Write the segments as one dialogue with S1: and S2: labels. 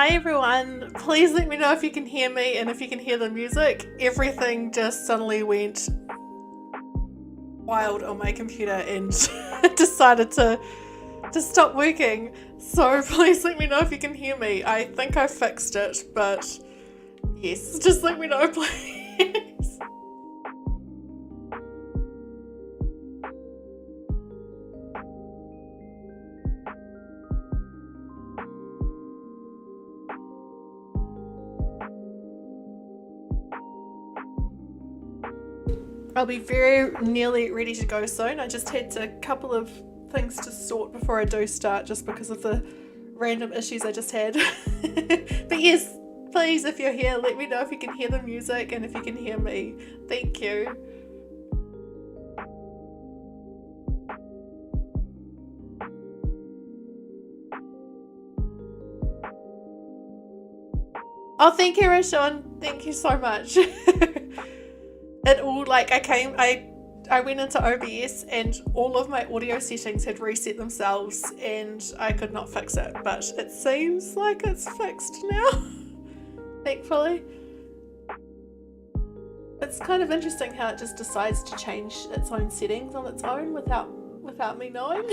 S1: Hi everyone, please let me know if you can hear me and if you can hear the music. Everything just suddenly went wild on my computer and decided to stop working. So please let me know if you can hear me. I think I fixed it, but yes, just let me know please. I'll be very nearly ready to go soon. I just had a couple of things to sort before I do start just because of the random issues I just had. But yes, please, if you're here, let me know if you can hear the music and if you can hear me. Thank you. Oh, thank you, Rashawn. Thank you so much. It all, like, I went into OBS and all of my audio settings had reset themselves and I could not fix it, but it seems like it's fixed now. Thankfully. It's kind of interesting how it just decides to change its own settings on its own without me knowing.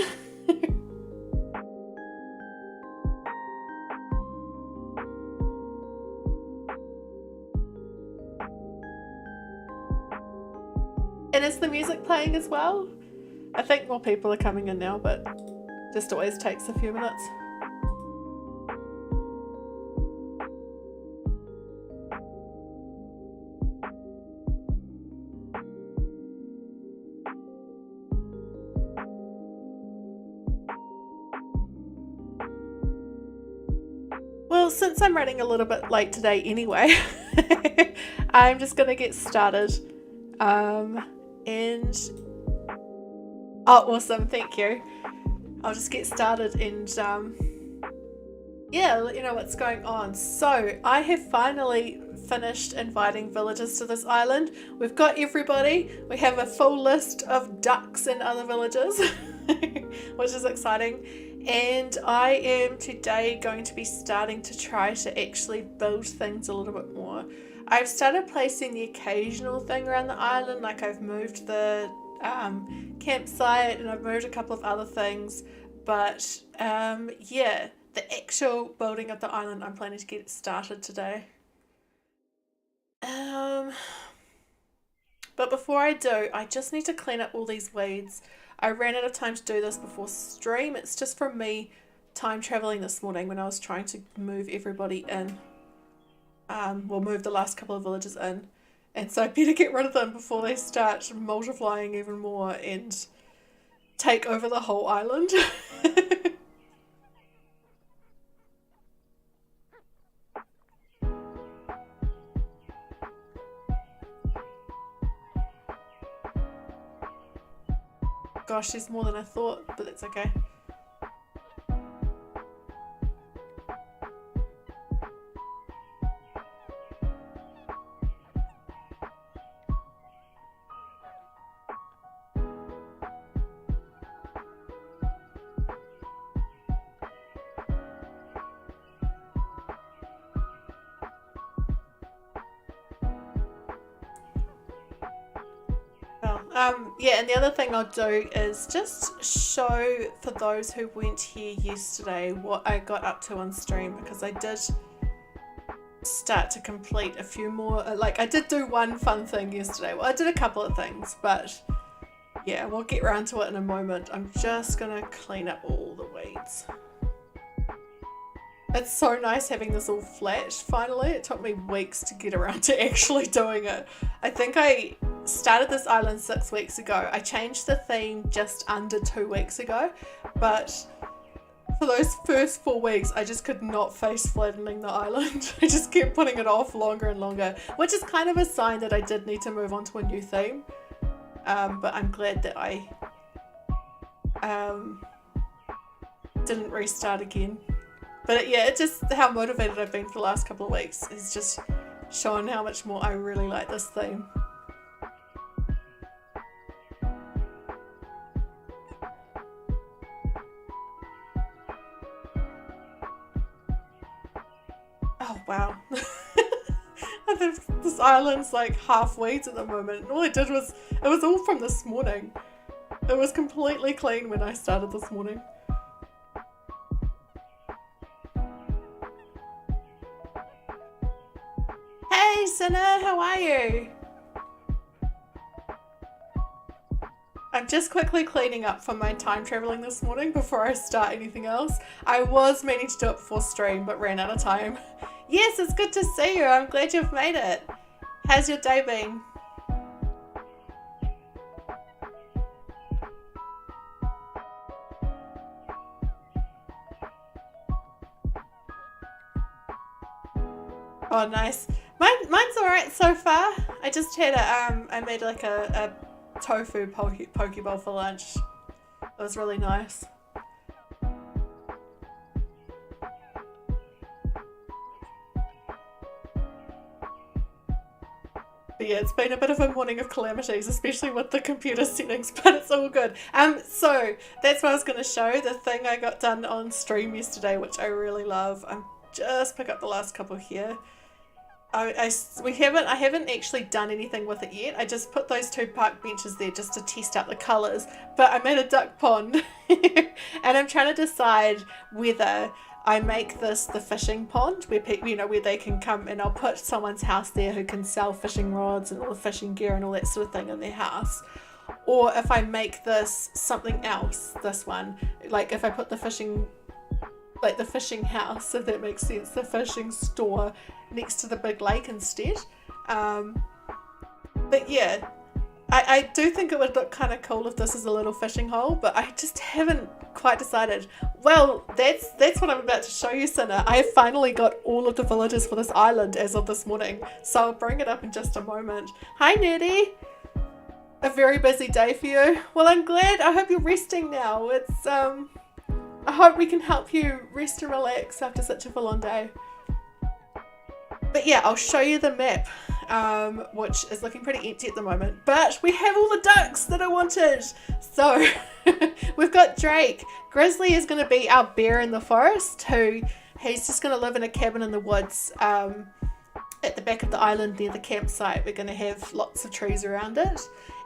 S1: And is the music playing as well? I think more people are coming in now, but just always takes a few minutes. Well, since I'm running a little bit late today anyway, I'm just gonna get started. And oh, awesome, thank you. I'll just get started and yeah, let you know what's going on. So I have finally finished inviting villagers to this island. We've got everybody. We have a full list of ducks and other villagers, which is exciting. And I am today going to be starting to try to actually build things a little bit more. I've started placing the occasional thing around the island, like I've moved the campsite and I've moved a couple of other things, but yeah, the actual building of the island I'm planning to get started today. But before I do, I just need to clean up all these weeds. I ran out of time to do this before stream. It's just from me time traveling this morning when I was trying to move everybody in. We'll move the last couple of villages in, and so I better get rid of them before they start multiplying even more and take over the whole island. Gosh, there's more than I thought, but that's okay. Yeah, and the other thing I'll do is just show for those who weren't here yesterday what I got up to on stream, because I did start to complete a few more, like I did do one fun thing yesterday. Well, I did a couple of things, but yeah, we'll get around to it in a moment. I'm just gonna clean up all the weeds. It's so nice having this all flat finally. It took me weeks to get around to actually doing it. I think I started this island 6 weeks ago. I changed the theme just under 2 weeks ago, but for those first 4 weeks I just could not face flattening the island. I just kept putting it off longer and longer, which is kind of a sign that I did need to move on to a new theme. But I'm glad that I didn't restart again. But yeah, it's just how motivated I've been for the last couple of weeks is just showing how much more I really like this theme. This island's like half weeds at the moment, and all I did was, it was all from this morning. It was completely clean when I started this morning. Hey Sinner, how are you? I'm just quickly cleaning up from my time traveling this morning before I start anything else. I was meaning to do it before stream, but ran out of time. Yes, it's good to see you. I'm glad you've made it. How's your day been? Oh, nice. Mine's alright so far. I just had I made like a tofu poke bowl for lunch. It was really nice. But yeah, it's been a bit of a morning of calamities, especially with the computer settings, but it's all good. So that's what I was going to show, the thing I got done on stream yesterday, which I really love. I'm just pick up the last couple here. I haven't actually done anything with it yet. I just put those 2 park benches there just to test out the colours. But I made a duck pond and I'm trying to decide whether I make this the fishing pond where people, where they can come, and I'll put someone's house there who can sell fishing rods and all the fishing gear and all that sort of thing in their house. Or if I make this something else, this one, like if I put the fishing house, if that makes sense, the fishing store next to the big lake instead. But yeah, I do think it would look kind of cool if this is a little fishing hole, but I just haven't quite decided. Well, that's what I'm about to show you, Sinner. I have finally got all of the villages for this island as of this morning, so I'll bring it up in just a moment. Hi Nerdy! A very busy day for you. Well, I'm glad. I hope you're resting now. It's I hope we can help you rest and relax after such a full-on day. But yeah, I'll show you the map, which is looking pretty empty at the moment. But we have all the ducks that I wanted. So we've got Drake. Grizzly is going to be our bear in the forest, he's just going to live in a cabin in the woods at the back of the island near the campsite. We're going to have lots of trees around it.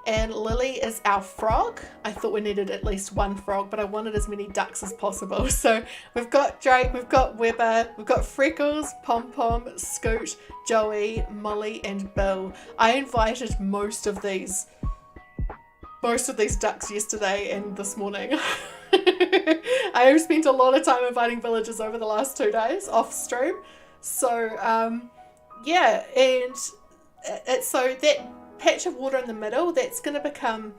S1: And Lily is our frog. I thought we needed at least 1 frog, but I wanted as many ducks as possible. So we've got Drake, we've got Webber, we've got Freckles, Pom Pom, Scoot, Joey, Molly, and Bill. I invited most of these ducks yesterday and this morning. I have spent a lot of time inviting villagers over the last 2 days off stream. So yeah, and it's so that patch of water in the middle, that's going to become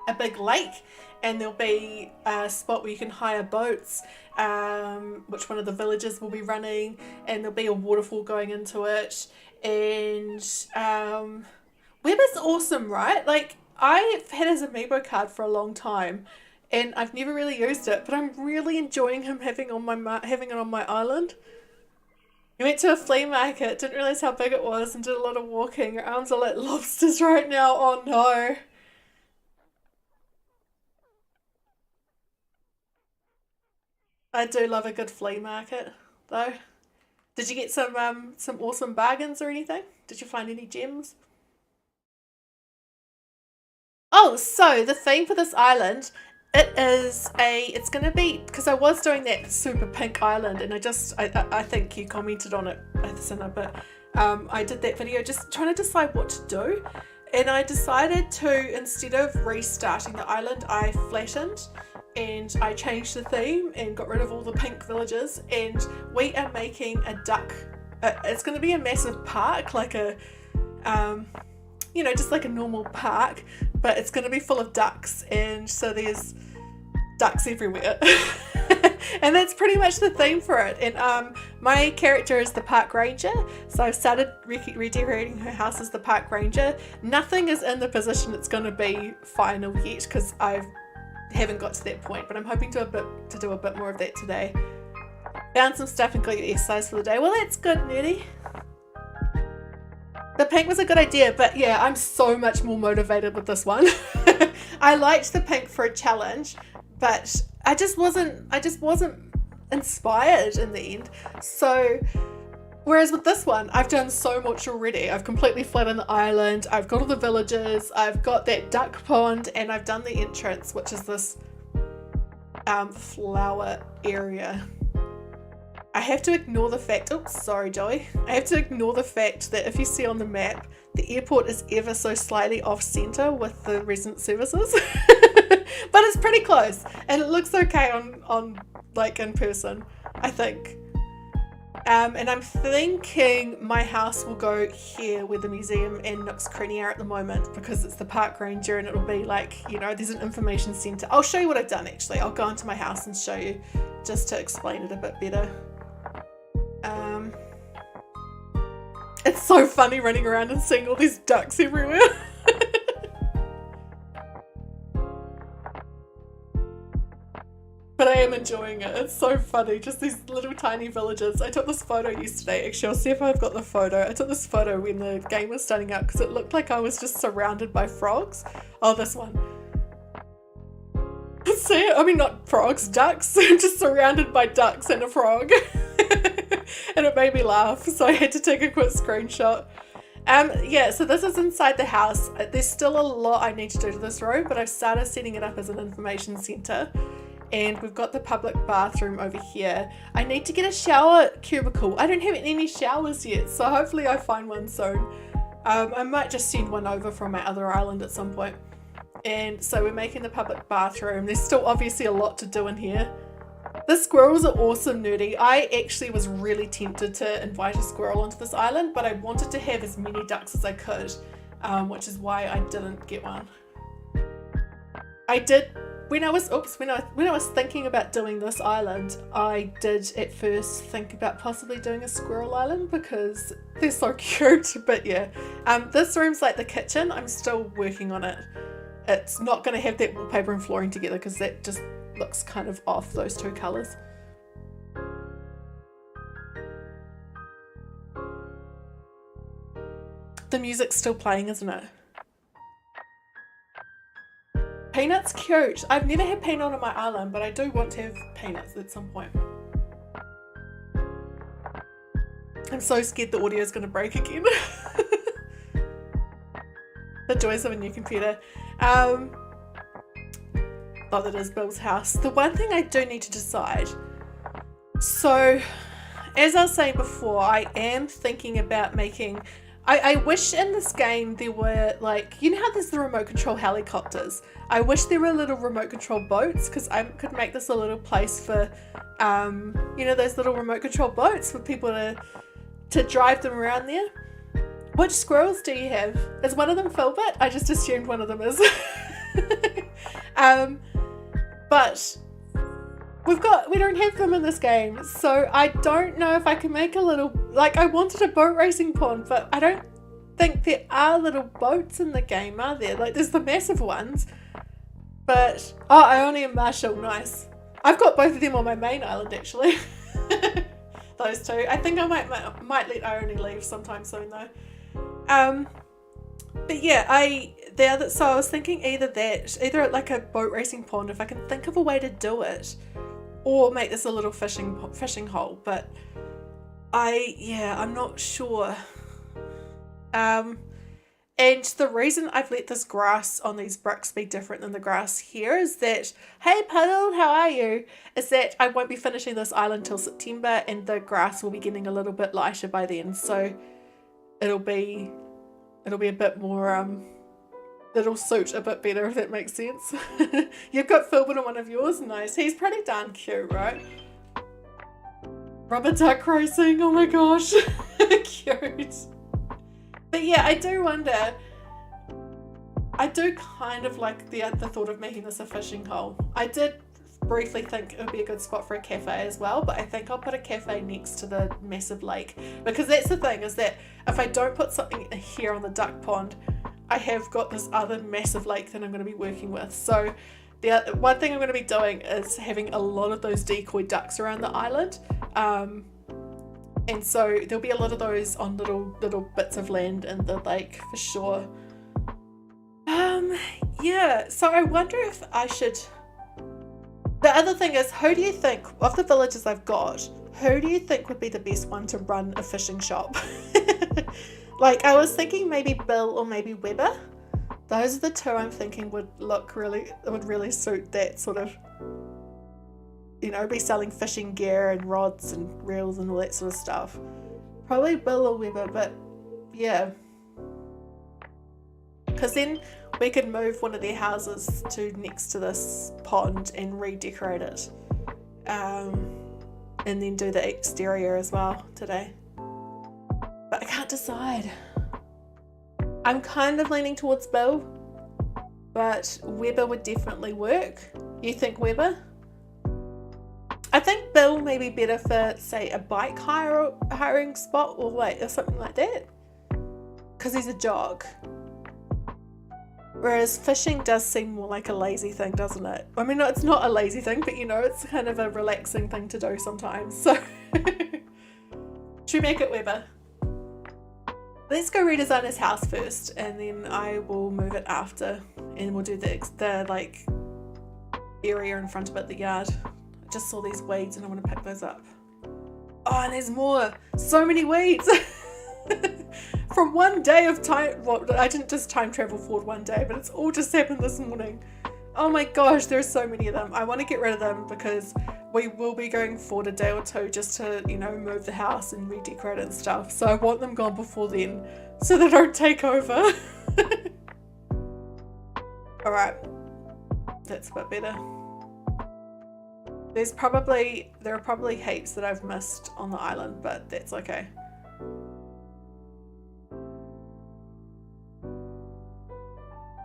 S1: a big lake, and there'll be a spot where you can hire boats, which one of the villagers will be running, and there'll be a waterfall going into it. And Webber's awesome, right? Like, I've had his amiibo card for a long time and I've never really used it, but I'm really enjoying him having it on my island. We went to a flea market, didn't realise how big it was, and did a lot of walking. Your arms are like lobsters right now. Oh no. I do love a good flea market, though. Did you get some awesome bargains or anything? Did you find any gems? Oh, so the theme for this island, it's going to be, because I was doing that super pink island, and I think you commented on it, but I did that video just trying to decide what to do, and I decided to, instead of restarting the island, I flattened and I changed the theme and got rid of all the pink villages, and we are making a duck, it's going to be a massive park, like a just like a normal park, but it's going to be full of ducks, and so there's ducks everywhere. And that's pretty much the theme for it. And my character is the park ranger, so I've started redecorating her house as the park ranger. Nothing is in the position it's going to be final yet, because I haven't got to that point, but I'm hoping to do a bit more of that today. Found some stuff and got your exercise for the day. Well, that's good, Nerdy. The pink was a good idea, but yeah, I'm so much more motivated with this one. I liked the pink for a challenge, but I just wasn't inspired in the end. So Whereas with this one, I've done so much already. I've completely flattened the island, I've got all the villages, I've got that duck pond, and I've done the entrance, which is this flower area. I have to ignore the fact, oops, sorry Joey. I have to ignore the fact that if you see on the map, the airport is ever so slightly off center with the resident services. But it's pretty close and it looks okay on like in person, I think. And I'm thinking my house will go here where the museum and Nook's Cranny are at the moment, because it's the park ranger and it'll be like, you know, there's an information centre. I'll show you what I've done actually. I'll go into my house and show you just to explain it a bit better. It's so funny running around and seeing all these ducks everywhere. But I am enjoying it. It's so funny. Just these little tiny villages. I took this photo yesterday. Actually, I'll see if I've got the photo. I took this photo when the game was starting out because it looked like I was just surrounded by frogs. Oh, this one. See it? I mean, not frogs, ducks. I'm just surrounded by ducks and a frog. And it made me laugh. So I had to take a quick screenshot. Yeah, so this is inside the house. There's still a lot I need to do to this room, but I've started setting it up as an information centre. And we've got the public bathroom over here. I need to get a shower cubicle. I don't have any showers yet, so hopefully I find one soon. I might just send one over from my other island at some point. And so we're making the public bathroom. There's still obviously a lot to do in here. The squirrels are awesome, nerdy. I actually was really tempted to invite a squirrel onto this island, but I wanted to have as many ducks as I could, which is why I didn't get one. I did. When I was thinking about doing this island, I did at first think about possibly doing a squirrel island because they're so cute. But yeah, this room's like the kitchen. I'm still working on it. It's not going to have that wallpaper and flooring together because that just looks kind of off, those two colours. The music's still playing, isn't it? Peanut's cute. I've never had Peanut on my island, but I do want to have Peanuts at some point. I'm so scared the audio is going to break again. The joys of a new computer. Oh, that is Bill's house. The one thing I do need to decide. So, as I was saying before, I am thinking about making... I wish in this game there were, like, you know how there's the remote control helicopters? I wish there were little remote control boats, because I could make this a little place for, you know, those little remote control boats for people to drive them around there. Which squirrels do you have? Is one of them Filbert? I just assumed one of them is. But we don't have them in this game, so I don't know if I can make a little, like, I wanted a boat racing pond, but I don't think there are little boats in the game, are there? Like, there's the massive ones, but, oh, Ione and Marshall, nice. I've got both of them on my main island, actually. Those two. I think I might let Ione leave sometime soon, though. But yeah, so I was thinking either like a boat racing pond, if I can think of a way to do it, or make this a little fishing hole, but I'm not sure. And the reason I've let this grass on these bricks be different than the grass here is that, hey Puddle, how are you? Is that I won't be finishing this island till September, and the grass will be getting a little bit lighter by then, so it'll be a bit more, it'll suit a bit better, if that makes sense. You've got Filbert on one of yours, nice. He's pretty darn cute, right? Rubber duck racing, oh my gosh, cute. But yeah, I do wonder, I do kind of like the thought of making this a fishing hole. I did briefly think it would be a good spot for a cafe as well, but I think I'll put a cafe next to the massive lake, because that's the thing, is that if I don't put something here on the duck pond, I have got this other massive lake that I'm going to be working with. So the one thing I'm going to be doing is having a lot of those decoy ducks around the island, and so there'll be a lot of those on little bits of land in the lake for sure. Yeah, so I wonder if I should... The other thing is, who do you think, of the villages I've got, Who do you think would be the best one to run a fishing shop? Like, I was thinking maybe Bill or maybe Weber. Those are the two I'm thinking would really suit that sort of, you know, be selling fishing gear and rods and reels and all that sort of stuff. Probably Bill or Weber, but yeah. Because then we could move one of their houses to next to this pond and redecorate it. And then do the exterior as well today. But I can't decide. I'm kind of leaning towards Bill, but Weber would definitely work. You think Weber? I think Bill may be better for, say, a bike hiring spot or something like that. Because he's a jog. Whereas fishing does seem more like a lazy thing, doesn't it? I mean, no, it's not a lazy thing, but you know, it's kind of a relaxing thing to do sometimes. So, should we make it Weber? Let's go redesign his house first, and then I will move it after, and we'll do the like area in front of it, the yard. I just saw these weeds, and I want to pick those up. Oh, and there's more. So many weeds. From one day of time, well, I didn't just time travel forward one day, but it's all just happened this morning. Oh my gosh, there's so many of them. I want to get rid of them because we will be going forward a day or two just to, you know, move the house and redecorate it and stuff. So I want them gone before then so they don't take over. Alright, that's a bit better. There are probably heaps that I've missed on the island, but that's okay.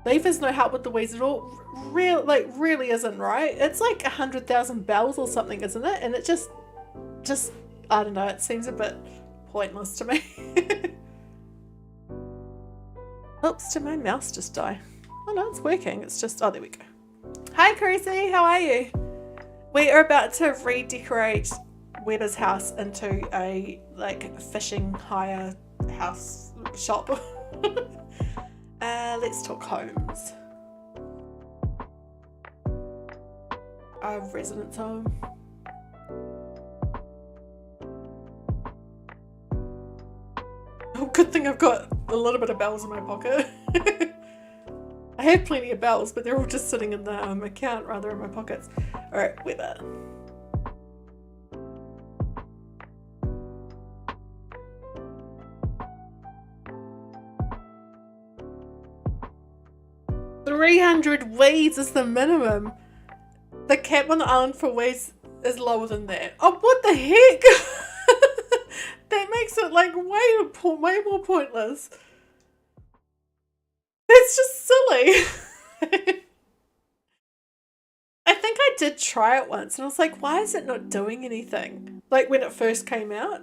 S1: Leaf is no help with the weeds at all. Really isn't, right? It's like 100,000 bells or something, isn't it? And it just, I don't know, it seems a bit pointless to me. Oops, did my mouse just die? Oh no, it's working. It's just, oh, there we go. Hi, Caeryssi, how are you? We are about to redecorate Weber's house into a, like, fishing hire house shop. Let's talk homes. Our residence home. Oh, good thing I've got a little bit of bells in my pocket. I have plenty of bells, but they're all just sitting in the account rather in my pockets. Alright, Weber. $300 weeds is the minimum. The cap on the island for weeds is lower than that. Oh, what the heck? That makes it like way more pointless. It's just silly. I think I did try it once and I was like, why is it not doing anything? Like when it first came out.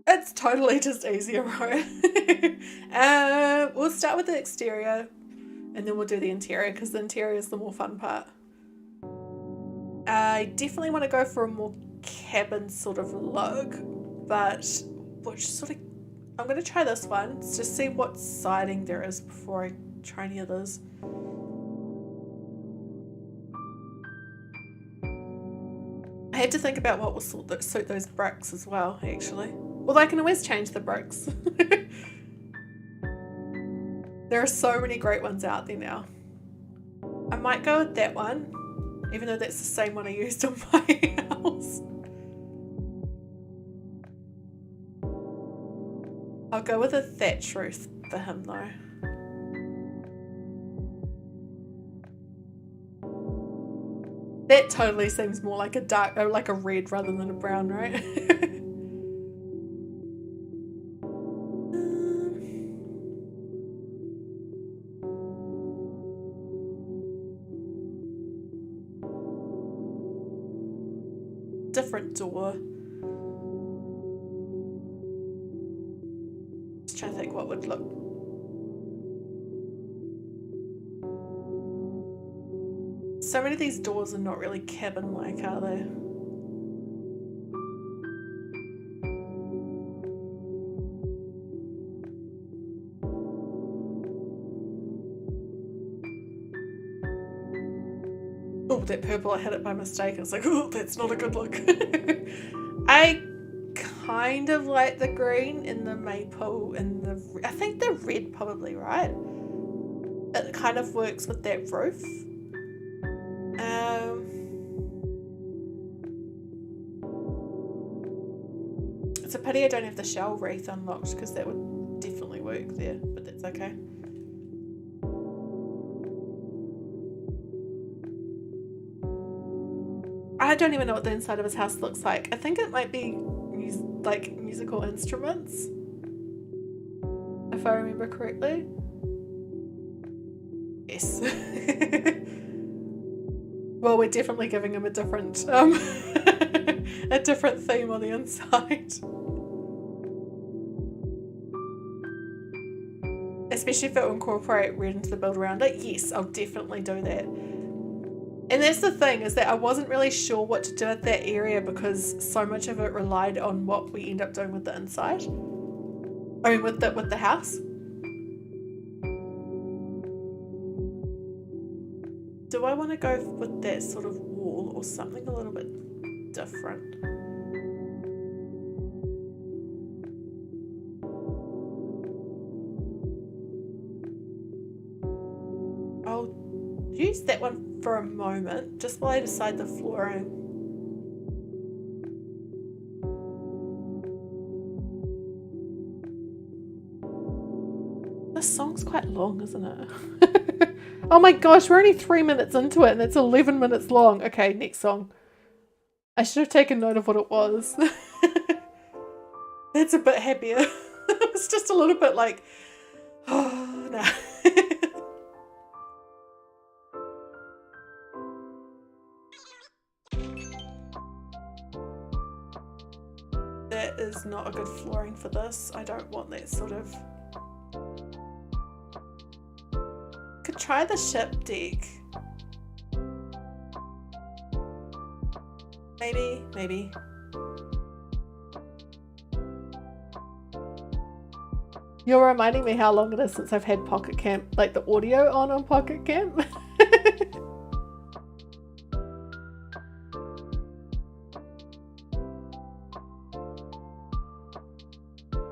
S1: It's totally just easier, right? We'll start with the exterior and then we'll do the interior because the interior is the more fun part. I definitely want to go for a more cabin sort of look, but I'm going to try this one to see what siding there is before I try any others. I have to think about what will suit those bricks as well, actually. Well, I can always change the bricks. There are so many great ones out there now. I might go with that one, even though that's the same one I used on my house. I'll go with a thatch roof for him though. That totally seems more like like a red rather than a brown, right? Different door. Just trying to think what would look. So many of these doors are not really cabin-like, are they? Oh, that purple, I hit it by mistake. I was like, oh, that's not a good look. I kind of like the green and the maple and the, I think the red probably, right? It kind of works with that roof. It's a pity I don't have the shell wreath unlocked because that would definitely work there, but that's okay. I don't even know what the inside of his house looks like. I think it might be like musical instruments, if I remember correctly. Yes. Well, we're definitely giving him a different a different theme on the inside. Especially if it will incorporate red into the build around it. Yes, I'll definitely do that. And that's the thing, is that I wasn't really sure what to do with that area because so much of it relied on what we end up doing with the inside. I mean, with the house. Do I want to go with that sort of wall or something a little bit different? I'll use that one for a moment, just while I decide the flooring. This song's quite long, isn't it? Oh my gosh, we're only 3 minutes into it and it's 11 minutes long. Okay, next song. I should have taken note of what it was. That's a bit happier. It's just a little bit like, oh no. That is not a good flooring for this. I don't want that sort of... Could try the ship deck. Maybe. You're reminding me how long it is since I've had Pocket Camp, like the audio on Pocket Camp.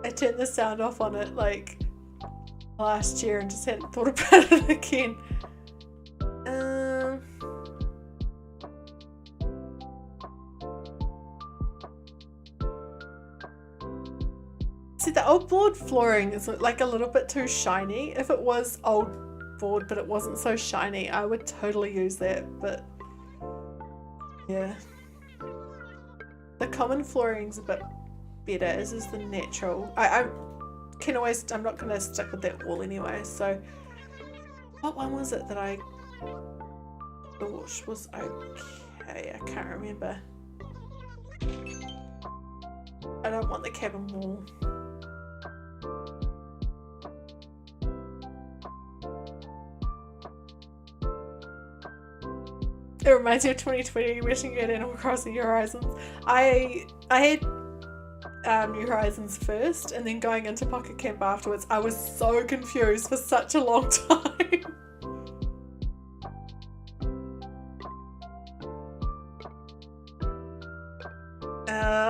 S1: I turned the sound off on it like last year and just hadn't thought about it again. See, the old board flooring is like a little bit too shiny. If it was old board but it wasn't so shiny, I would totally use that, but yeah. The common flooring's a bit better, as is the natural. I'm not going to stick with that wall anyway, so what one was it that I thought was okay? I can't remember. I don't want the cabin wall. It reminds me of 2020 wishing you had Animal Crossing New Horizons. I had New Horizons first and then going into Pocket Camp afterwards. I was so confused for such a long time.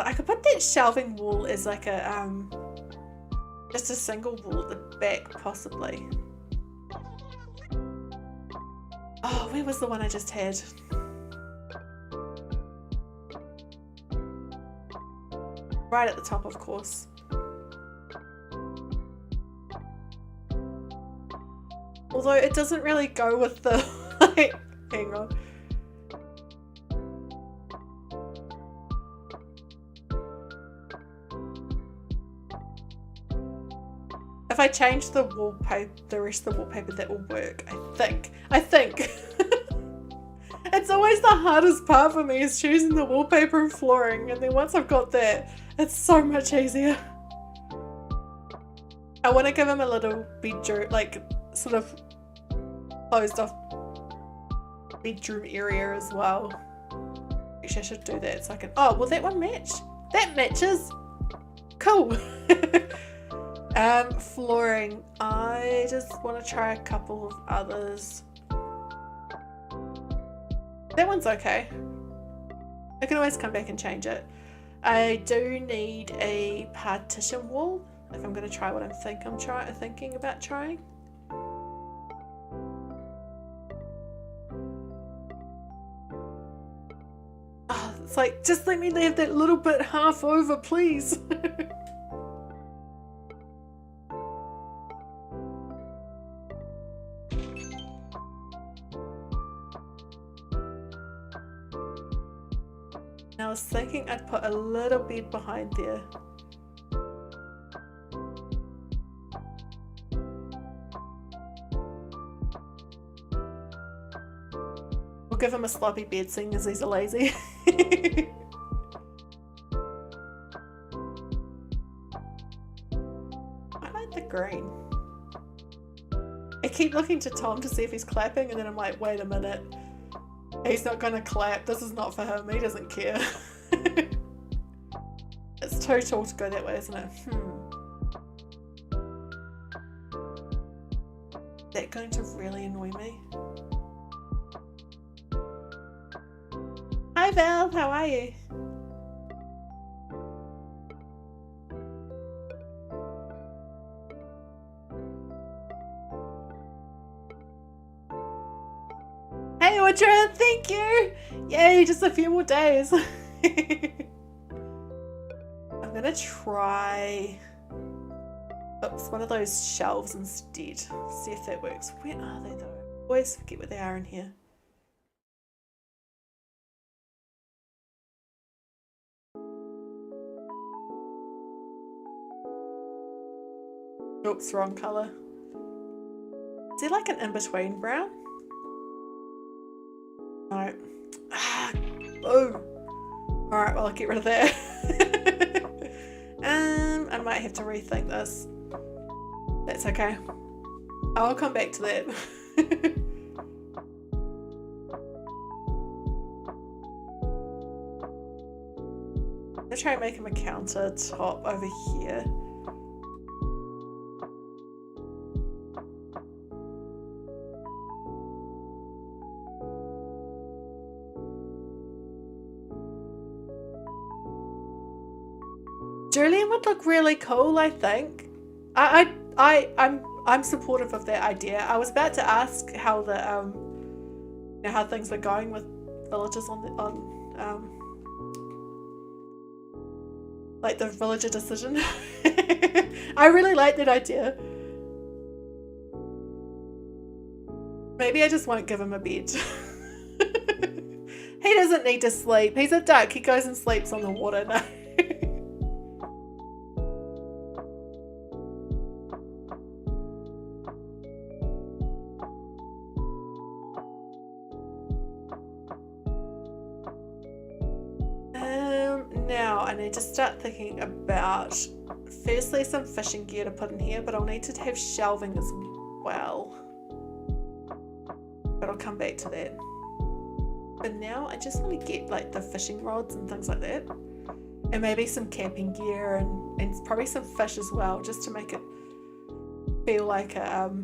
S1: I could put that shelving wall as like a just a single wall at the back possibly. Oh, where was the one I just had? Right at the top, of course. Although it doesn't really go with the like, hang on. If I change the wallpaper, the rest of the wallpaper, that will work. I think. It's always the hardest part for me is choosing the wallpaper and flooring, and then once I've got that, it's so much easier. I want to give him a little bedroom, like sort of closed off bedroom area as well. Actually, I should do that so I can. Oh, will that one match? That matches. Cool. Flooring. I just want to try a couple of others. That one's okay. I can always come back and change it. I do need a partition wall if I'm going to try what I'm thinking about trying. Oh, it's like, just let me leave that little bit half over, please. I was thinking I'd put a little bed behind there. We'll give him a sloppy bed seeing as he's a lazy. I like the green. I keep looking to Tom to see if he's clapping and then I'm like, wait a minute. He's not gonna clap. This is not for him. He doesn't care. It's too tall to go that way, isn't it? Is that going to really annoy me? Hi Val, how are you? Hey Audra, thank you! Yay, just a few more days. I'm gonna try one of those shelves instead. See if that works. Where are they though? I always forget where they are in here. Oops, wrong colour. Is there like an in-between brown? No. Oh. Alright, well I'll get rid of that. I might have to rethink this. That's okay. I'll come back to that. I'm gonna try and make him a countertop over here. Julian would look really cool, I think. I'm supportive of that idea. I was about to ask how the how things were going with villagers like the villager decision. I really like that idea. Maybe I just won't give him a bed. He doesn't need to sleep. He's a duck. He goes and sleeps on the water now. Now I need to start thinking about firstly some fishing gear to put in here, but I'll need to have shelving as well. But I'll come back to that. But now I just want to get like the fishing rods and things like that. And maybe some camping gear and probably some fish as well, just to make it feel like a I'm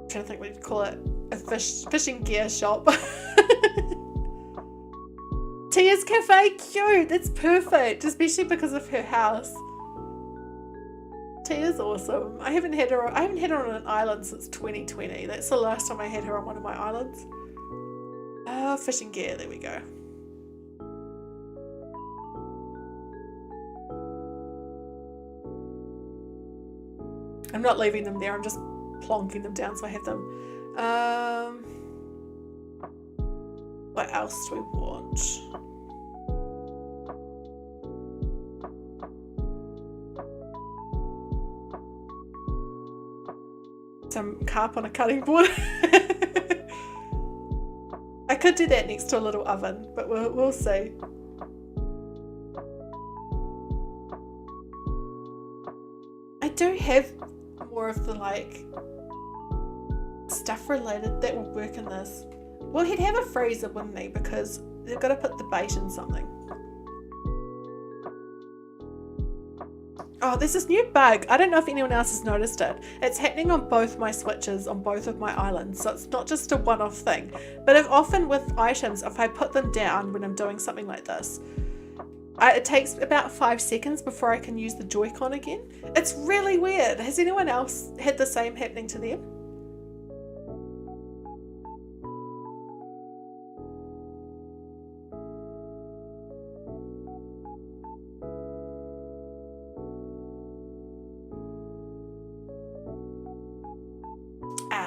S1: trying to think what you'd call it, a fishing gear shop. Tia's Cafe, cute, that's perfect, especially because of her house. Tia's awesome. I haven't had her on an island since 2020. That's the last time I had her on one of my islands. Fishing gear, there we go. I'm not leaving them there, I'm just plonking them down so I have them. What else do we want? Some carp on a cutting board. I could do that next to a little oven, but we'll see. I do have more of the like stuff related that will work in this. Well, he'd have a freezer, wouldn't he? Because they've got to put the bait in something. Oh, there's this new bug. I don't know if anyone else has noticed it. It's happening on both my switches on both of my islands, so it's not just a one-off thing. But often with items, if I put them down when I'm doing something like this, it takes about 5 seconds before I can use the Joy-Con again. It's really weird. Has anyone else had the same happening to them?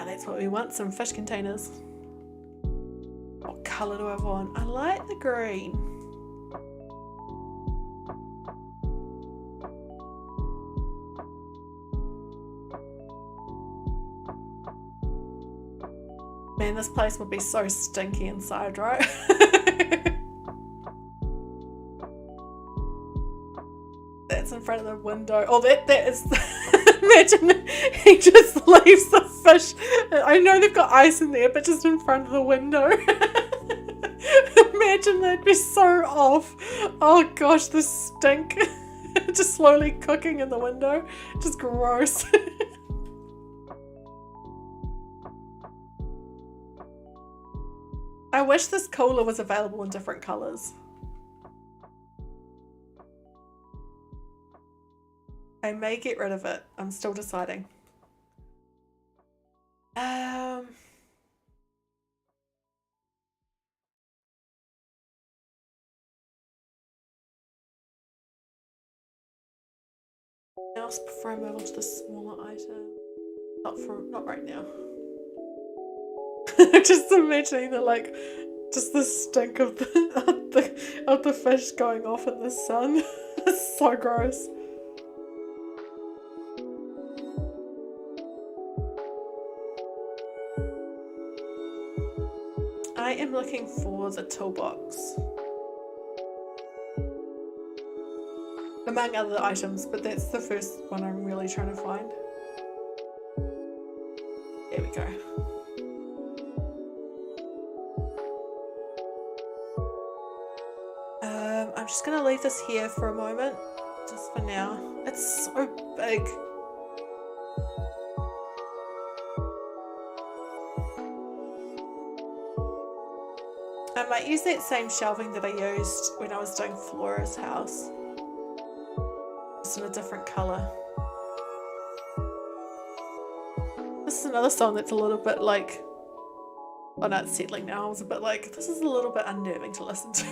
S1: That's what we want, some fish containers. What colour do I want? I like the green. Man, this place would be so stinky inside, right? That's in front of the window. Oh, that is... Imagine he just leaves the fish. I know they've got ice in there, but just in front of the window. Imagine that'd be so off. Oh gosh, the stink. Just slowly cooking in the window. Just gross. I wish this cooler was available in different colours. I may get rid of it. I'm still deciding. What else before I move on to the smaller item? Not right now. Just imagining just the stink of the fish going off in the sun. It's so gross. I am looking for the toolbox. Among other items, but that's the first one I'm really trying to find. There we go. I'm just gonna leave this here for a moment, just for now. It's so big. I might use that same shelving that I used when I was doing Flora's house. Just in a different colour. This is another song that's a little bit like... Oh no, it's settling now. I was a bit like, this is a little bit unnerving to listen to.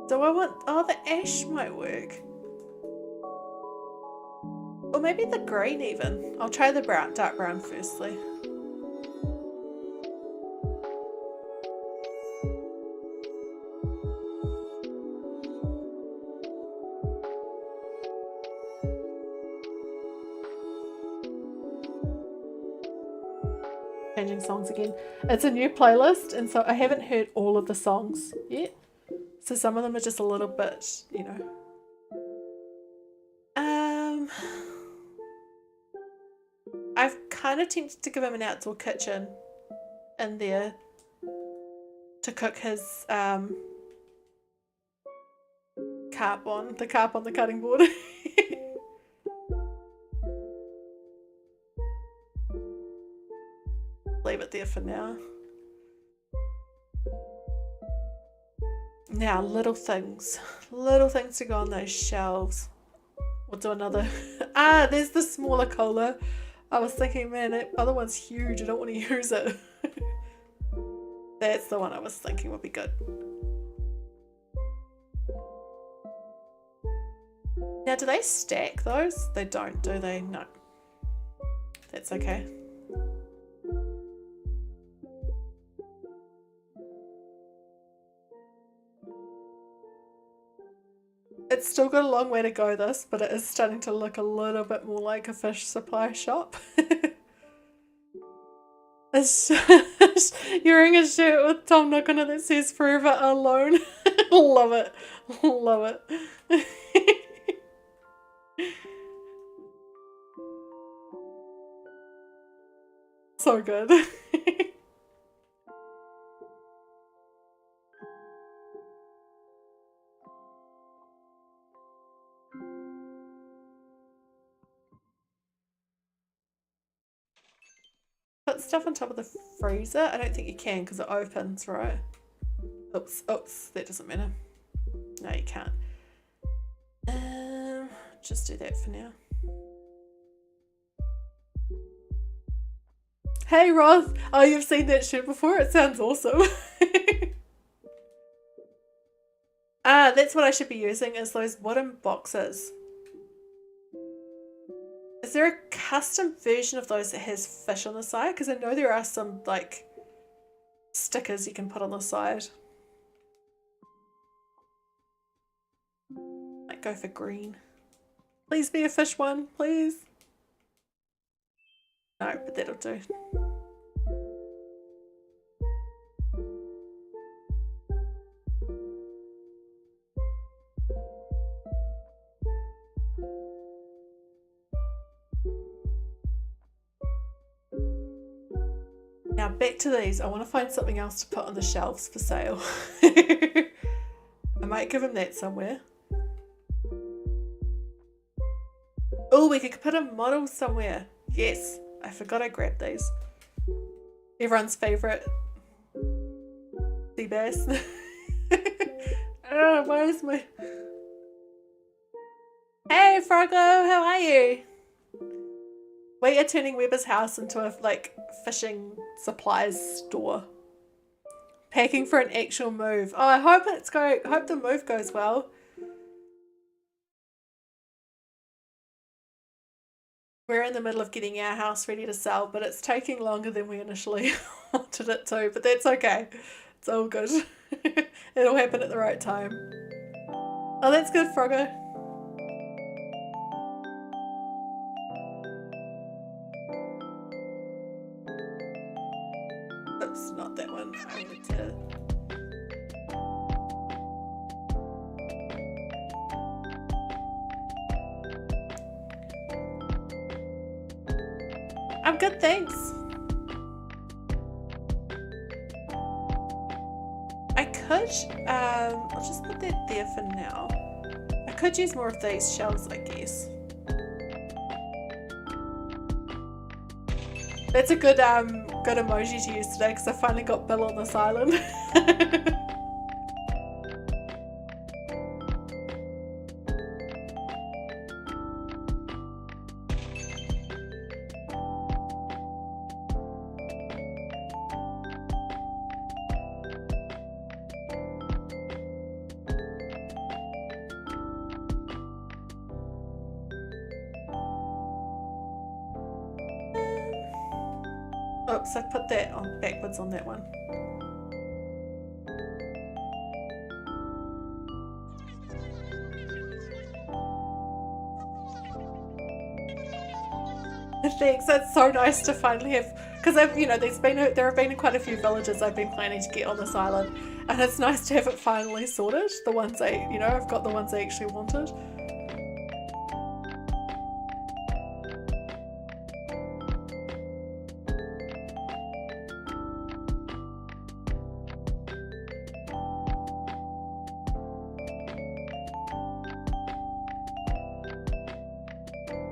S1: Do I want... Oh, the ash might work. Or maybe the green even. I'll try the dark brown firstly. Changing songs again. It's a new playlist, and so I haven't heard all of the songs yet. So some of them are just a little bit, you know. I've kind of tempted to give him an outdoor kitchen in there to cook his carp on the cutting board. Leave it there for now. Now, little things to go on those shelves. We'll do another. There's the smaller cola. I was thinking, man, that other one's huge. I don't want to use it. That's the one I was thinking would be good. Now, do they stack those? They don't, do they? No. That's okay. It's still got a long way to go, this, but it is starting to look a little bit more like a fish supply shop. You're wearing a shirt with Tom Nook on it that says "Forever Alone." Love it. Love it. So good. put stuff on top of the freezer? I don't think you can because it opens, right? Oops, that doesn't matter. No, you can't. Just do that for now. Hey Roth! Oh, you've seen that shit before? It sounds awesome. That's what I should be using, is those wooden boxes. Is there a custom version of those that has fish on the side? Because I know there are some, like, stickers you can put on the side. Might go for green. Please be a fish one, please. No, but that'll do. Now back to these. I want to find something else to put on the shelves for sale. I might give him that somewhere. Oh, we could put a model somewhere. Yes, I forgot I grabbed these. Everyone's favourite sea bass. Oh, why is my... Hey Froggo, how are you? We are turning Weber's house into a, like, fishing supplies store. Packing for an actual move. Oh, I hope the move goes well. We're in the middle of getting our house ready to sell, but it's taking longer than we initially wanted it to, but that's okay. It's all good. It'll happen at the right time. Oh, that's good, Froggo. Oops, not that one. I wanted to... I'm good, thanks. I could, I'll just put that there for now. I could use more of these shells, I guess. That's a good emoji to use today because I finally got Bill on this island. Oops, I put that on backwards on that one. Thanks, that's so nice to finally have, because I've, you know, there have been quite a few villages I've been planning to get on this island, and it's nice to have it finally sorted. The ones I've got the ones I actually wanted.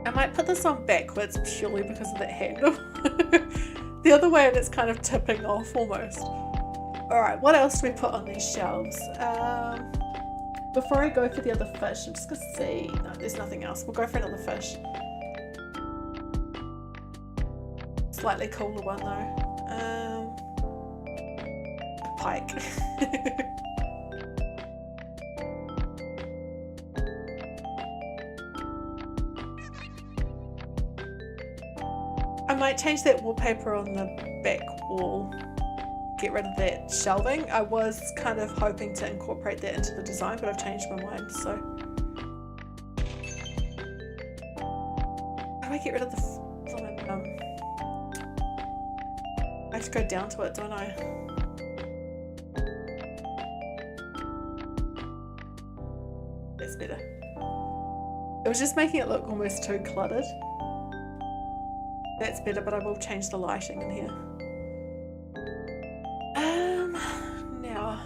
S1: I might put this on backwards purely because of that handle. The other way and it's kind of tipping off almost. Alright, what else do we put on these shelves? Before I go for the other fish, I'm just going to see. No, there's nothing else. We'll go for another fish. Slightly cooler one though. A pike. I might change that wallpaper on the back wall, get rid of that shelving. I was kind of hoping to incorporate that into the design, but I've changed my mind, so. How do I get rid of the I have to go down to it, don't I? That's better. It was just making it look almost too cluttered. That's better, but I will change the lighting in here. Now,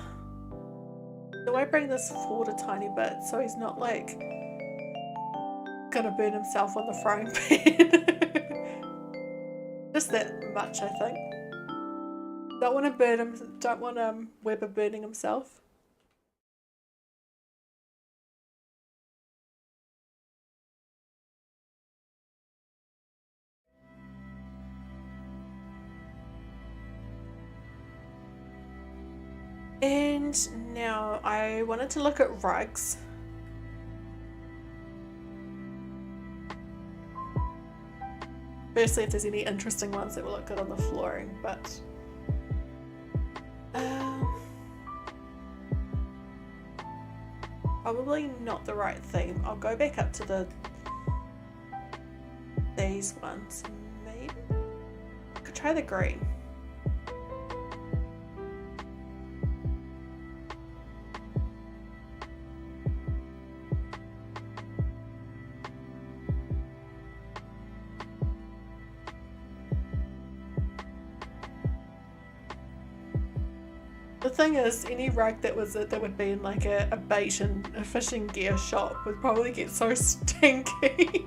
S1: do I bring this forward a tiny bit so he's not like gonna burn himself on the frying pan? just that much, I think. Don't want to burn him. Don't want Weber burning himself. And now I wanted to look at rugs. Firstly, if there's any interesting ones that will look good on the flooring, but probably not the right theme. I'll go back up to these ones. Maybe I could try the green. The thing is, any rug that would be in like a bait and a fishing gear shop would probably get so stinky.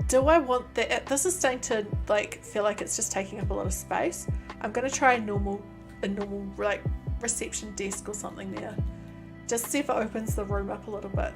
S1: Do I want that? This is starting to like feel like it's just taking up a lot of space. I'm gonna try a normal like reception desk or something there. Just see if it opens the room up a little bit.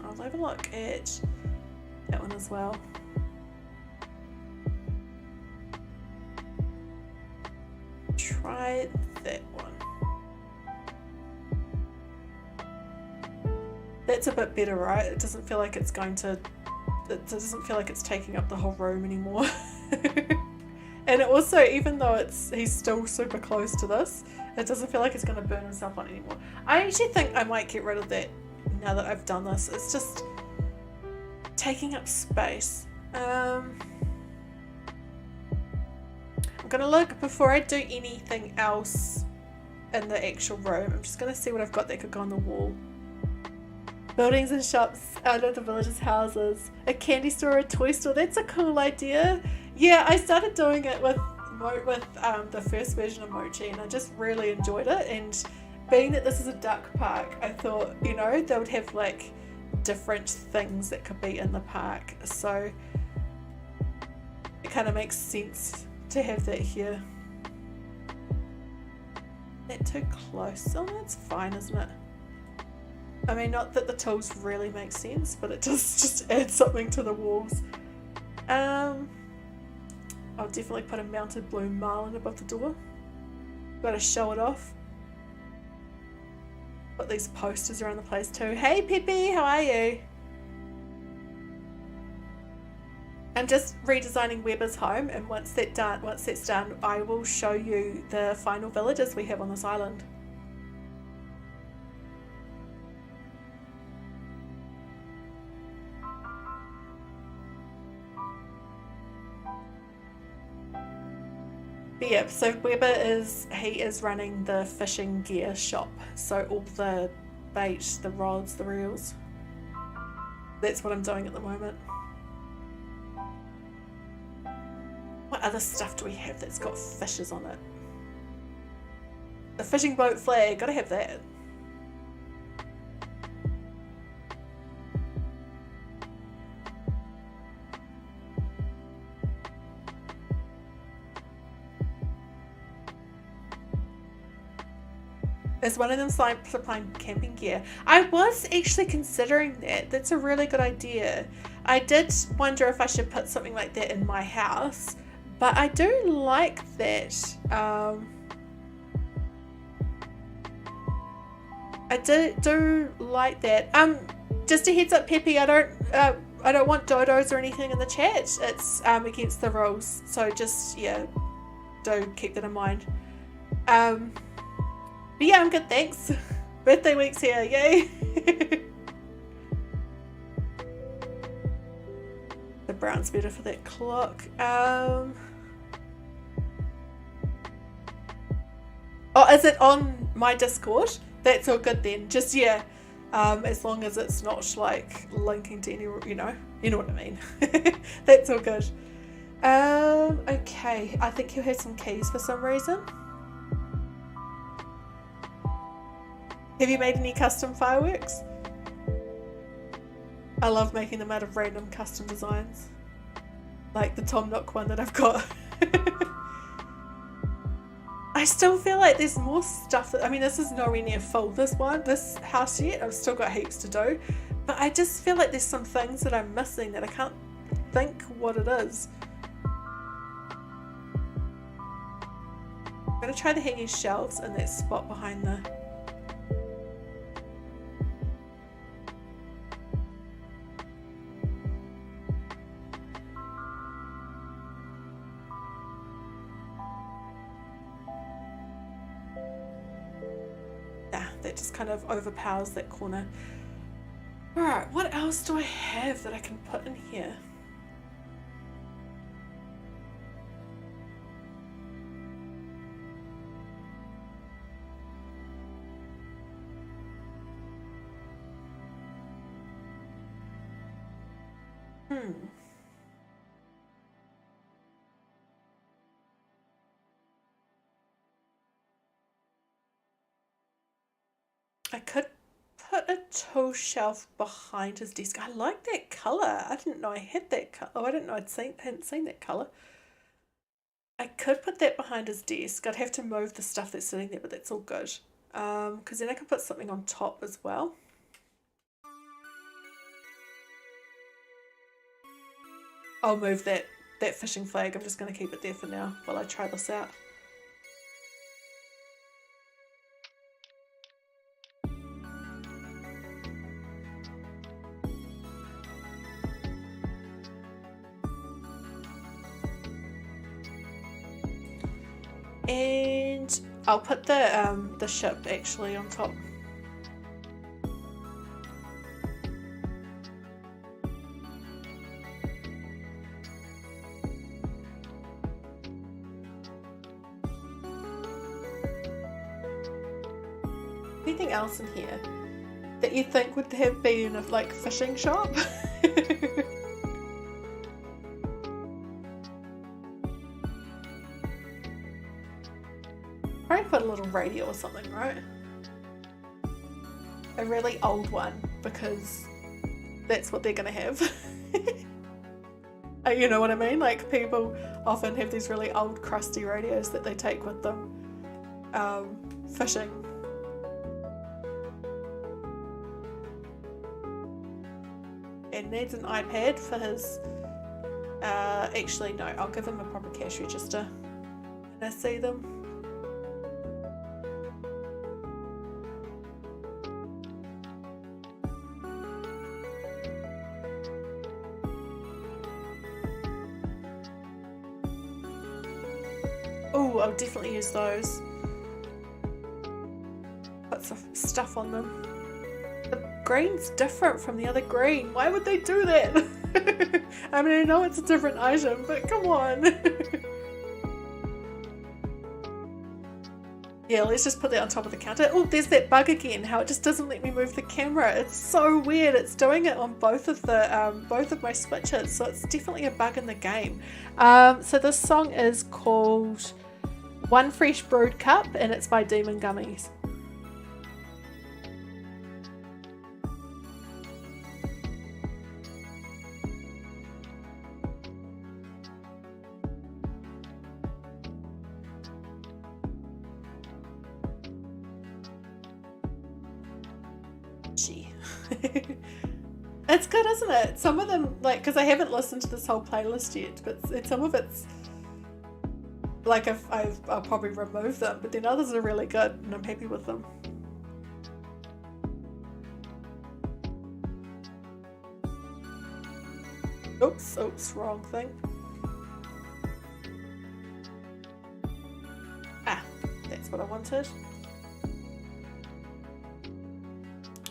S1: I'll have a look at that one as well. Try that one. That's a bit better, right? It doesn't feel like it's doesn't feel like it's taking up the whole room anymore. And it also, even though he's still super close to this, it doesn't feel like it's going to burn himself on anymore. I actually think I might get rid of that now that I've done this. It's just taking up space. I'm going to look, before I do anything else in the actual room, I'm just going to see what I've got that could go on the wall. Buildings and shops out of the villagers' houses. A candy store, a toy store. That's a cool idea. Yeah, I started doing it with the first version of Mochi, and I just really enjoyed it. And being that this is a duck park, I thought, you know, they would have like different things that could be in the park. So it kind of makes sense to have that here. That too close? Oh, that's fine, isn't it? I mean, not that the tools really make sense, but it just adds something to the walls. I'll definitely put a mounted blue marlin above the door. Gotta show it off. Put these posters around the place too. Hey Peppy, how are you? I'm just redesigning Weber's home, and once that's done, I will show you the final villages we have on this island. But yeah, so Weber is running the fishing gear shop. So all the bait, the rods, the reels. That's what I'm doing at the moment. What other stuff do we have that's got fishes on it? The fishing boat flag, gotta have that. Is one of them supplying camping gear? I was actually considering that. That's a really good idea. I did wonder if I should put something like that in my house, but I do like that. I do like that. Just a heads up, Peppy. I don't want dodos or anything in the chat. It's against the rules. So just do keep that in mind. But yeah, I'm good, thanks. Birthday week's here, yay! The brown's better for that clock. Oh, is it on my Discord? That's all good then. Just, yeah, as long as it's not like linking to any, you know what I mean. That's all good. Okay, I think you had some keys for some reason. Have you made any custom fireworks? I love making them out of random custom designs. Like the Tom Nook one that I've got. I still feel like there's more stuff that, I mean, this is nowhere near full, this house yet. I've still got heaps to do. But I just feel like there's some things that I'm missing that I can't think what it is. I'm going to try the hanging shelves in that spot behind the... that just kind of overpowers that corner. Alright, what else do I have that I can put in here? I could put a tool shelf behind his desk. I like that colour. I didn't know I had that colour. Oh, I didn't know hadn't seen that colour. I could put that behind his desk. I'd have to move the stuff that's sitting there, but that's all good. Because then I could put something on top as well. I'll move that fishing flag. I'm just going to keep it there for now while I try this out. And I'll put the ship actually on top. Anything else in here that you think would have been a like fishing shop? Probably put a little radio or something, right? A really old one, because that's what they're gonna have. You know what I mean? Like, people often have these really old crusty radios that they take with them fishing. And needs an iPad for his actually no, I'll give him a proper cash register and I see them. Oh, I'll definitely use those. Put some stuff on them. The green's different from the other green. Why would they do that? I mean, I know it's a different item, but come on. Yeah, let's just put that on top of the counter. Oh, there's that bug again, how it just doesn't let me move the camera. It's so weird. It's doing it on both of my switches, so it's definitely a bug in the game. So this song is called One Fresh Brewed Cup, and it's by Demongummies. It's good, isn't it? Some of them, like, because I haven't listened to this whole playlist yet, but some of it's like I'll probably remove them, but then others are really good and I'm happy with them. Oops, wrong thing. Ah, that's what I wanted.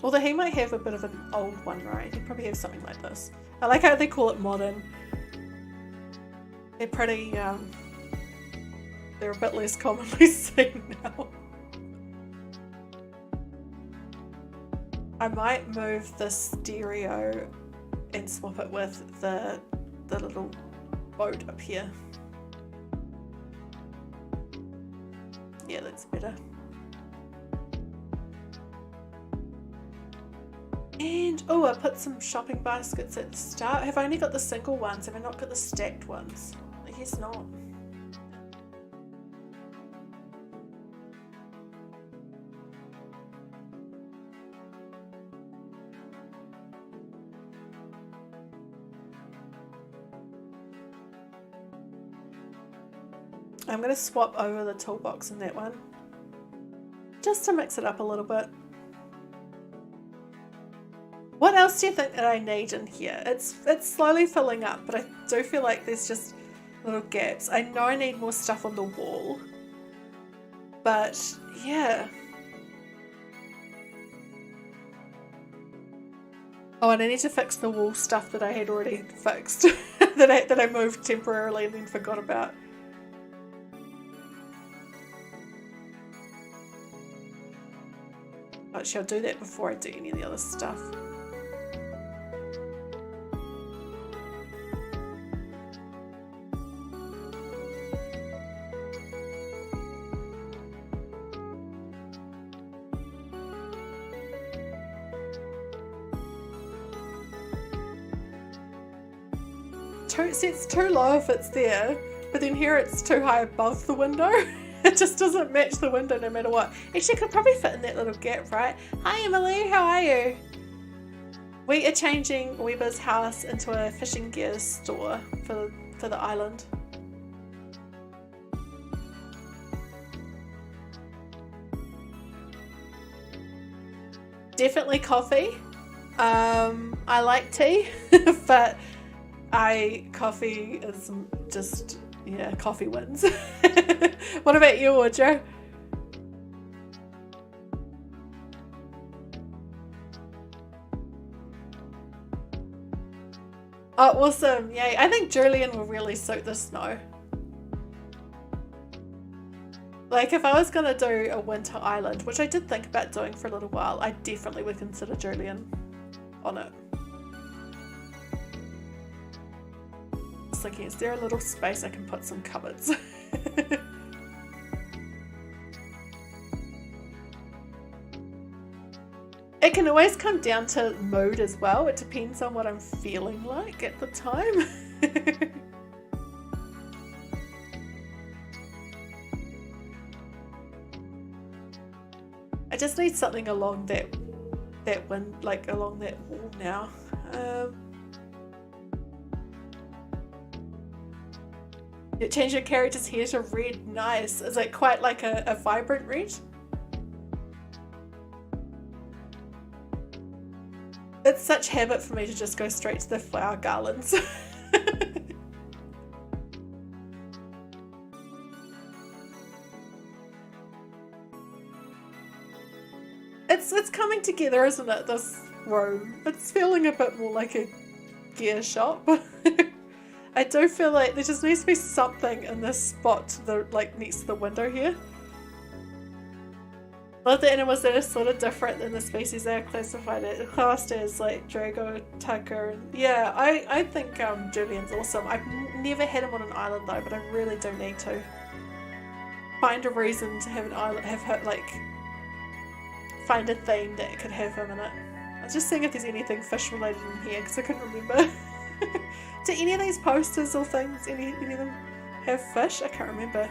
S1: Although he might have a bit of an old one, right? He'd probably have something like this. I like how they call it modern. They're pretty, they're a bit less commonly seen now. I might move the stereo and swap it with the little boat up here. Yeah, that's better. And oh, I put some shopping baskets at the start. Have I only got the single ones? Have I not got the stacked ones? I guess not. I'm going to swap over the toolbox in that one, just to mix it up a little bit. What else do you think that I need in here? It's slowly filling up, but I do feel like there's just little gaps. I know I need more stuff on the wall, but yeah. Oh, and I need to fix the wall stuff that I had already fixed, that I moved temporarily and then forgot about. Actually, I'll do that before I do any of the other stuff. It's too low if it's there, but then here it's too high above the window. It just doesn't match the window no matter what. Actually, it could probably fit in that little gap, right? Hi Emily, how are you? We are changing Weber's house into a fishing gear store for the island. Definitely coffee. I like tea, but coffee is just, yeah, coffee wins. What about you, Audra? Oh, awesome. Yay. I think Julian will really suit the snow. Like, if I was going to do a winter island, which I did think about doing for a little while, I definitely would consider Julian on it. I was thinking, is there a little space I can put some cupboards? It can always come down to mood as well. It depends on what I'm feeling like at the time. I just need something along that like along that wall now. You change your character's hair to red. Nice. Is it quite like a vibrant red? It's such habit for me to just go straight to the flower garlands. It's coming together, isn't it, this room? It's feeling a bit more like a gear shop. I do feel like there just needs to be something in this spot, like next to the window here. Love the animals that are sort of different than the species they are classified as, like Drago, Tucker, and yeah, I think Julian's awesome. I've never had him on an island though, but I really do need to find a reason to have an island, find a theme that could have him in it. I was just seeing if there's anything fish related in here because I couldn't remember. Do any of these posters or things, any of them have fish? I can't remember.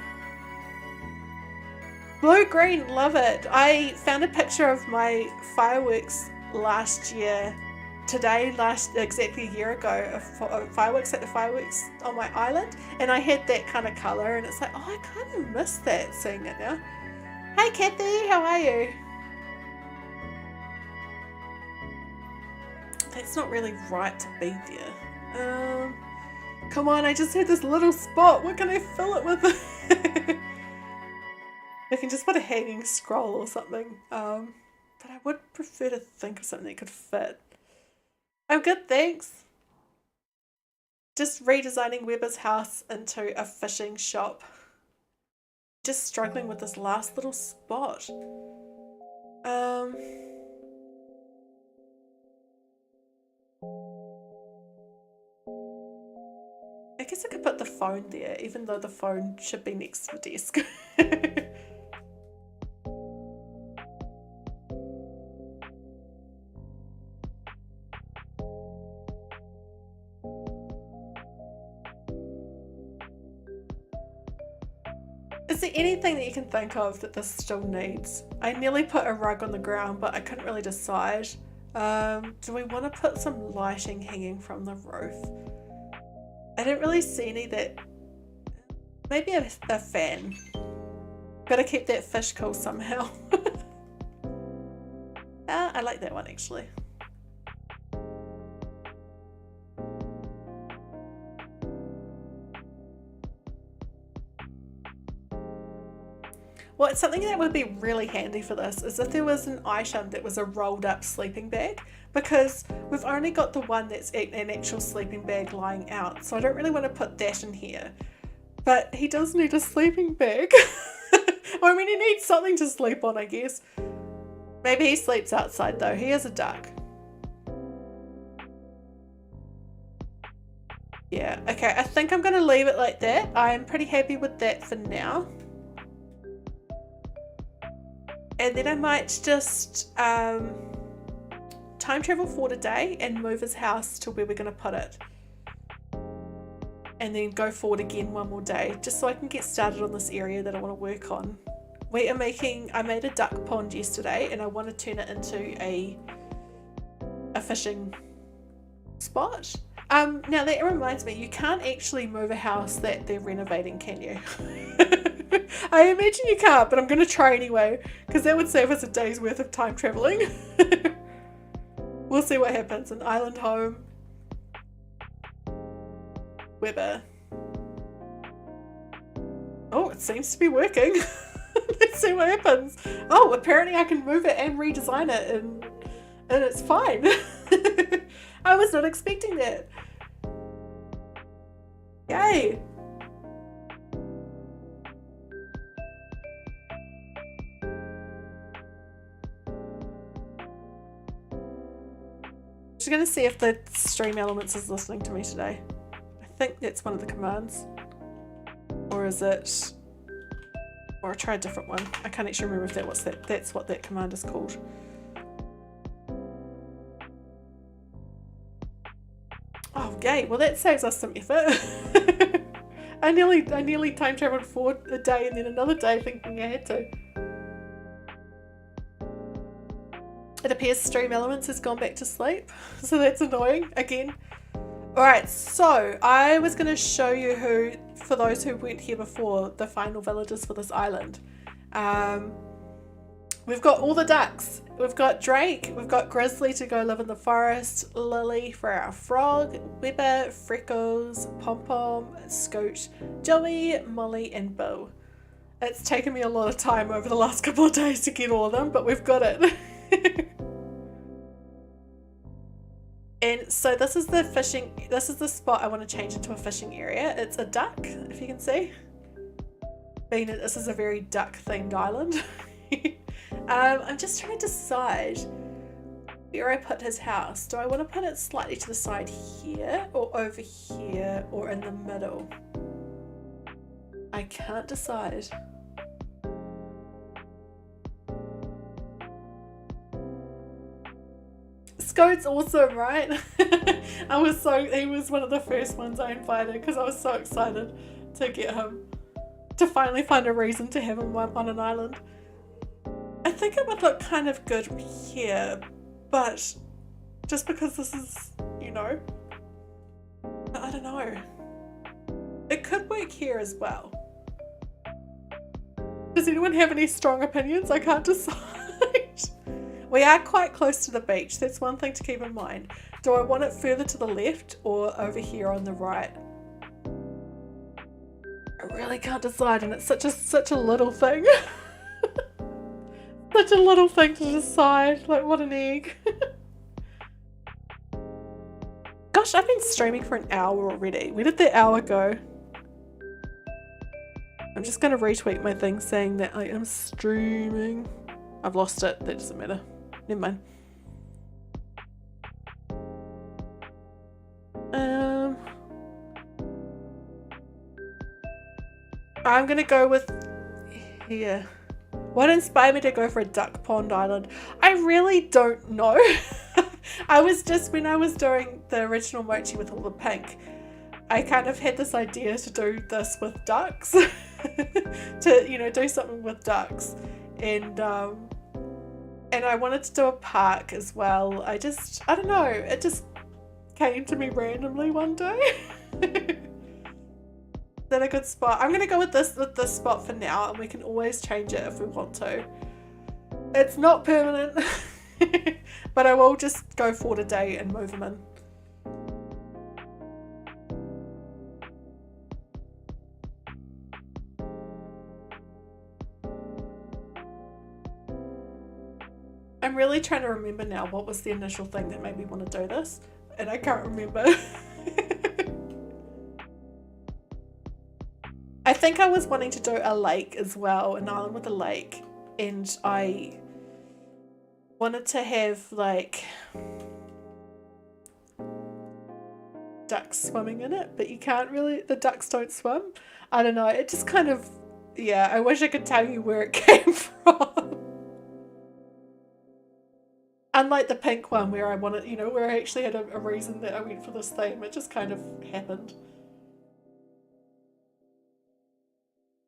S1: Blue green, love it. I found a picture of my fireworks last year, exactly a year ago, of fireworks at the fireworks on my island, and I had that kind of colour, and it's like, oh, I kind of miss that, seeing it now. Hi Kathy, how are you? That's not really right to be there. Come on, I just had this little spot. What can I fill it with? I can just put a hanging scroll or something. But I would prefer to think of something that could fit. I'm good, thanks. Just redesigning Weber's house into a fishing shop. Just struggling with this last little spot. guess I could put the phone there, even though the phone should be next to the desk. Is there anything that you can think of that this still needs? I nearly put a rug on the ground, but I couldn't really decide. Do we want to put some lighting hanging from the roof? I didn't really see any that... Maybe a fan. Gotta keep that fish cool somehow. I like that one actually. Well, it's something that would be really handy for this is if there was an item that was a rolled up sleeping bag, because we've only got the one that's an actual sleeping bag lying out, so I don't really want to put that in here. But he does need a sleeping bag. I mean, he needs something to sleep on, I guess. Maybe he sleeps outside though. He is a duck. Yeah, okay, I think I'm going to leave it like that. I'm pretty happy with that for now. And then I might just time travel forward a day and move his house to where we're going to put it. And then go forward again one more day, just so I can get started on this area that I want to work on. I made a duck pond yesterday and I want to turn it into a fishing spot. Now that reminds me, you can't actually move a house that they're renovating, can you? I imagine you can't, but I'm going to try anyway, because that would save us a day's worth of time traveling. We'll see what happens. An island home. Weber. Oh, it seems to be working. Let's see what happens. Oh, apparently I can move it and redesign it, and it's fine. I was not expecting that. Yay. Just going to see if the Stream Elements is listening to me today. I think that's one of the commands. Or is it... Or I'll try a different one. I can't actually remember if that's what that command is called. Oh, yay. Well, that saves us some effort. I nearly time traveled forward a day and then another day thinking I had to. It appears Stream Elements has gone back to sleep, so that's annoying again. Alright, so I was going to show you who, for those who weren't here before, the final villagers for this island. We've got all the ducks. We've got Drake, we've got Grizzly to go live in the forest, Lily for our frog, Weber, Freckles, Pom Pom, Scoot, Joey, Molly and Bill. It's taken me a lot of time over the last couple of days to get all of them, but we've got it. And so this is the spot I want to change into a fishing area. It's a duck, if you can see. Being that this is a very duck themed island. I'm just trying to decide where I put his house. Do I want to put it slightly to the side here, or over here, or in the middle? I can't decide. Scoot's awesome, right? He was one of the first ones I invited because I was so excited to get him, to finally find a reason to have him on an island. I think it would look kind of good here, but just because this is, you know, I don't know. It could work here as well. Does anyone have any strong opinions? I can't decide. We are quite close to the beach. That's one thing to keep in mind. Do I want it further to the left or over here on the right? I really can't decide, and it's such a little thing. Such a little thing to decide. Like, what an egg. Gosh, I've been streaming for an hour already. Where did the hour go? I'm just going to retweet my thing saying that I am streaming. I've lost it. That doesn't matter. Never mind. I'm gonna go with here. What inspired me to go for a duck pond island? I really don't know. I was just, when I was doing the original mochi with all the pink, I kind of had this idea to do this with ducks. To, you know, do something with ducks. And I wanted to do a park as well. I don't know, it just came to me randomly one day. Is that a good spot? I'm gonna go with this spot for now, and we can always change it if we want to. It's not permanent, but I will just go for today and move them in. I'm really trying to remember now what was the initial thing that made me want to do this, and I can't remember. I think I was wanting to do a lake as well, an island with a lake, and I wanted to have like ducks swimming in it, but you can't really, the ducks don't swim. I don't know, it just kind of, yeah, I wish I could tell you where it came from. Unlike the pink one where I wanted, you know, where I actually had a reason that I went for this theme, it just kind of happened.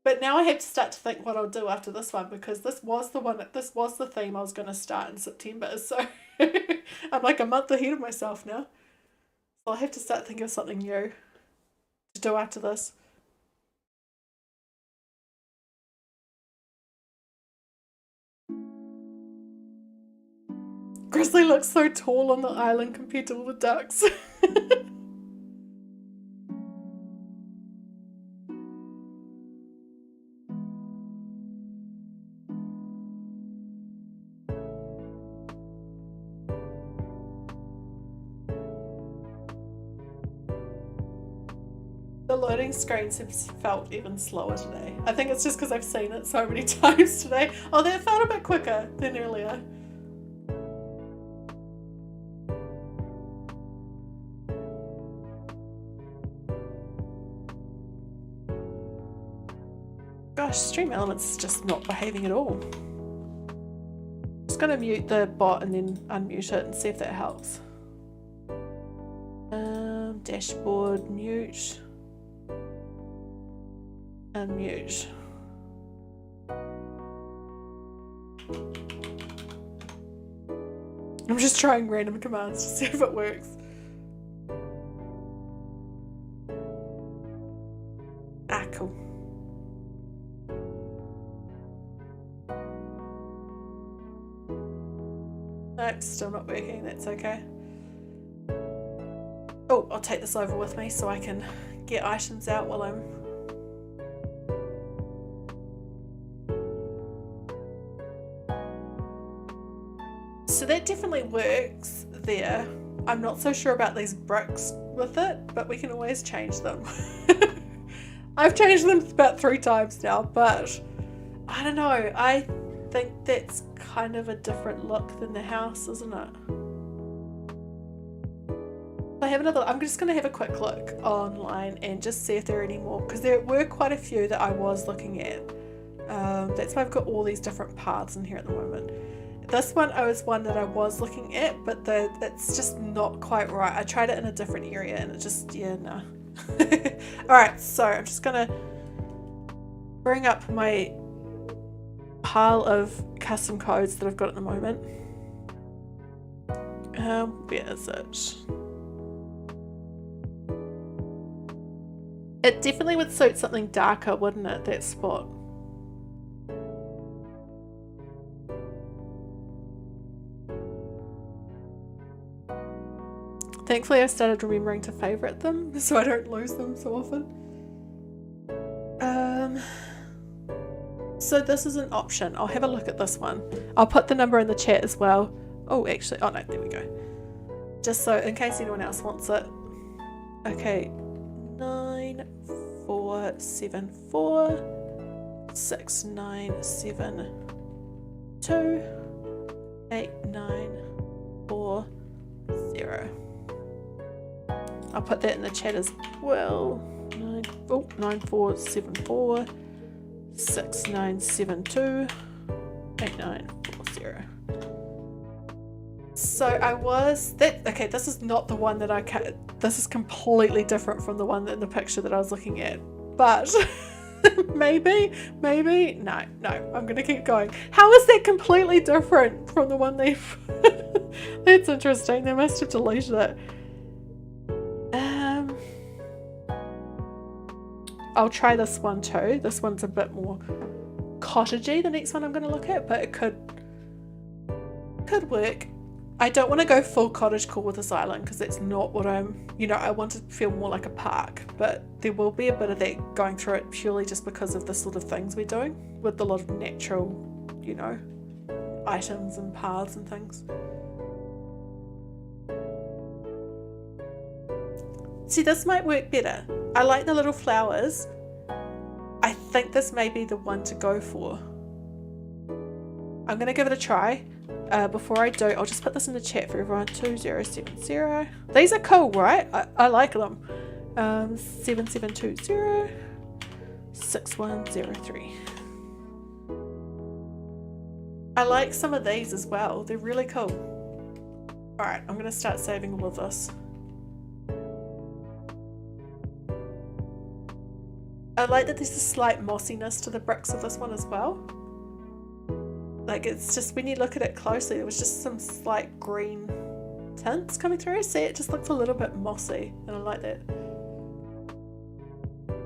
S1: But now I have to start to think what I'll do after this one, because this was the theme I was going to start in September, so I'm like a month ahead of myself now. So I have to start thinking of something new to do after this. Grizzly looks so tall on the island compared to all the ducks. The loading screens have felt even slower today. I think it's just because I've seen it so many times today. Oh, that felt a bit quicker than earlier. Gosh, Stream Elements is just not behaving at all. Just gonna mute the bot and then unmute it and see if that helps. Dashboard, mute. Unmute. I'm just trying random commands to see if it works. Ah, cool. Nope, still not working, that's okay. Oh, I'll take this over with me so I can get items out while I'm... So that definitely works there. I'm not so sure about these bricks with it, but we can always change them. I've changed them about 3 times now, but I don't know. I think that's kind of a different look than the house, isn't it? I'm just going to have a quick look online and just see if there are any more, because there were quite a few that I was looking at. That's why I've got all these different paths in here at the moment. This one was one that I was looking at, but it's just not quite right. I tried it in a different area and it just, yeah, no. Alright, so I'm just going to bring up my pile of custom codes that I've got at the moment. Where is it? It definitely would suit something darker, wouldn't it, that spot? Thankfully I started remembering to favourite them so I don't lose them so often. So this is an option. I'll have a look at this one. I'll put the number in the chat as well. Oh, actually, oh no, there we go. Just so, in case anyone else wants it. Okay, 9474 6972 8940. I'll put that in the chat as well. 9474 6972 8940. So I was okay, this is not the one that this is completely different from the one in the picture that I was looking at, but maybe no, I'm gonna keep going. How is that completely different from the one they've that's interesting, they must have deleted it. I'll try this one too. This one's a bit more cottagey, the next one I'm gonna look at, but it could work. I don't want to go full cottagecore with this island because that's not what I'm, I want to feel more like a park, but there will be a bit of that going through it purely just because of the sort of things we're doing with a lot of natural, items and paths and things. See, this might work better. I like the little flowers. I think this may be the one to go for. I'm going to give it a try. Before I do, I'll just put this in the chat for everyone. 2070. These are cool, right? I like them. 7720 6103. I like some of these as well. They're really cool. Alright, I'm going to start saving all of this. I like that there's a slight mossiness to the bricks of this one as well. Like, it's just, when you look at it closely, there was just some slight green tints coming through. See, it just looks a little bit mossy, and I like that.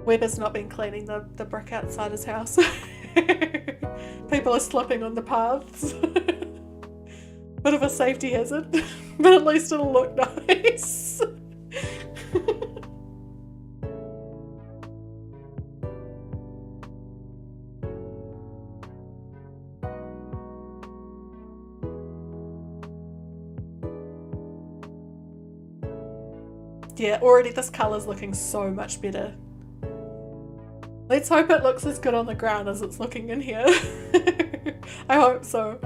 S1: Weber's not been cleaning the brick outside his house. People are slipping on the paths. Bit of a safety hazard, but at least it'll look nice. Yeah, already this colour's looking so much better. Let's hope it looks as good on the ground as it's looking in here. I hope so.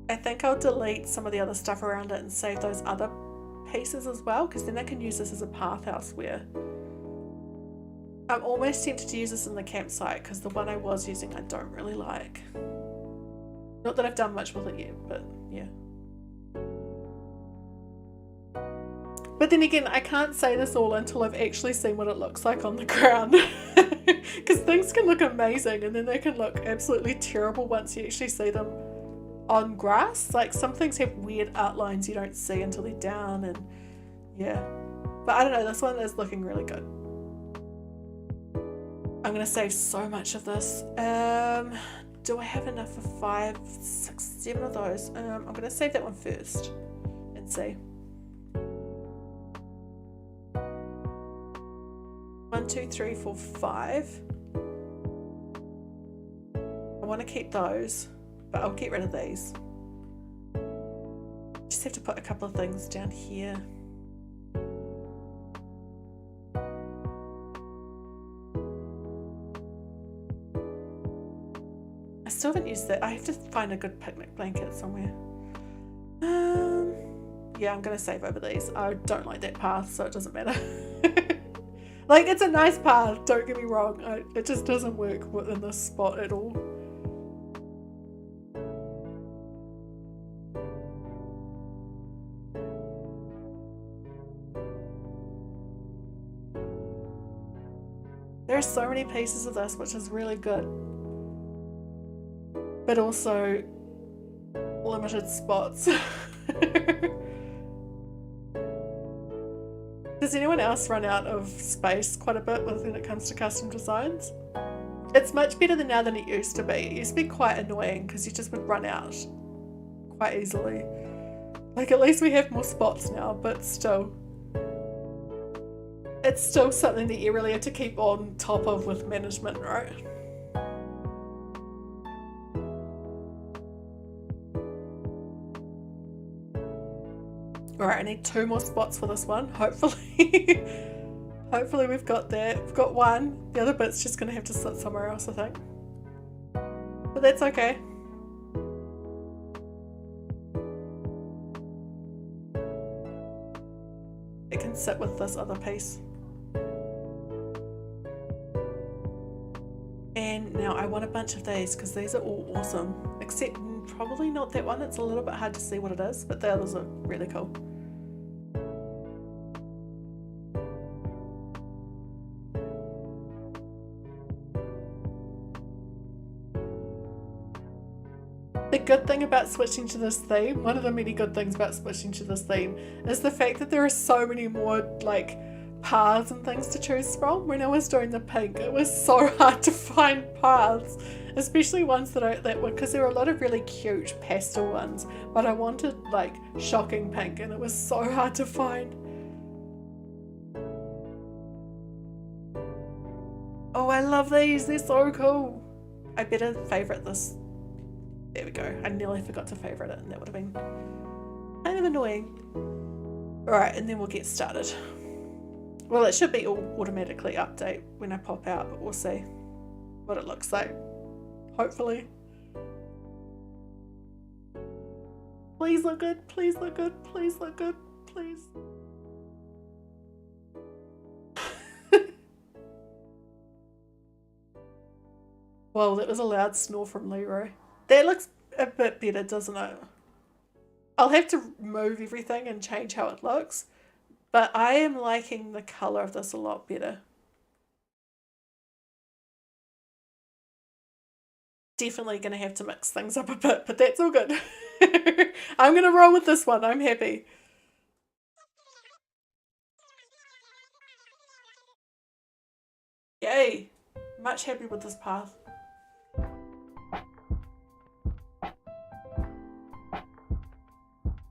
S1: I think I'll delete some of the other stuff around it and save those other pieces as well, because then I can use this as a path elsewhere. I'm almost tempted to use this in the campsite because the one I was using I don't really like. Not that I've done much with it yet, but yeah. But then again, I can't say this all until I've actually seen what it looks like on the ground. Because things can look amazing and then they can look absolutely terrible once you actually see them on grass. Like, some things have weird outlines you don't see until they're down, and yeah. But I don't know, this one is looking really good. I'm going to save so much of this. Do I have enough for 5, 6, 7 of those? I'm going to save that one first and see. 1, 2, 3, 4, 5. I want to keep those, but I'll get rid of these. Just have to put a couple of things down here. I still haven't used that. I have to find a good picnic blanket somewhere. Yeah, I'm going to save over these. I don't like that path, so it doesn't matter. Like, it's a nice path, don't get me wrong. It just doesn't work within this spot at all. There are so many pieces of this, which is really good. But also limited spots. Does anyone else run out of space quite a bit when it comes to custom designs? It's much better now than it used to be. It used to be quite annoying because you just would run out quite easily. Like, at least we have more spots now, but still. It's still something that you really have to keep on top of with management, right? Alright, I need 2 more spots for this one, hopefully. Hopefully we've got that. We've got 1. The other bit's just going to have to sit somewhere else, I think. But that's okay. it can sit with this other piece. And now I want a bunch of these because these are all awesome, except probably not that one. It's a little bit hard to see what it is, but the others are really cool. The good thing about switching to this theme, one of the many good things about switching to this theme, is the fact that there are so many more like paths and things to choose from. When I was doing the pink, it was so hard to find paths, especially ones that were, because there were a lot of really cute pastel ones, but I wanted like shocking pink and it was so hard to find. Oh, I love these, they're so cool. I better favourite this. There we go. I nearly forgot to favourite it and that would have been kind of annoying. Alright, and then we'll get started. Well, it should be all automatically update when I pop out, but we'll see what it looks like. Hopefully. Please look good, please look good, please look good, please. Whoa, that was a loud snore from Leroy. That looks a bit better, doesn't it? I'll have to move everything and change how it looks, but I am liking the colour of this a lot better. Definitely going to have to mix things up a bit, but that's all good. I'm going to roll with this one, I'm happy. Yay! Much happy with this path.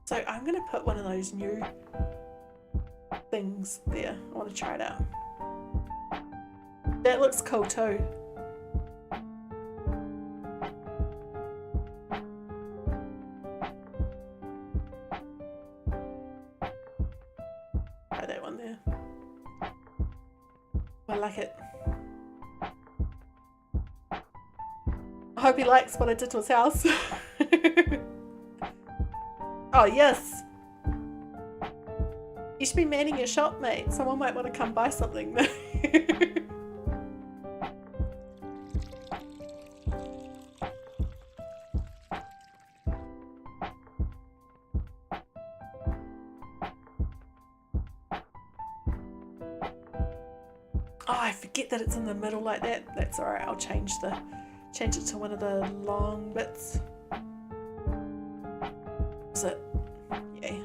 S1: So I'm going to put one of those new things there. I want to try it out. That looks cool too. Try that one there. I like it. I hope he likes what I did to his house. Oh, yes. You should be manning your shop, mate. Someone might want to come buy something. Oh, I forget that it's in the middle like that. That's alright. I'll change it to one of the long bits. Is it? Yay.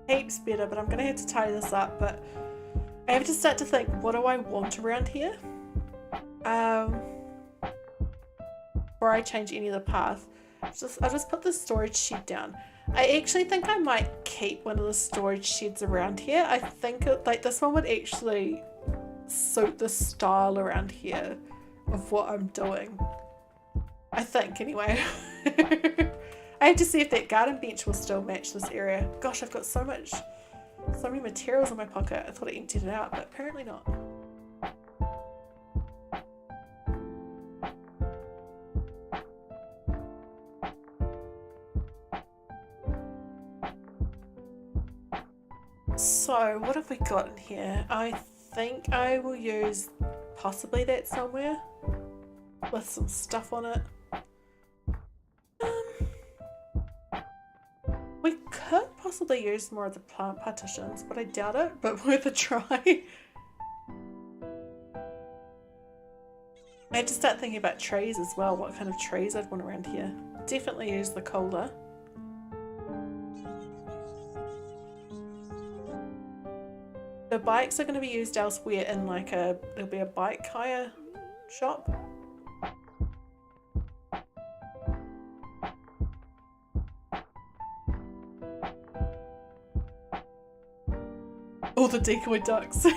S1: Heaps better, but I'm gonna have to tie this up, but I have to start to think, what do I want around here? Before I change any of the path, I'll just put the storage shed down. I actually think I might keep one of the storage sheds around here. I think like this one would actually suit the style around here of what I'm doing. I think anyway. I have to see if that garden bench will still match this area. Gosh, I've got so many materials in my pocket. I thought I emptied it out, but apparently not. So, what have we got in here? I think I will use possibly that somewhere with some stuff on it. We could possibly use more of the plant partitions, but I doubt it, but worth a try. I have to start thinking about trees as well, what kind of trees I'd want around here. Definitely use the cola. The bikes are going to be used elsewhere in like there'll be a bike hire shop. All the decoy ducks. I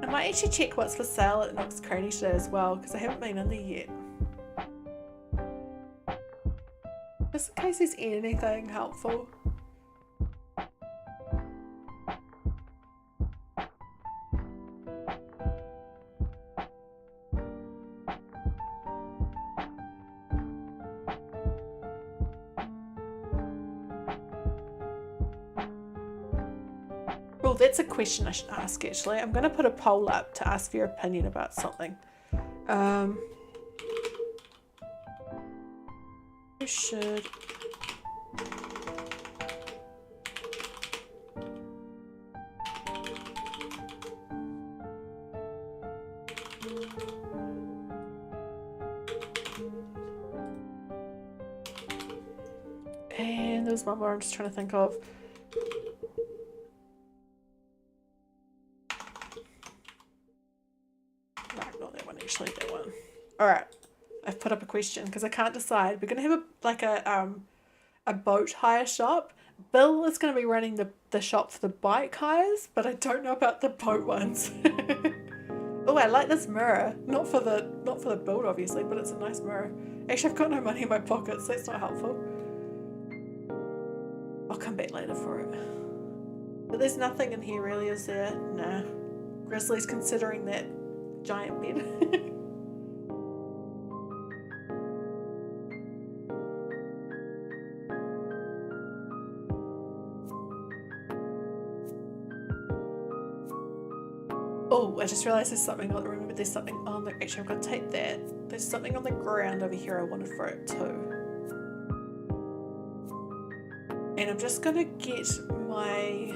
S1: might actually check what's for sale at Nook's Cranny today as well, because I haven't been in there yet. Just in case there's anything helpful. Oh, that's a question I should ask actually. I'm going to put a poll up to ask for your opinion about something. Who should... And there's one more I'm just trying to think of. No, not that one actually, that one. Alright, I've put up a question because I can't decide. We're going to have a boat hire shop. Bill is going to be running the shop for the bike hires, but I don't know about the boat ones. Oh, I like this mirror. Not for the build obviously, but it's a nice mirror. Actually, I've got no money in my pocket, so it's not helpful. I'll come back later for it. But there's nothing in here really, is there? Nah. Grizzly's considering that giant bed. Oh, I just realised there's something on, remember there's something on the, actually I've got to tape that. There's something on the ground over here I wanted for it too. And I'm just going to get my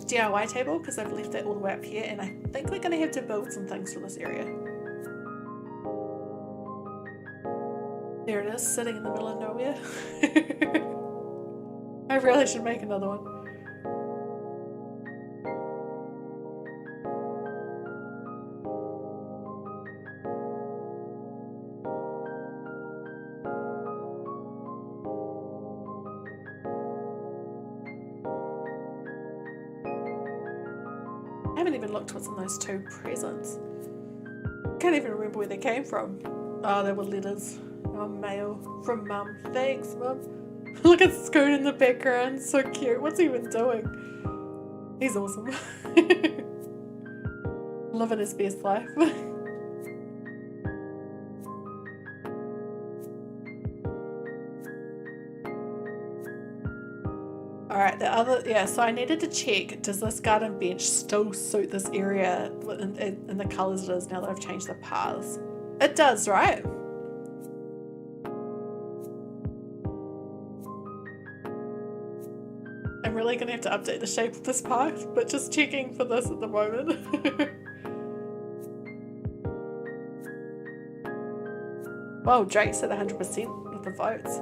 S1: DIY table because I've left that all the way up here, and I think we're going to have to build some things for this area. There it is, sitting in the middle of nowhere. I really should make another one. I haven't even looked what's in those two presents. Can't even remember where they came from. Oh, they were letters. Oh, mail from Mum. Thanks, Mum. Look at Scoot in the background. So cute. What's he even doing? He's awesome. Living his best life. Alright, the other, yeah, so I needed to check, does this garden bench still suit this area in the colours it is now that I've changed the paths? It does, right? I'm really going to have to update the shape of this path, but just checking for this at the moment. Whoa, Drake's at 100% with the votes.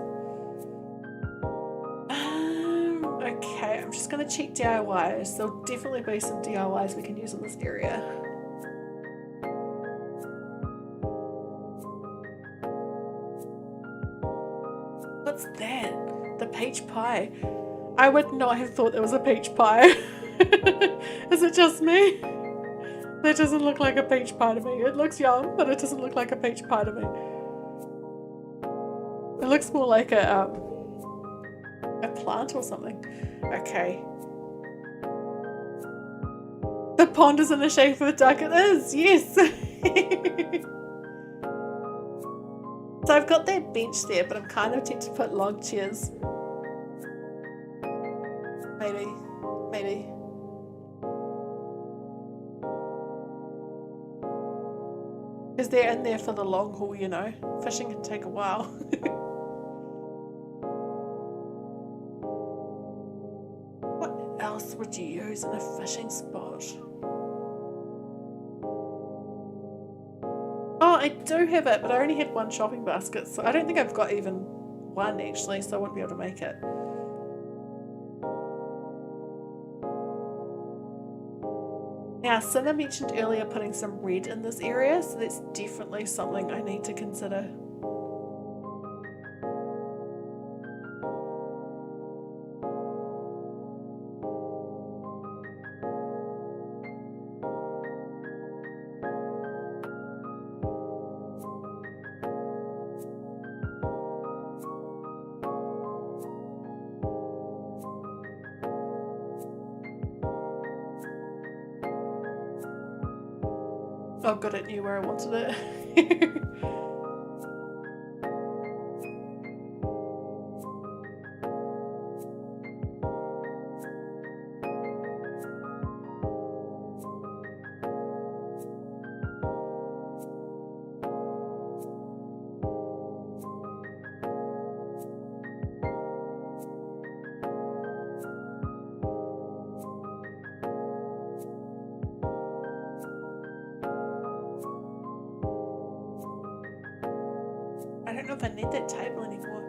S1: Okay, I'm just going to check DIYs. There'll definitely be some DIYs we can use in this area. What's that? The peach pie. I would not have thought there was a peach pie. Is it just me? That doesn't look like a peach pie to me. It looks yum, but it doesn't look like a peach pie to me. It looks more like a plant or something. Okay. The pond is in the shape of a duck. It is, yes. So I've got that bench there, but I'm kind of tempted to put log chairs. Maybe. Because they're in there for the long haul, you know. Fishing can take a while. What else would you use in a fishing spot? Oh, I do have it, but I only had one shopping basket, so I don't think I've got even one actually, so I won't be able to make it. Now, Cinna mentioned earlier putting some red in this area, so that's definitely something I need to consider. Oh good, it knew where I wanted it. I don't know if I need that table anymore.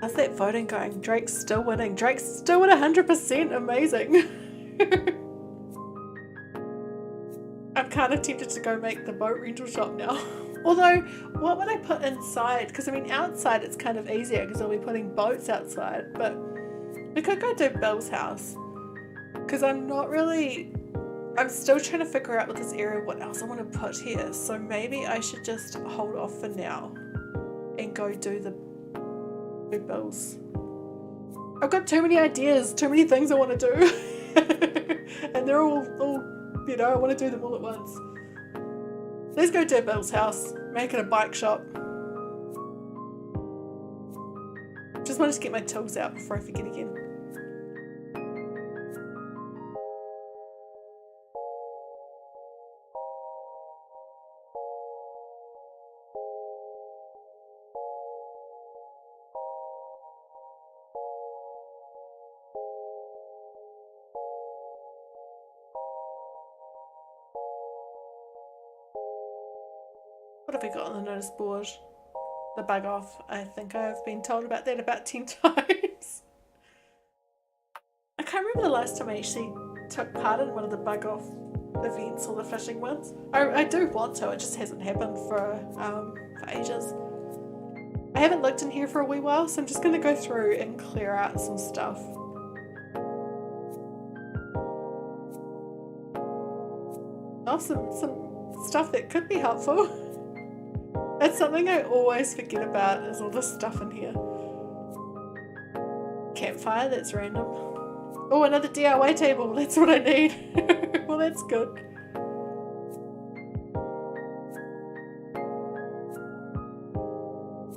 S1: How's that voting going? Drake's still winning. Drake's still at 100%. Amazing. I'm kind of tempted to go make the boat rental shop now. Although, what would I put inside? Because I mean, outside it's kind of easier because I'll be putting boats outside. But we could go do Bill's house. Because I'm still trying to figure out with this area what else I want to put here. So maybe I should just hold off for now and go do Bill's. I've got too many ideas, too many things I want to do. And they're all, you know, I want to do them all at once. Let's go to Bill's house, make it a bike shop. Just wanted to get my tools out before I forget again. What have we got on the notice board? The bug off. I think I've been told about that about 10 times. I can't remember the last time I actually took part in one of the bug off events or the fishing ones. I do want to, it just hasn't happened for ages. I haven't looked in here for a wee while, so I'm just going to go through and clear out some stuff. Oh, some stuff that could be helpful. That's something I always forget about, is all this stuff in here. Campfire, that's random. Oh, another DIY table, that's what I need. Well, that's good.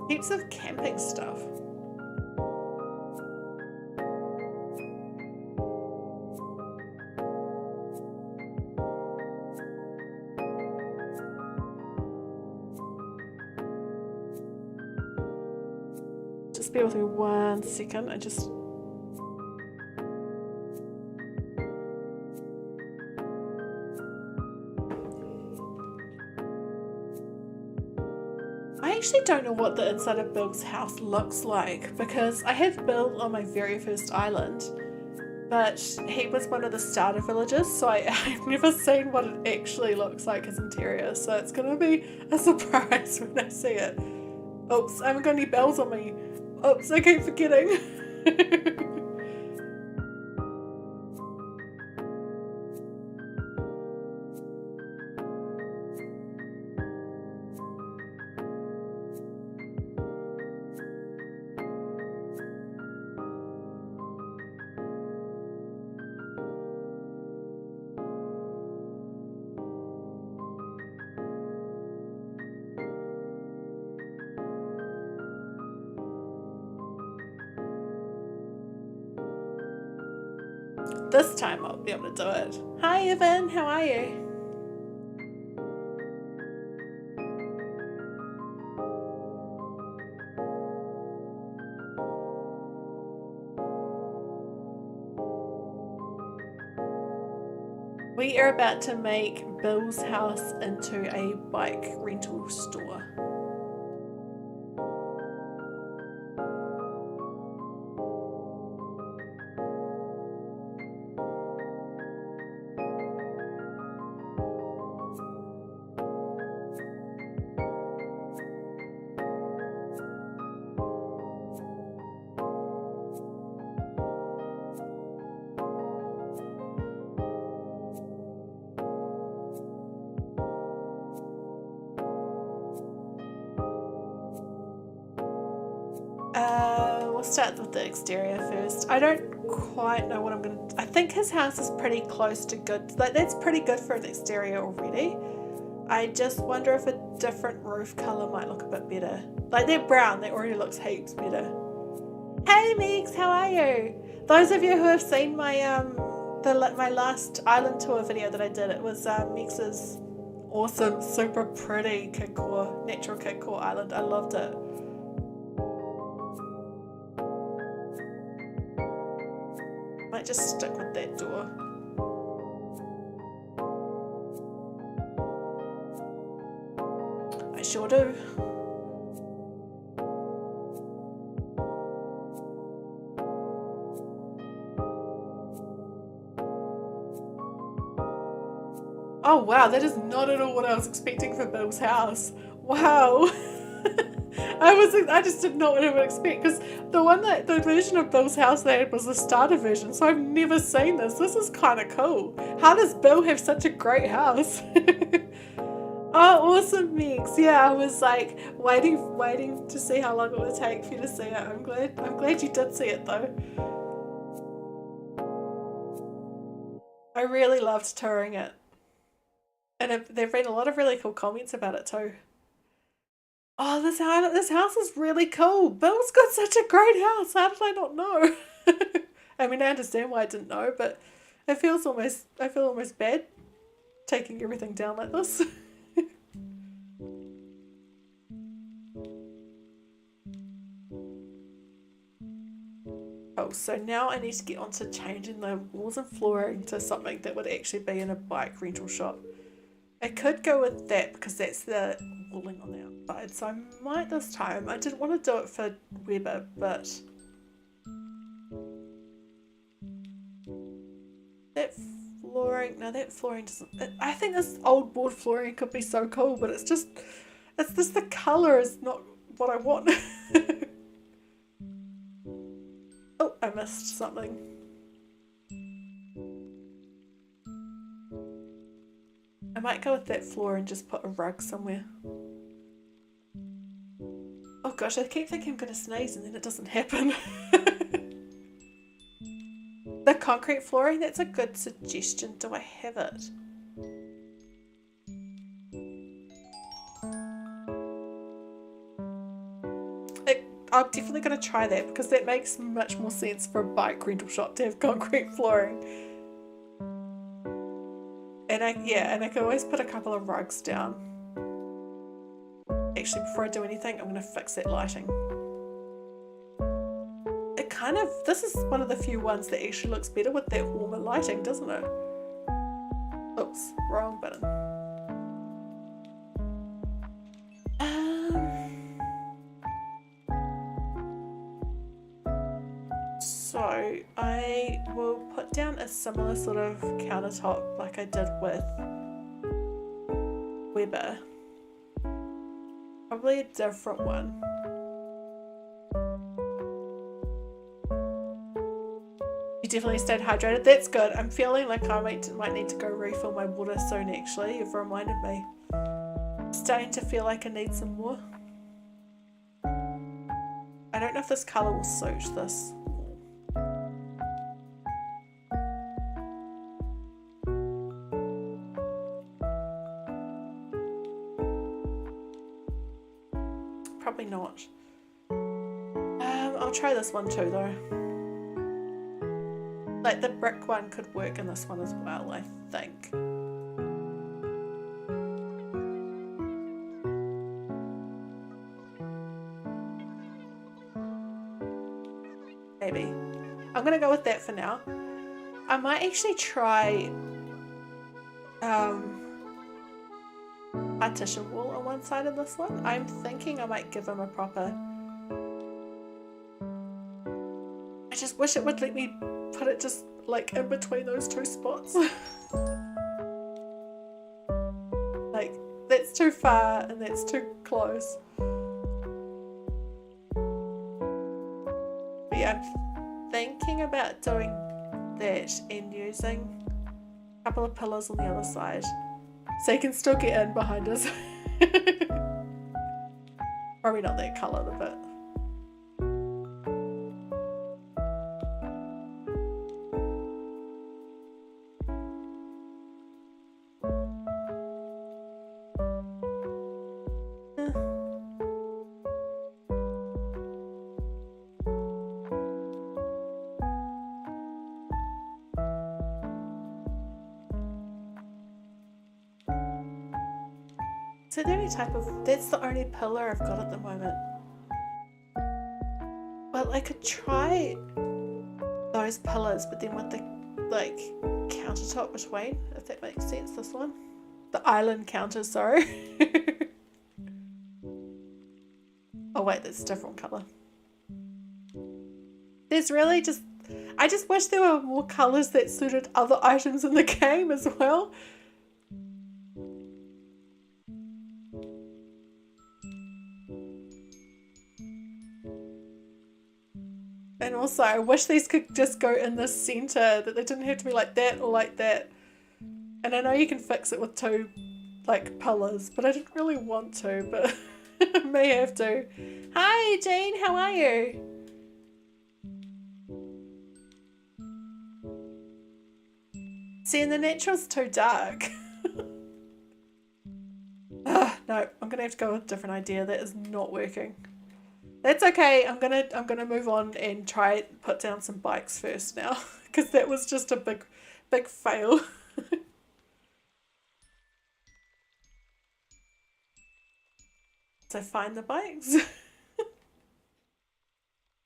S1: Heaps of camping stuff. Just bear with me 1 second, I actually don't know what the inside of Bill's house looks like, because I have Bill on my very first island, but he was one of the starter villagers, so I've never seen what it actually looks like, his interior, so it's going to be a surprise when I see it. Oops, I haven't got any bells on me. Oops, I keep forgetting. This time I'll be able to do it. Hi Evan, how are you? We are about to make Bill's house into a bike rental store. we'll start with the exterior first. I don't quite know what I'm gonna. I think his house is pretty close to good. Like that's pretty good for an exterior already. I just wonder if a different roof color might look a bit better. Like they're brown, that already looks heaps better. Hey Meeks, how are you? Those of you who have seen my my last island tour video that I did, it was Meeks's awesome, super pretty Kidcore, natural Kidcore island. I loved it. Might just stick with that door. I sure do. Oh wow, that is not at all what I was expecting for Bill's house. Wow. I just did not know what I would expect, because the version of Bill's house they had was the starter version, so I've never seen this. This is kind of cool. How does Bill have such a great house? Oh, awesome, Meeks. Yeah, I was like waiting to see how long it would take for you to see it. I'm glad you did see it though. I really loved touring it. And there've been a lot of really cool comments about it too. Oh, this house is really cool. Bill's got such a great house. How did I not know? I mean, I understand why I didn't know, but I feel almost bad taking everything down like this. Oh, so now I need to get on to changing the walls and flooring to something that would actually be in a bike rental shop. I could go with that because that's the walling on the outside, so I might this time. I didn't want to do it for Weber, but that flooring doesn't. I think this old board flooring could be so cool, but it's just the color is not what I want. Oh, I missed something. I might go with that floor and just put a rug somewhere. Oh gosh, I keep thinking I'm going to sneeze and then it doesn't happen. The concrete flooring, that's a good suggestion. Do I have it? I'm definitely going to try that because that makes much more sense for a bike rental shop to have concrete flooring. And I can always put a couple of rugs down. Actually, before I do anything, I'm going to fix that lighting. This is one of the few ones that actually looks better with that warmer lighting, doesn't it? Oops, wrong button. So I will put down a similar sort of countertop like I did with Weber. Probably a different one. You definitely stayed hydrated. That's good. I'm feeling like I might need to go refill my water soon actually. You've reminded me. I'm starting to feel like I need some more. I don't know if this colour will suit this. Probably not. I'll try this one too though. Like the brick one could work in this one as well, I think. Maybe. I'm gonna go with that for now. I might actually try partition wall on one side of this one. I'm thinking I might give him a proper... I just wish it would let me put it just like in between those two spots. Like that's too far and that's too close. But yeah, I'm thinking about doing that and using a couple of pillars on the other side so you can still get in behind us. Probably not that colour, but So the only type of, that's the only pillar I've got at the moment. Well, I could try those pillars, but then with the like countertop between, if that makes sense. This one, the island counter, sorry. Oh wait, that's a different colour. There's really just, I just wish there were more colours that suited other items in the game as well. And also, I wish these could just go in the centre, that they didn't have to be like that or like that. And I know you can fix it with two, like, pillars, but I didn't really want to, but I may have to. Hi, Jane, how are you? See, and the natural's too dark. No, I'm gonna have to go with a different idea. That is not working. That's okay. I'm gonna move on and try put down some bikes first now, because that was just a big fail. So find the bikes.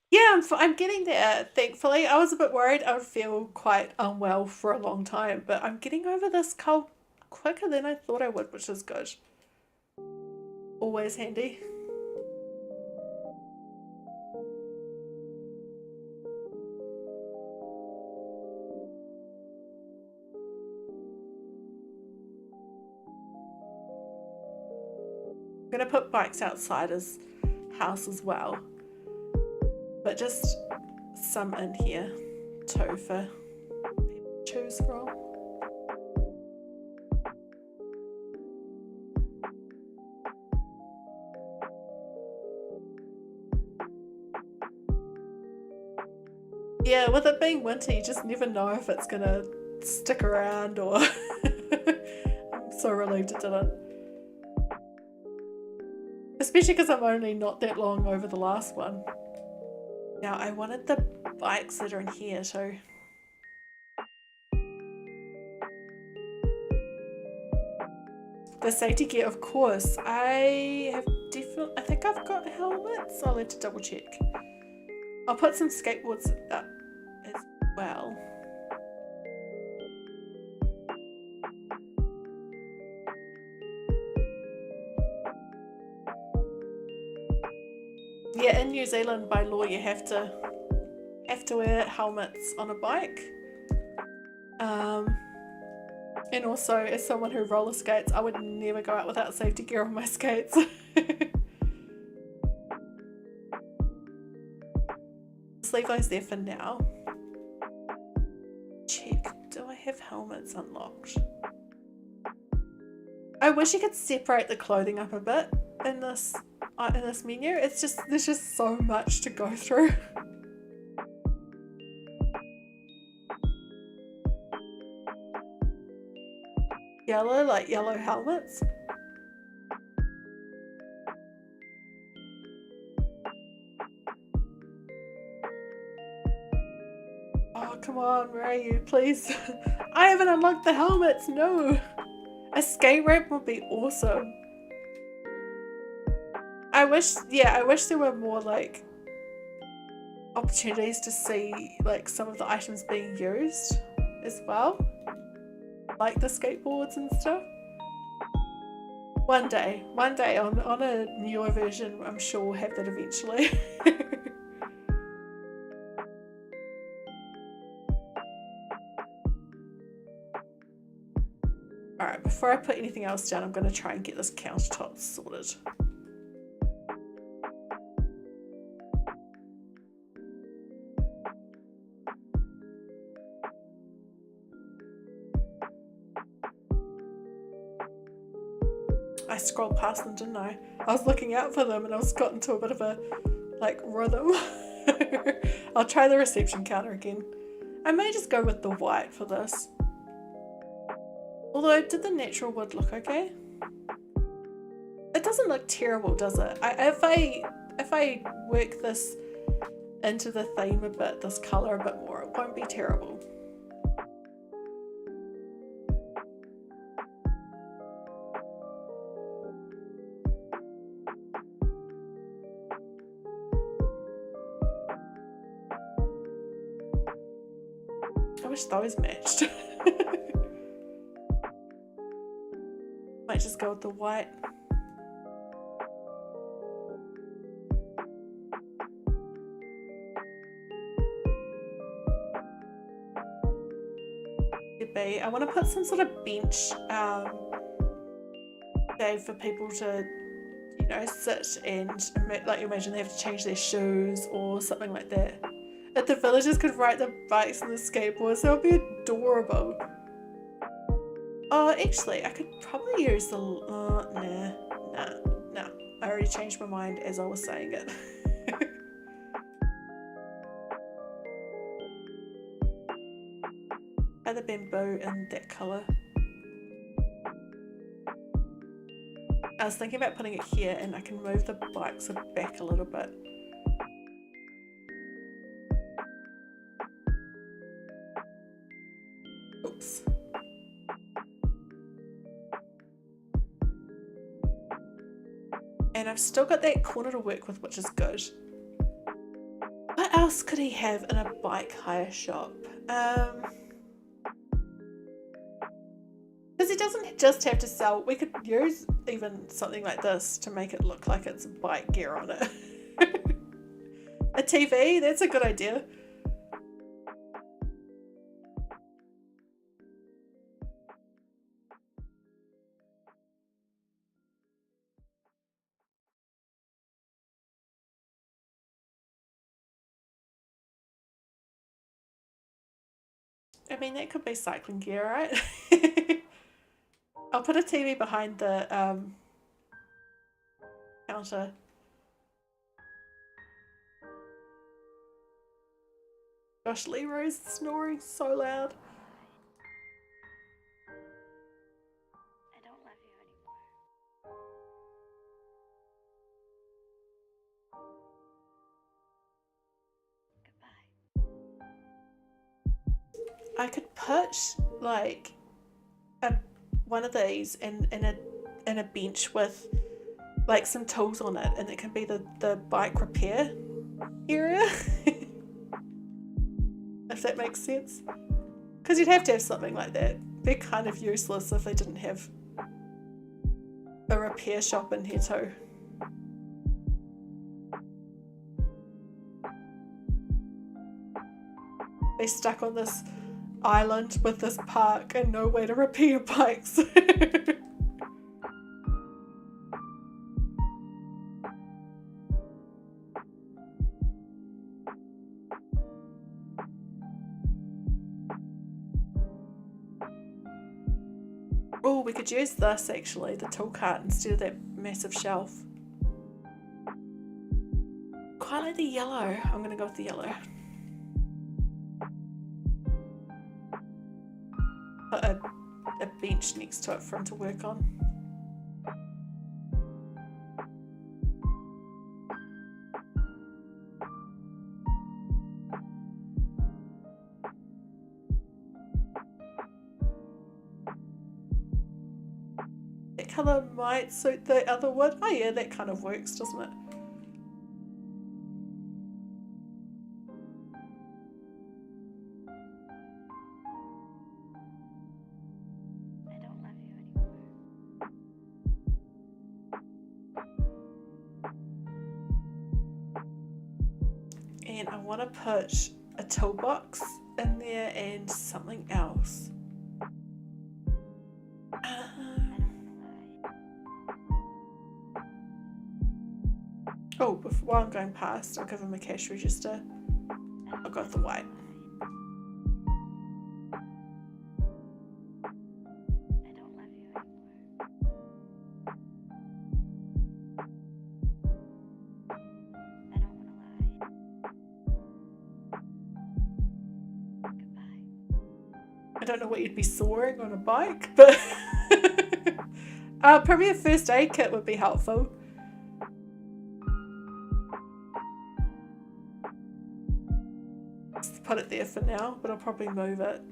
S1: Yeah, I'm getting there, thankfully. I was a bit worried I would feel quite unwell for a long time, but I'm getting over this cold quicker than I thought I would, which is good. Always handy. I'm gonna put bikes outside his house as well, but just some in here too for people to choose from. Yeah, with it being winter, you just never know if it's gonna stick around or... I'm so relieved it didn't. Especially because I'm only not that long over the last one. Now, I wanted the bikes that are in here too. The safety gear, of course. I think I've got helmets. I'll have to double check. I'll put some skateboards up as well. Yeah, in New Zealand, by law, you have to wear helmets on a bike. And also, as someone who roller skates, I would never go out without safety gear on my skates. Just leave those there for now. Check, do I have helmets unlocked? I wish you could separate the clothing up a bit in this menu. It's just, there's just so much to go through. Yellow, like yellow helmets. Oh, come on, where are you, please? I haven't unlocked the helmets, no! A skate ramp would be awesome. I wish there were more, like, opportunities to see, like, some of the items being used as well. Like the skateboards and stuff. One day on a newer version, I'm sure we'll have that eventually. Alright, before I put anything else down, I'm going to try and get this countertop sorted. I scrolled past them, didn't I? I was looking out for them and I was got into a bit of a, like, rhythm. I'll try the reception counter again. I may just go with the white for this. Although, did the natural wood look okay? It doesn't look terrible, does it? If I work this into the theme a bit, this colour a bit more, it won't be terrible. wish those matched. Might just go with the white. I want to put some sort of bench day for people to, you know, sit and like imagine they have to change their shoes or something like that. If the villagers could ride the bikes and the skateboards, that would be adorable. Oh, actually, I could probably use the nah. I already changed my mind as I was saying it. The bamboo in that colour. I was thinking about putting it here and I can move the bikes back a little bit. Oops. And I've still got that corner to work with, which is good. What else could he have in a bike hire shop? Because he doesn't just have to sell, we could use even something like this to make it look like it's bike gear on it. A TV, that's a good idea. I mean, that could be cycling gear, right? I'll put a TV behind the counter. Gosh, Leroy's snoring so loud.
S2: I don't love you anymore. Goodbye.
S1: I could put like one of these in a bench with like some tools on it, and it can be the bike repair area. If that makes sense, because you'd have to have something like that. They're kind of useless if they didn't have a repair shop in here too. They're stuck on this island with this park and no way to repair bikes. Oh, we could use this actually, the tool cart, instead of that massive shelf. Quite like the yellow. I'm gonna go with the yellow. Put a bench next to it for him to work on. That colour might suit the other wood. Oh yeah, that kind of works, doesn't it? And I want to put a toolbox in there and something else. Oh, while I'm going past, I'll give him a cash register. I've got the white. I don't know what you'd be sawing on a bike, but probably a first aid kit would be helpful. Just put it there for now, but I'll probably move it.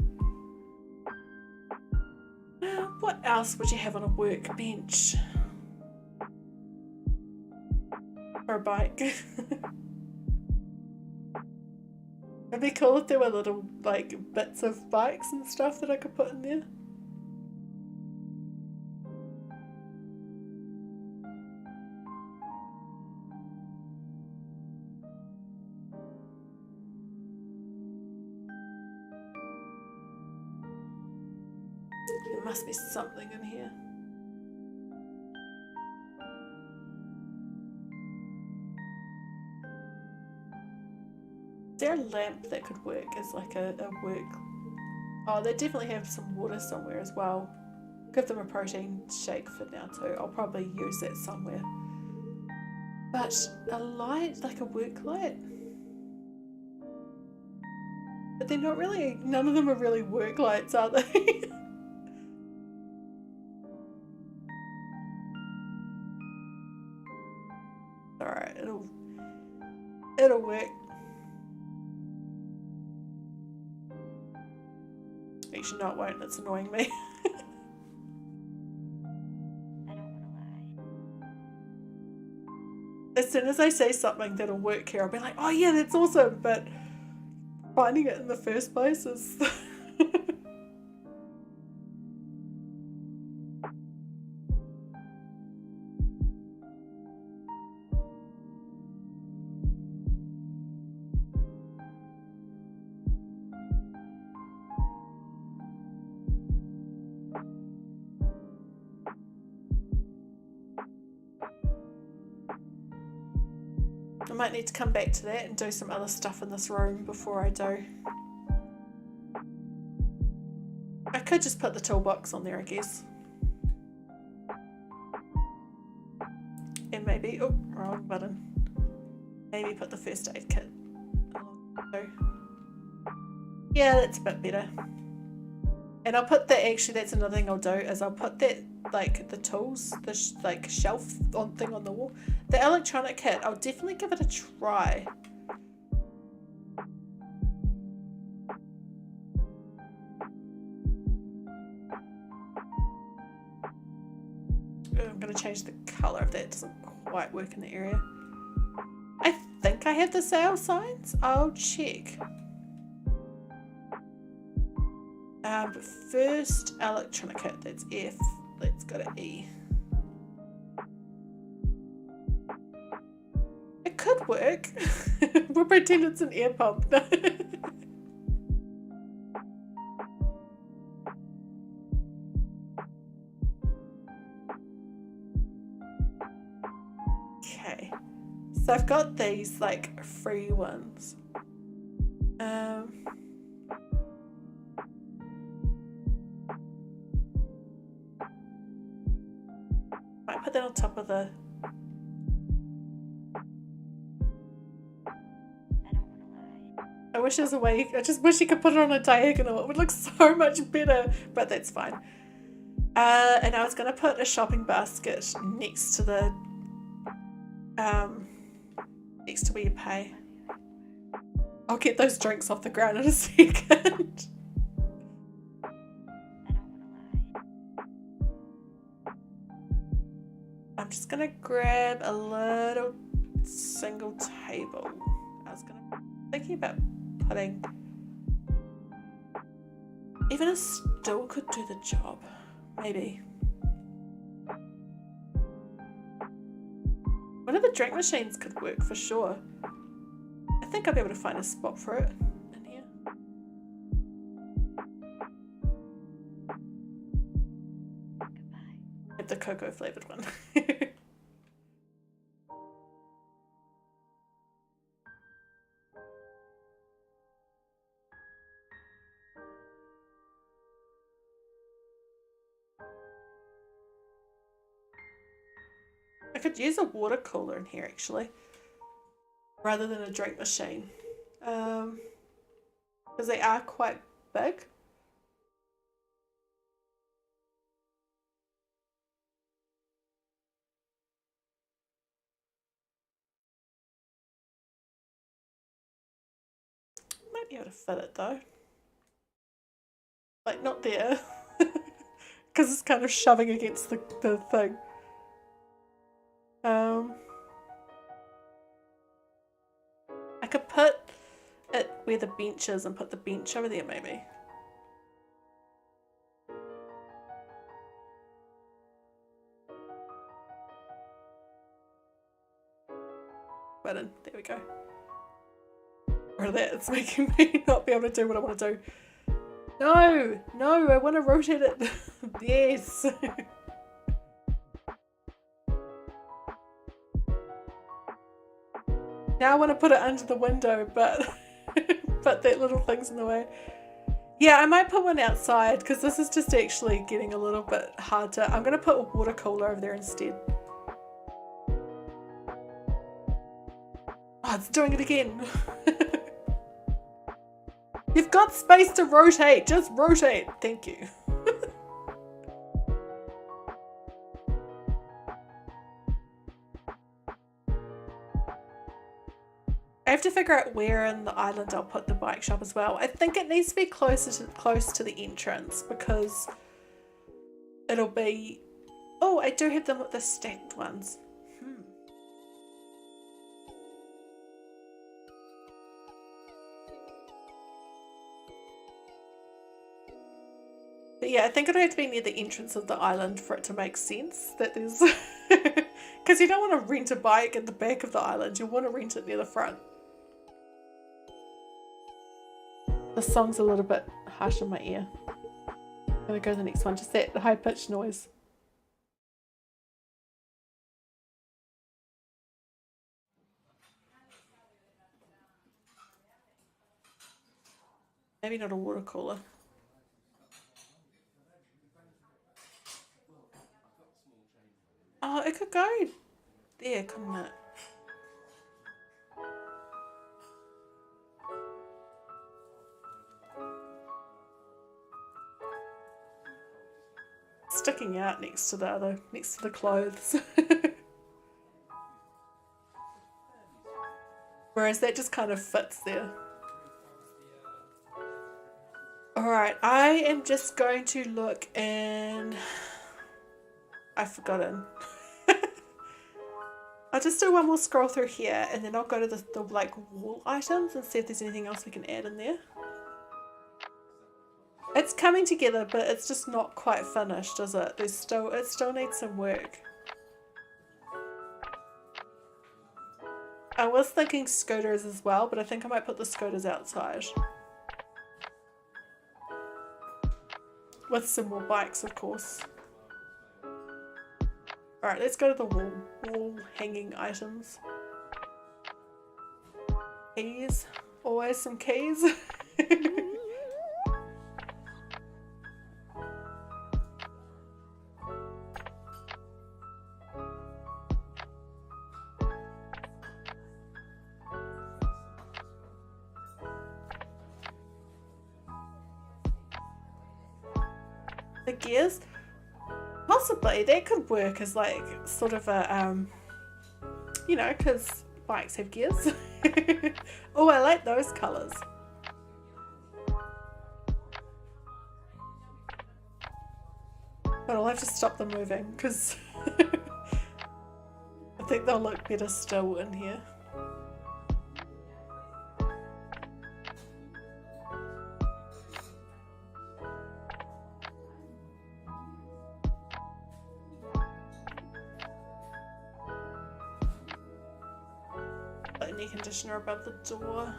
S1: What else would you have on a workbench? For a bike? It'd be cool if there were little like bits of bikes and stuff that I could put in there. There must be something in here. Is there a lamp that could work as like a work? Oh, they definitely have some water somewhere as well. Give them a protein shake for now too. I'll probably use that somewhere. But a light, like a work light? But they're not really, none of them are really work lights, are they? Alright, it'll work. Actually, no, it won't. It's annoying me.
S2: I don't want to lie.
S1: As soon as I say something that'll work here, I'll be like, oh yeah, that's awesome. But finding it in the first place is... I might need to come back to that and do some other stuff in this room before I do. I could just put the toolbox on there, I guess. And maybe, oh, wrong button. Maybe put the first aid kit along. Yeah, that's a bit better. And I'll put that, actually that's another thing I'll do, is I'll put that, like the tools, the like shelf on thing on the wall. The electronic kit, I'll definitely give it a try. I'm going to change the colour if that doesn't quite work in the area. I think I have the sale signs. I'll check. But first, electronic kit, that's F. Let's go to E. It could work. We'll pretend it's an air pump. Okay. So I've got these like free ones. Might put that on top of the... I wish there's a way, I just wish you could put it on a diagonal. It would look so much better, but that's fine. And I was going to put a shopping basket next to the, next to where you pay. I'll get those drinks off the ground in a second. I'm just going to grab a little single table. I was thinking about putting, even a stool could do the job, maybe. One of the drink machines could work for sure. I think I'll be able to find a spot for it in here. Get the cocoa flavoured one. I could use a water cooler in here actually, rather than a drink machine, because they are quite big. Might be able to fit it though. Like not there, because it's kind of shoving against the thing. I could put it where the bench is and put the bench over there maybe. Button, there we go. Or that, it's making me not be able to do what I want to do. No, no, I want to rotate it. Yes. Now I want to put it under the window, but but that little thing's in the way. Yeah, I might put one outside because this is just actually getting a little bit hard to... I'm going to put a water cooler over there instead. Oh, it's doing it again. You've got space to rotate. Just rotate. Thank you. I have to figure out where in the island I'll put the bike shop as well. I think it needs to be close to the entrance because it'll be... Oh, I do have them with the stacked ones. But yeah, I think it'll have to be near the entrance of the island for it to make sense that there's... Because you don't want to rent a bike at the back of the island, you want to rent it near the front. The song's a little bit harsh in my ear. I'm gonna go to the next one, just that high-pitched noise. Maybe not a water cooler. Oh, it could go there, couldn't it? Sticking out next to the clothes. Whereas that just kind of fits there. Alright, I am just going to look in... I've forgotten. I'll just do one more scroll through here and then I'll go to the like wall items and see if there's anything else we can add in there. It's coming together, but it's just not quite finished, is it? It still needs some work. I was thinking scooters as well, but I think I might put the scooters outside. With some more bikes, of course. Alright, let's go to the wall hanging items. Keys. Always some keys. The gears? Possibly, that could work as like sort of a, you know, because bikes have gears. Oh, I like those colours. But I'll have to stop them moving because I think they'll look better still in here. Air conditioner above the door.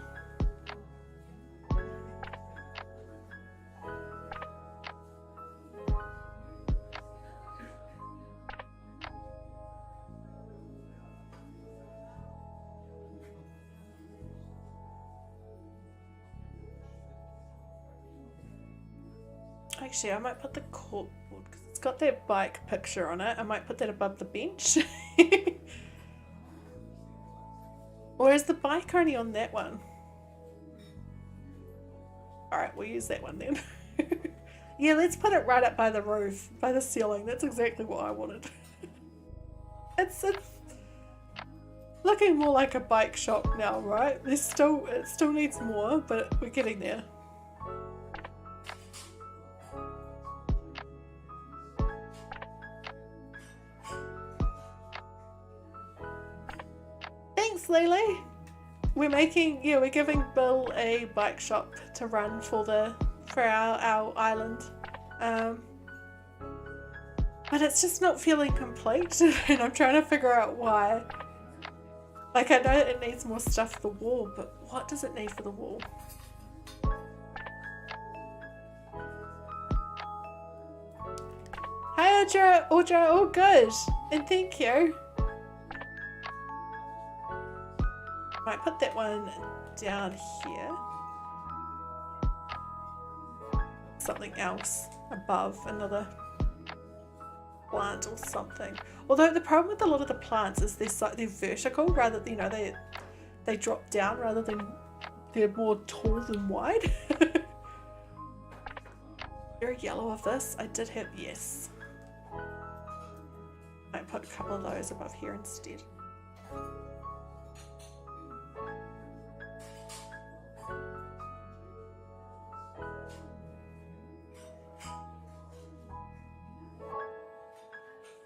S1: Actually, I might put the corkboard because it's got that bike picture on it. I might put that above the bench. Or is the bike only on that one? Alright, we'll use that one then. Yeah, let's put it right up by the roof, by the ceiling. That's exactly what I wanted. It's looking more like a bike shop now, right? It still needs more, but we're getting there. Thanks, Lily. we're giving Bill a bike shop to run for our island. But it's just not feeling complete, and I'm trying to figure out why. Like, I know it needs more stuff for the wall, but what does it need for the wall? Hi Audra, all good, and thank you. Might put that one down here. Something else above, another plant or something. Although the problem with a lot of the plants is they're vertical rather than, you know, they drop down rather than they're more tall than wide. Very yellow of this. I did have yes. Might put a couple of those above here instead.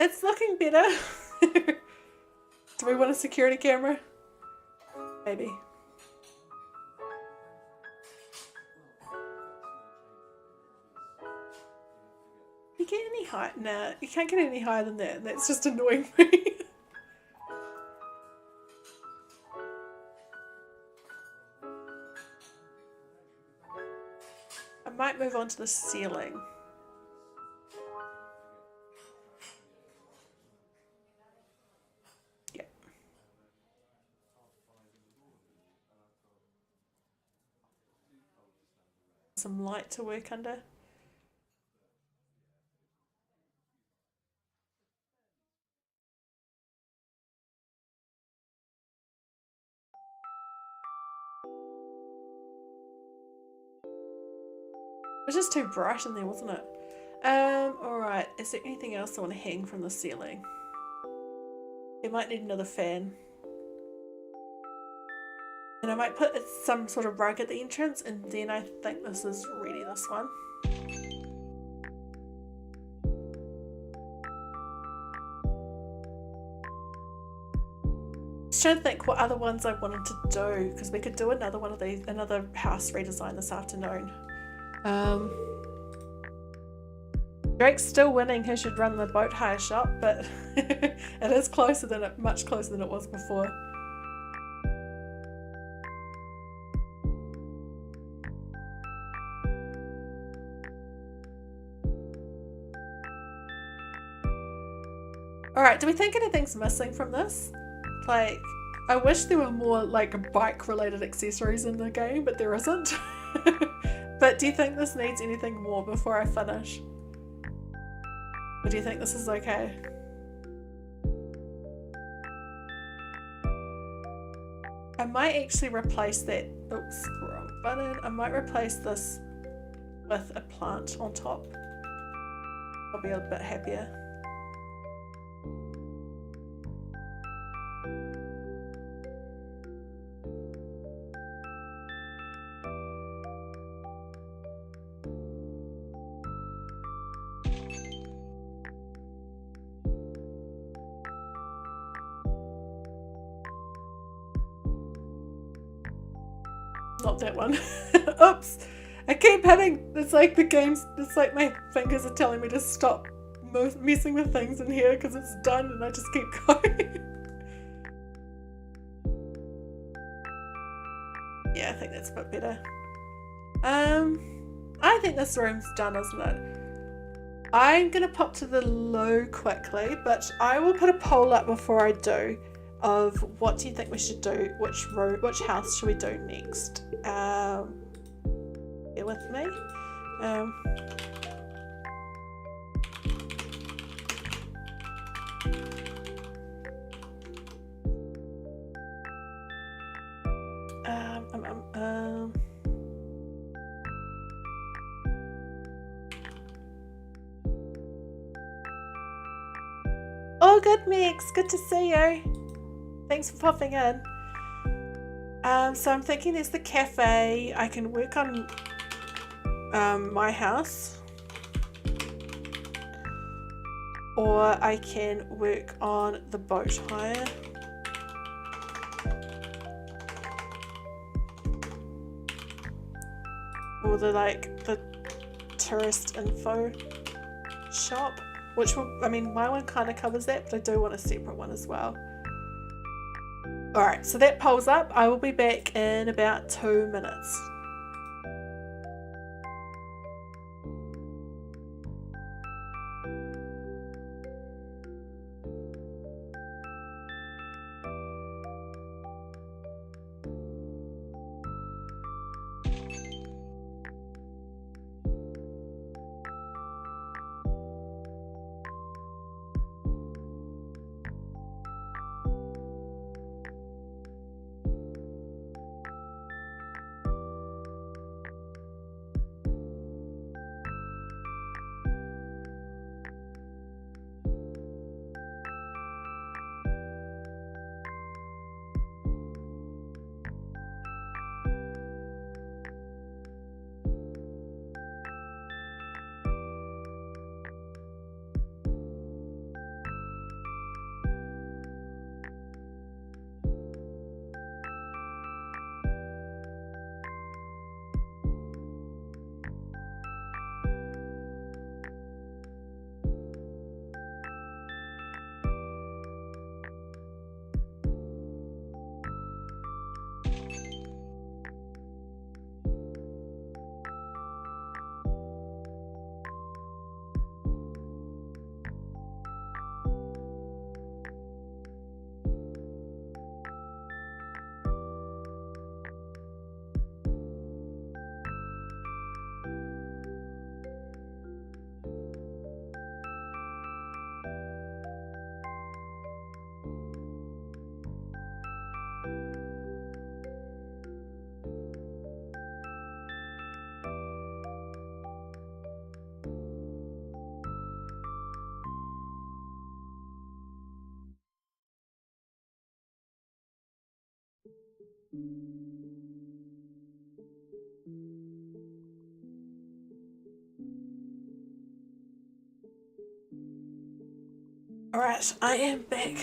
S1: It's looking better. Do we want a security camera? Maybe. You get any higher? Nah, you can't get any higher than that. That's just annoying me. I might move on to the ceiling. Some light to work under. It was just too bright in there, wasn't it? Alright, is there anything else I want to hang from the ceiling? You might need another fan. And I might put some sort of rug at the entrance, and then I think this is ready, this one. Just trying to think what other ones I wanted to do, because we could do another one of these, another house redesign this afternoon. Drake's still winning who should run the boat hire shop, but it is closer than much closer than it was before. Alright, do we think anything's missing from this? Like, I wish there were more like bike related accessories in the game, but there isn't. But do you think this needs anything more before I finish? Or do you think this is okay? I might actually replace that, oops, wrong button. I might replace this with a plant on top. I'll be a bit happier. Not that one. Oops! I keep hitting. It's like the game's. It's like my fingers are telling me to stop messing with things in here because it's done, and I just keep going. Yeah, I think that's a bit better. I think this room's done, isn't it? I'm gonna pop to the loo quickly, but I will put a poll up before I do. Of what do you think we should do? Which house should we do next? Bear with me. Oh, good, Mix. Good to see you. Thanks for popping in. So I'm thinking there's the cafe. I can work on my house, or I can work on the boat hire. or the tourist info shop, which will, I mean, my one kind of covers that, but I do want a separate one as well. Alright, so that polls up. I will be back in about 2 minutes. Alright, I am back.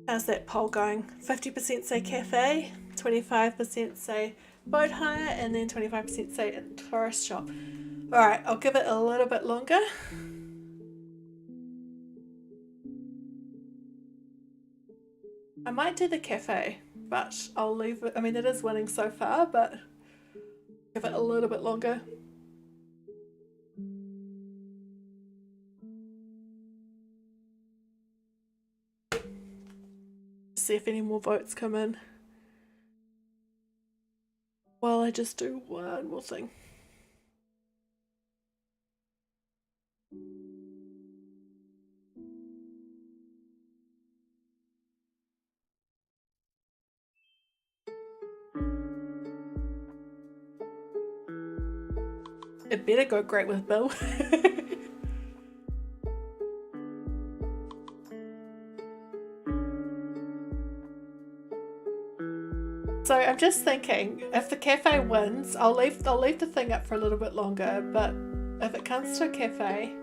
S1: How's that poll going? 50% say cafe, 25% say boat hire, and then 25% say a tourist shop. Alright, I'll give it a little bit longer. I might do the cafe, but I'll leave it. I mean, it is winning so far, but give it a little bit longer. See if any more votes come in. While I just do one more thing. It better go great with Bill. So I'm just thinking, if the cafe wins, I'll leave the thing up for a little bit longer, but if it comes to a cafe,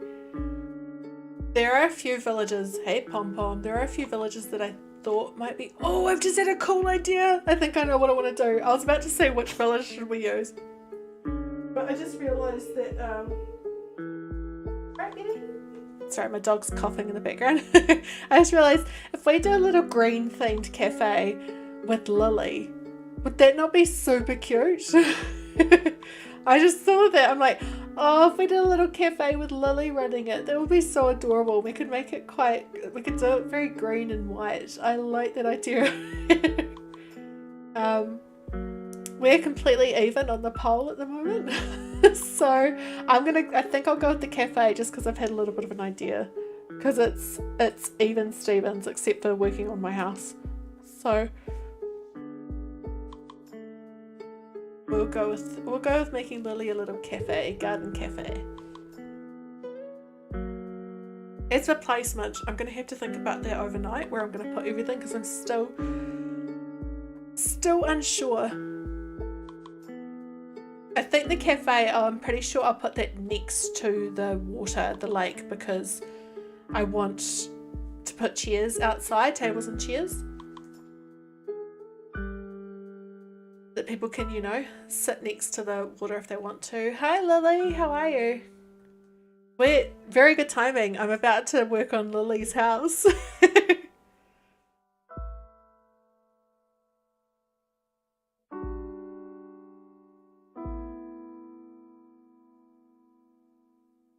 S1: there are a few villages, hey Pom Pom, there are a few villages that I thought might be, oh, I've just had a cool idea. I think I know what I want to do. I was about to say which village should we use, but I just realised that, right Betty? Sorry, my dog's coughing in the background. I just realised if we do a little green themed cafe with Lily, would that not be super cute? I just thought of that. I'm like, oh, if we did a little cafe with Lily running it, that would be so adorable. We could make it we could do it very green and white. I like that idea. We're completely even on the poll at the moment. So I think I'll go with the cafe just because I've had a little bit of an idea. Because it's even Stevens except for working on my house. So we'll go with making Lily a little cafe, garden cafe. As for placement, I'm going to have to think about that overnight, where I'm going to put everything, because I'm still unsure. I think the cafe, I'm pretty sure I'll put that next to the water, the lake, because I want to put chairs outside, tables and chairs. that people can, you know, sit next to the water if they want to. Hi Lily, how are you? We're very good timing. I'm about to work on Lily's house.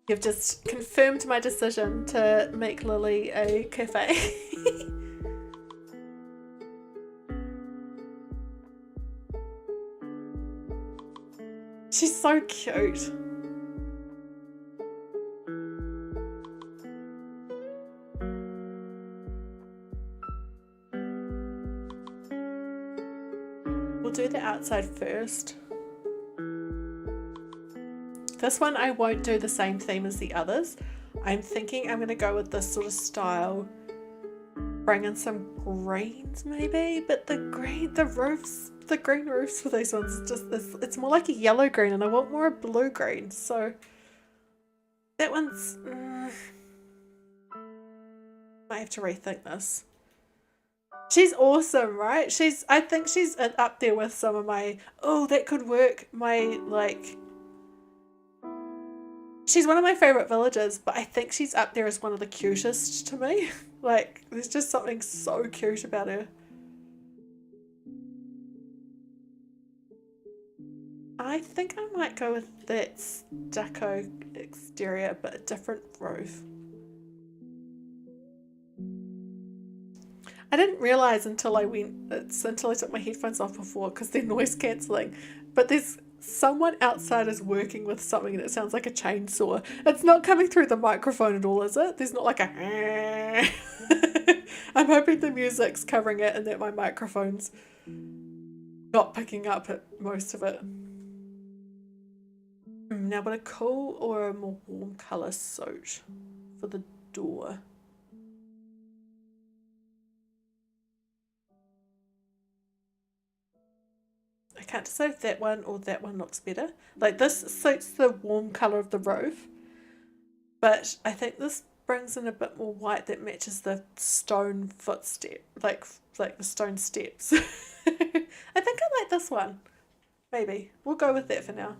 S1: You've just confirmed my decision to make Lily a cafe. She's so cute. We'll do the outside first. This one I won't do the same theme as the others. I'm thinking I'm going to go with this sort of style. Bring in some greens maybe, but the green roofs for these ones is just this, it's more like a yellow green and I want more blue green. So that one's, might have to rethink this. She's awesome, right? I think she's up there with some of my, oh, that could work. She's one of my favourite villagers, but I think she's up there as one of the cutest to me. Like, there's just something so cute about her. I think I might go with that stucco exterior, but a different roof. I didn't realise until I took my headphones off before, because they're noise cancelling, but there's someone outside is working with something that sounds like a chainsaw. It's not coming through the microphone at all, is it? There's not like a I'm hoping the music's covering it and that my microphone's not picking up at most of it. Now would a cool or a more warm colour suit for the door? I can't decide if that one or that one looks better. Like, this suits the warm colour of the roof, but I think this brings in a bit more white that matches the stone footstep, like the stone steps. I think I like this one. Maybe. We'll go with that for now.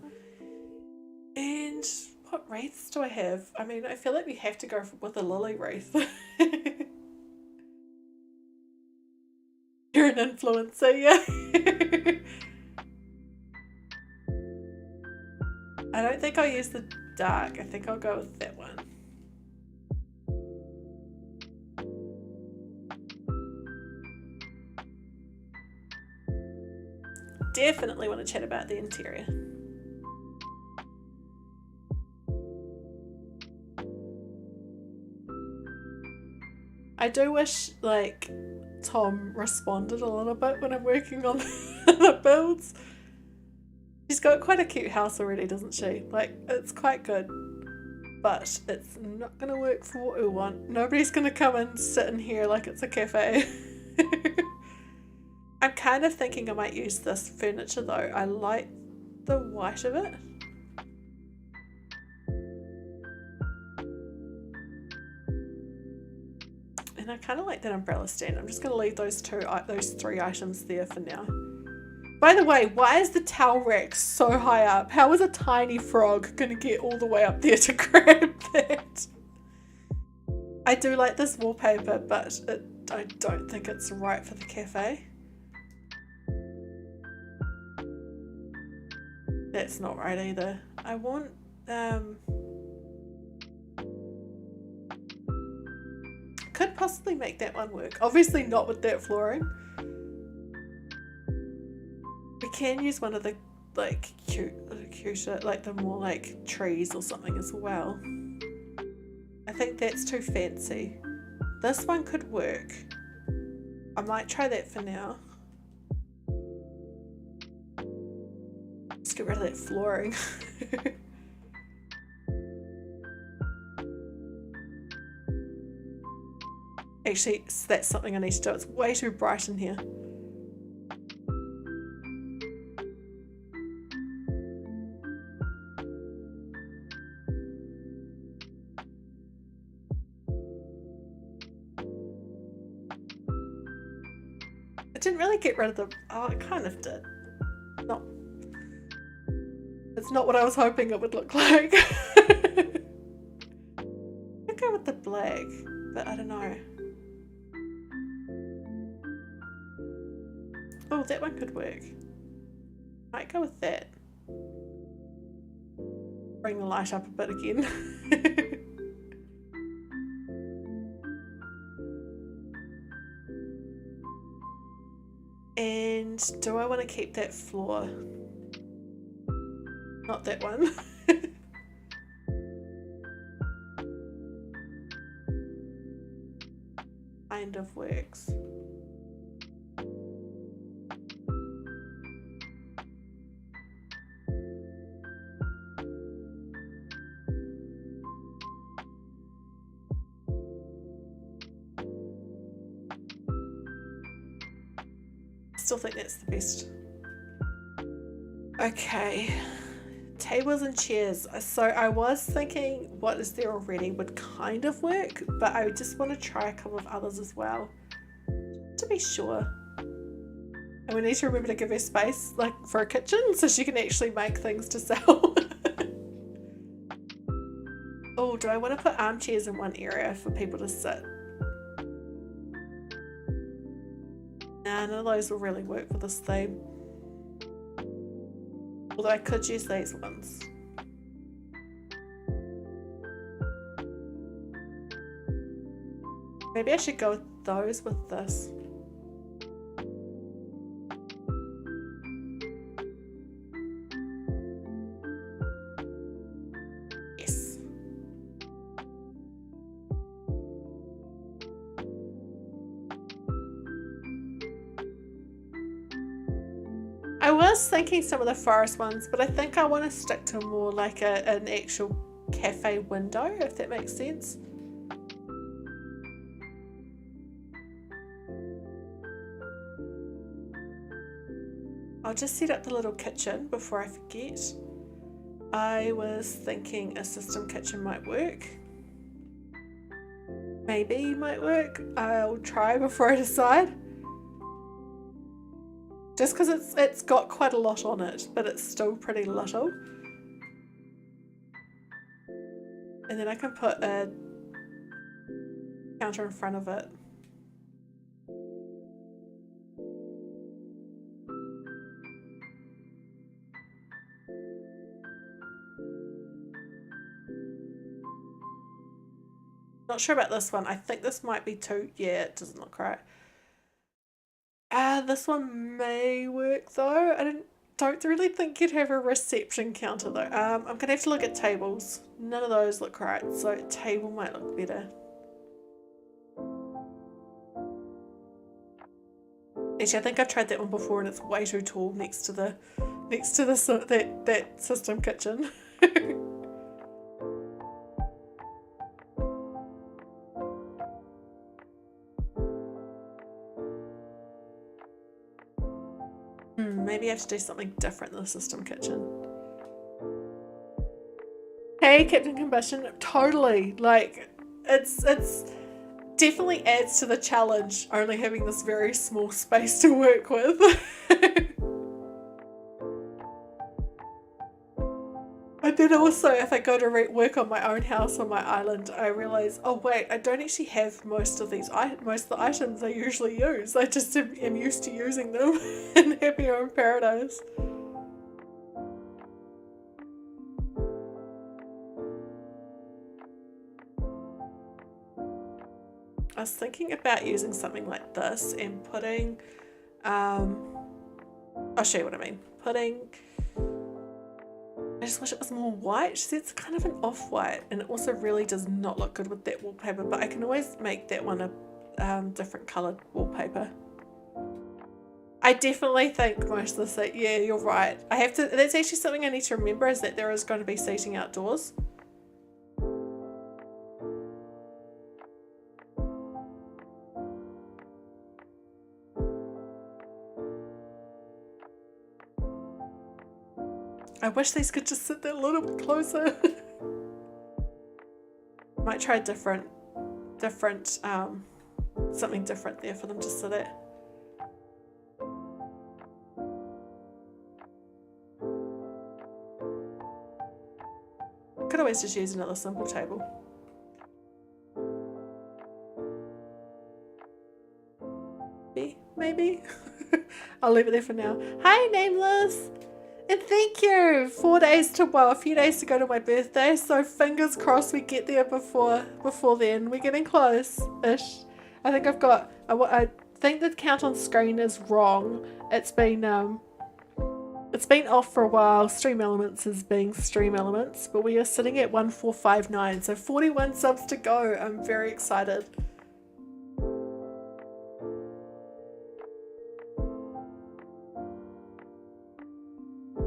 S1: And what wreaths do I have? I mean, I feel like we have to go with a lily wreath. You're an influencer, yeah. I don't think I'll use the dark. I think I'll go with that one. Definitely want to chat about the interior. I do wish, like, Tom responded a little bit when I'm working on the builds. She's got quite a cute house already, doesn't she? Like, it's quite good. But it's not going to work for what we want. Nobody's going to come and sit in here like it's a cafe. I'm kind of thinking I might use this furniture though. I like the white of it. And I kind of like that umbrella stand. I'm just going to leave those three items there for now. By the way, why is the towel rack so high up? How is a tiny frog going to get all the way up there to grab that? I do like this wallpaper, but I don't think it's right for the cafe. That's not right either. I want could possibly make that one work. Obviously not with that flooring. We can use one of the like cuter, like the more like trees or something as well. I think that's too fancy. This one could work. I might try that for now. Let's get rid of that flooring. Actually, that's something I need to do. It's way too bright in here. I didn't really get rid of the... Oh, I kind of did. It's not what I was hoping it would look like. I'd go with the black, but I don't know. Oh, that one could work. Might go with that. Bring the light up a bit again. And do I want to keep that floor? Not that one. Kind of works. Still think that's the best. Okay, tables and chairs. So I was thinking what is there already would kind of work, but I just want to try a couple of others as well to be sure. And we need to remember to give her space like for a kitchen so she can actually make things to sell. Oh, do I want to put armchairs in one area for people to sit? Nah, none of those will really work for this theme. Although I could use these ones. Maybe I should go with those with this. Yes. I was thinking some of the forest ones, but I think I want to stick to more like an actual cafe window, if that makes sense. I'll just set up the little kitchen before I forget. I was thinking a system kitchen might work. Maybe might work. I'll try before I decide. Just because it's got quite a lot on it, but it's still pretty little. And then I can put a counter in front of it. Not sure about this one. I think this might be too... Yeah, it doesn't look right. This one may work though. I don't really think you'd have a reception counter though. I'm gonna have to look at tables. None of those look right, so a table might look better. Actually, I think I've tried that one before and it's way too tall next to that system kitchen. Maybe I have to do something different in the system kitchen. Hey, Captain Combustion, totally. Like, it's definitely adds to the challenge, only having this very small space to work with. And then also, if I go to work on my own house on my island, I realize, oh wait, I don't actually have most of the items I usually use. I just am used to using them in Happy Home Paradise. I was thinking about using something like this and putting, I'll show you what I mean. I just wish it was more white. See, it's kind of an off-white and it also really does not look good with that wallpaper, but I can always make that one a different coloured wallpaper. I definitely think most of the yeah, you're right. That's actually something I need to remember, is that there is going to be seating outdoors. I wish these could just sit there a little bit closer. Might try something different there for them to sit at. always just use another simple table. Maybe? I'll leave it there for now. Hi, Nameless! And thank you! 4 days to, well, a few days to go to my birthday, so fingers crossed we get there before then. We're getting close-ish. I think I've got, I think the count on screen is wrong. It's been off for a while. Stream Elements is being Stream Elements, but we are sitting at 1459, so 41 subs to go. I'm very excited.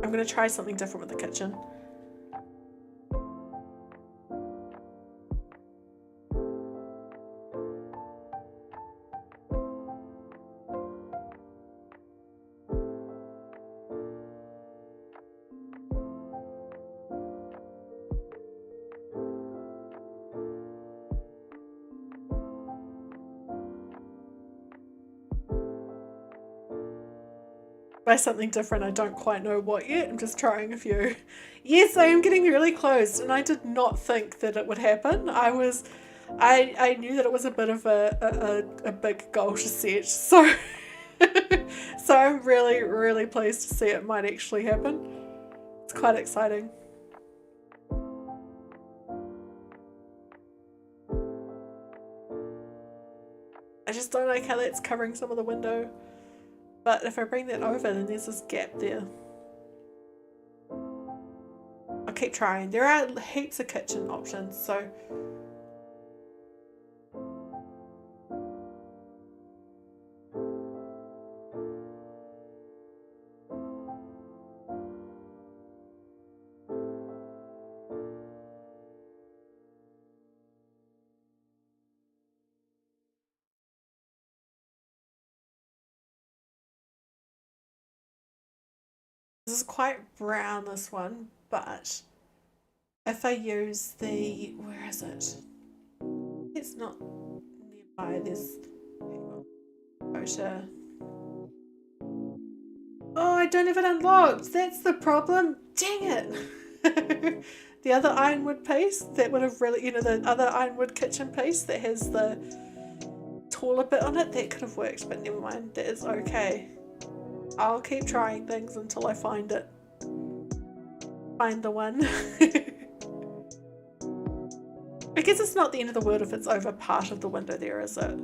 S1: I'm going to try something different with the kitchen. By something different, I don't quite know what yet. I'm just trying a few. Yes, I am getting really close, and I did not think that it would happen. I knew that it was a bit of a big goal to set, so so I'm really, really pleased to see it might actually happen. It's quite exciting. I just don't like how that's covering some of the window. But if I bring that over, then there's this gap there. I'll keep trying. There are heaps of kitchen options, so... This is quite brown, this one, but if I use the, where is it? It's not nearby, there's, go to, oh, I don't have it unlocked, that's the problem, dang it. The other ironwood piece, that would have really, you know, the other ironwood kitchen piece that has the taller bit on it, that could have worked, but never mind, that is okay. I'll keep trying things until I find it. Find the one. I guess it's not the end of the world if it's over part of the window there, is it?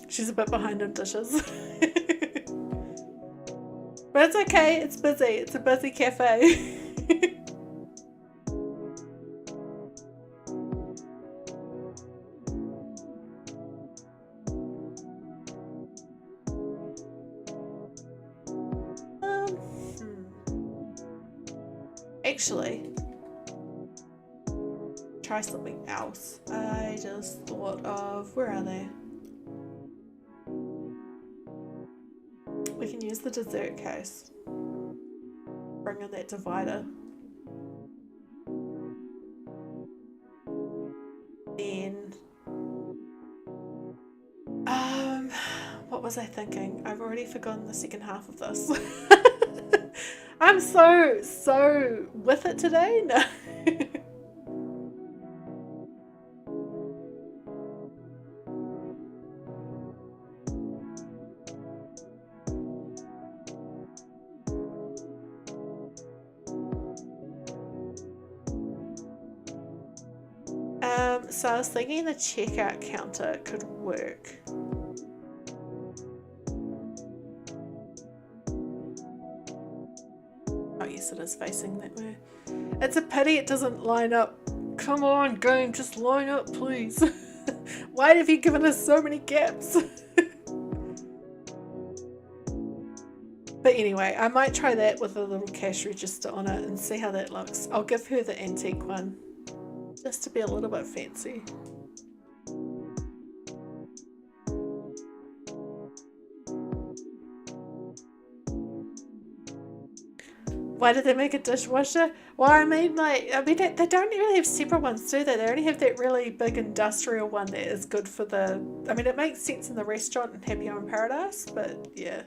S1: She's a bit behind on dishes. But it's okay, it's busy. It's a busy cafe. Actually, try something else. I just thought of, where are they? We can use the dessert case. Bring in that divider. Then, what was I thinking? I've already forgotten the second half of this. I'm so with it today. No. So I was thinking the checkout counter could work. Oh yes, it is facing that way. It's a pity it doesn't line up. Come on, game, just line up, please. Why have you given us so many gaps? But anyway, I might try that with a little cash register on it and see how that looks. I'll give her the antique one, just to be a little bit fancy. Why did they make a dishwasher? Well, I mean, like, they don't really have separate ones, do they? They only have that really big industrial one that is good for the... I mean, it makes sense in the restaurant in Happy Home Paradise, but yeah.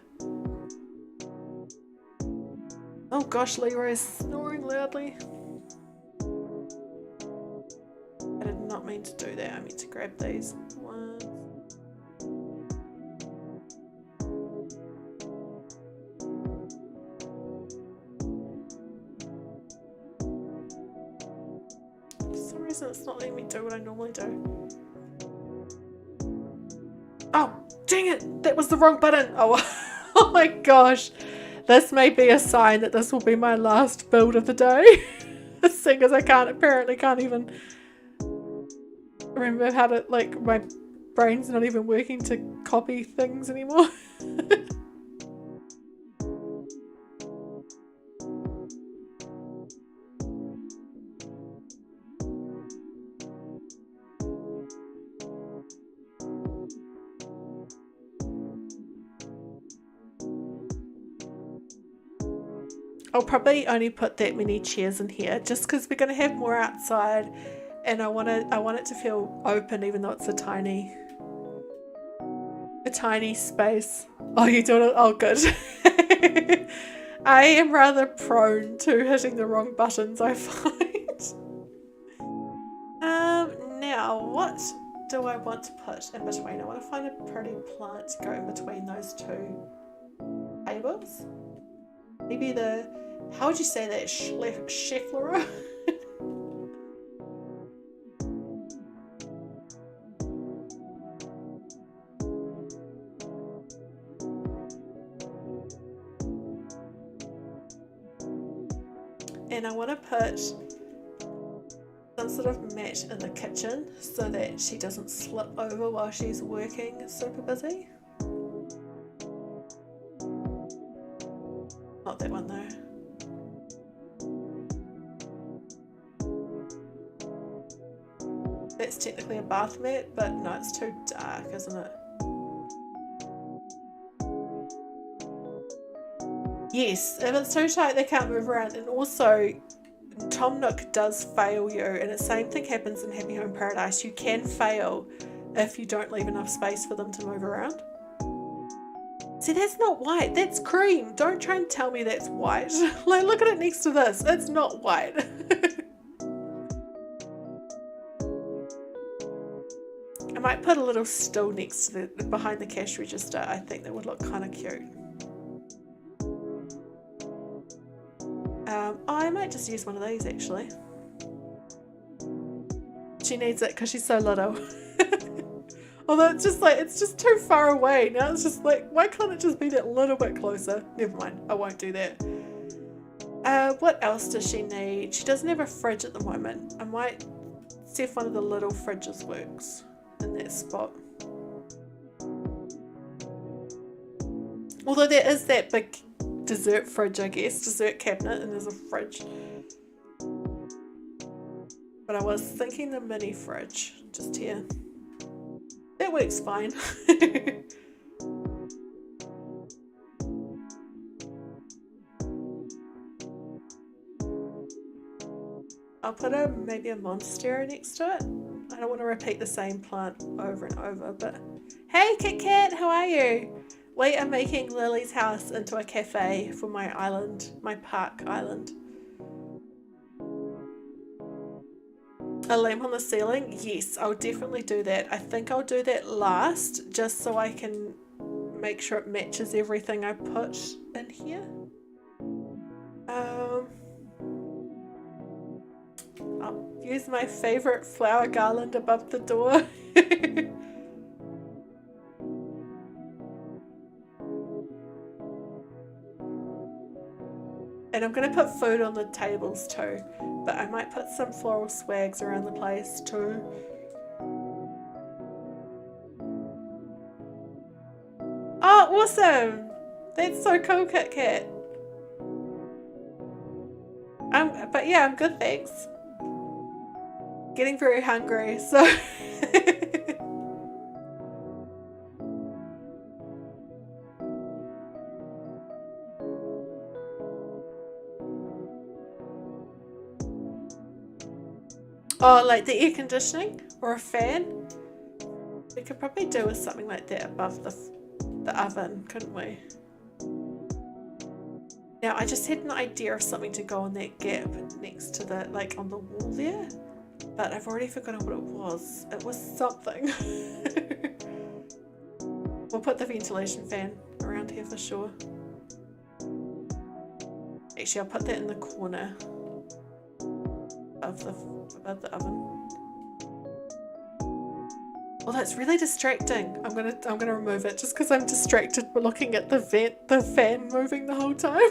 S1: Oh gosh, Leroy's snoring loudly. I did not mean to do that. I meant to grab these ones. For some reason it's not letting me do what I normally do. Oh, dang it! That was the wrong button! Oh, oh my gosh. This may be a sign that this will be my last build of the day. Seeing as I apparently can't even remember how to, like, my brain's not even working to copy things anymore. I'll probably only put that many chairs in here just because we're going to have more outside, and I want it to feel open even though it's a tiny space. Oh, you doing it? Oh, good. I am rather prone to hitting the wrong buttons, I find. Now what do I want to put in between? I want to find a pretty plant to go in between those two tables. Maybe how would you say that? Schefflera? And I want to put some sort of mat in the kitchen so that she doesn't slip over while she's working super busy. Not that one though. That's technically a bath mat, but no, it's too dark, isn't it? Yes, if it's too tight they can't move around, and also Tom Nook does fail you, and the same thing happens in Happy Home Paradise. You can fail if you don't leave enough space for them to move around. See, that's not white, that's cream. Don't try and tell me that's white. Like, look at it next to this. It's not white. I might put a little stool next to behind the cash register. I think that would look kind of cute. I might just use one of these actually. She needs it because she's so little. Although it's just too far away. Now it's just like, why can't it just be that little bit closer? Never mind, I won't do that. What else does she need? She doesn't have a fridge at the moment. I might see if one of the little fridges works in that spot. Although there is that big dessert fridge, I guess, dessert cabinet, and there's a fridge. But I was thinking the mini fridge, just here. That works fine. I'll put maybe a monstera next to it. I don't want to repeat the same plant over and over, but hey Kit Kat, how are you? We are making Lily's house into a cafe for my island, my park island. A lamp on the ceiling? Yes, I'll definitely do that. I think I'll do that last, just so I can make sure it matches everything I put in here. I'll use my favourite flower garland above the door. And I'm going to put food on the tables too, but I might put some floral swags around the place too. Oh, awesome! That's so cool, Kit Kat. But yeah, I'm good, thanks. Getting very hungry, so... Oh, like the air conditioning or a fan? We could probably do with something like that above the oven, couldn't we? Now, I just had an idea of something to go on that gap next to the, like on the wall there, but I've already forgotten what it was. It was something. We'll put the ventilation fan around here for sure. Actually, I'll put that in the corner of above the oven. Well, that's really distracting. I'm gonna remove it just because I'm distracted looking at the fan moving the whole time.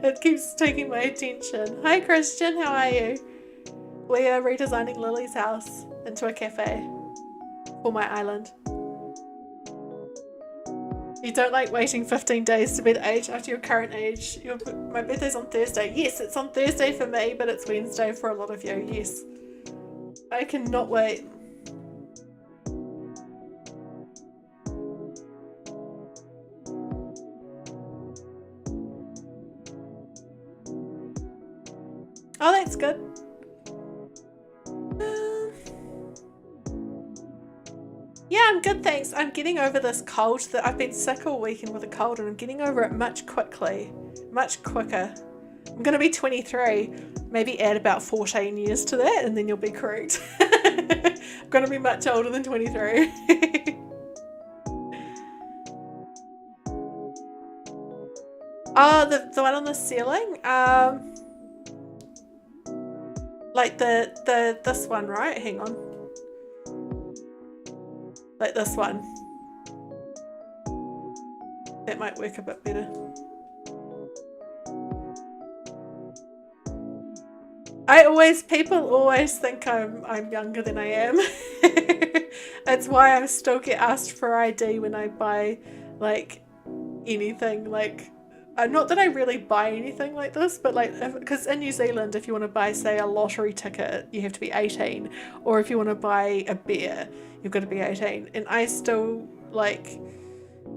S1: It keeps taking my attention. Hi Christian, how are you? We are redesigning Lily's house into a cafe for my island. You don't like waiting 15 days to be the age after your current age. My birthday's on Thursday. Yes, it's on Thursday for me, but it's Wednesday for a lot of you. Yes. I cannot wait. Oh, that's good. Yeah, I'm good, thanks. I'm getting over this cold that I've been sick all weekend with a cold, and I'm getting over it much quicker. I'm going to be 23. Maybe add about 14 years to that, and then you'll be correct. I'm going to be much older than 23. Oh, the one on the ceiling? Like this one, right? Hang on. Like this one. That might work a bit better. People always think I'm younger than I am. That's why I still get asked for ID when I buy like anything. Like, not that I really buy anything like this, but like, because in New Zealand, if you want to buy, say, a lottery ticket, you have to be 18, or if you want to buy a beer, you've got to be 18. And I still, like,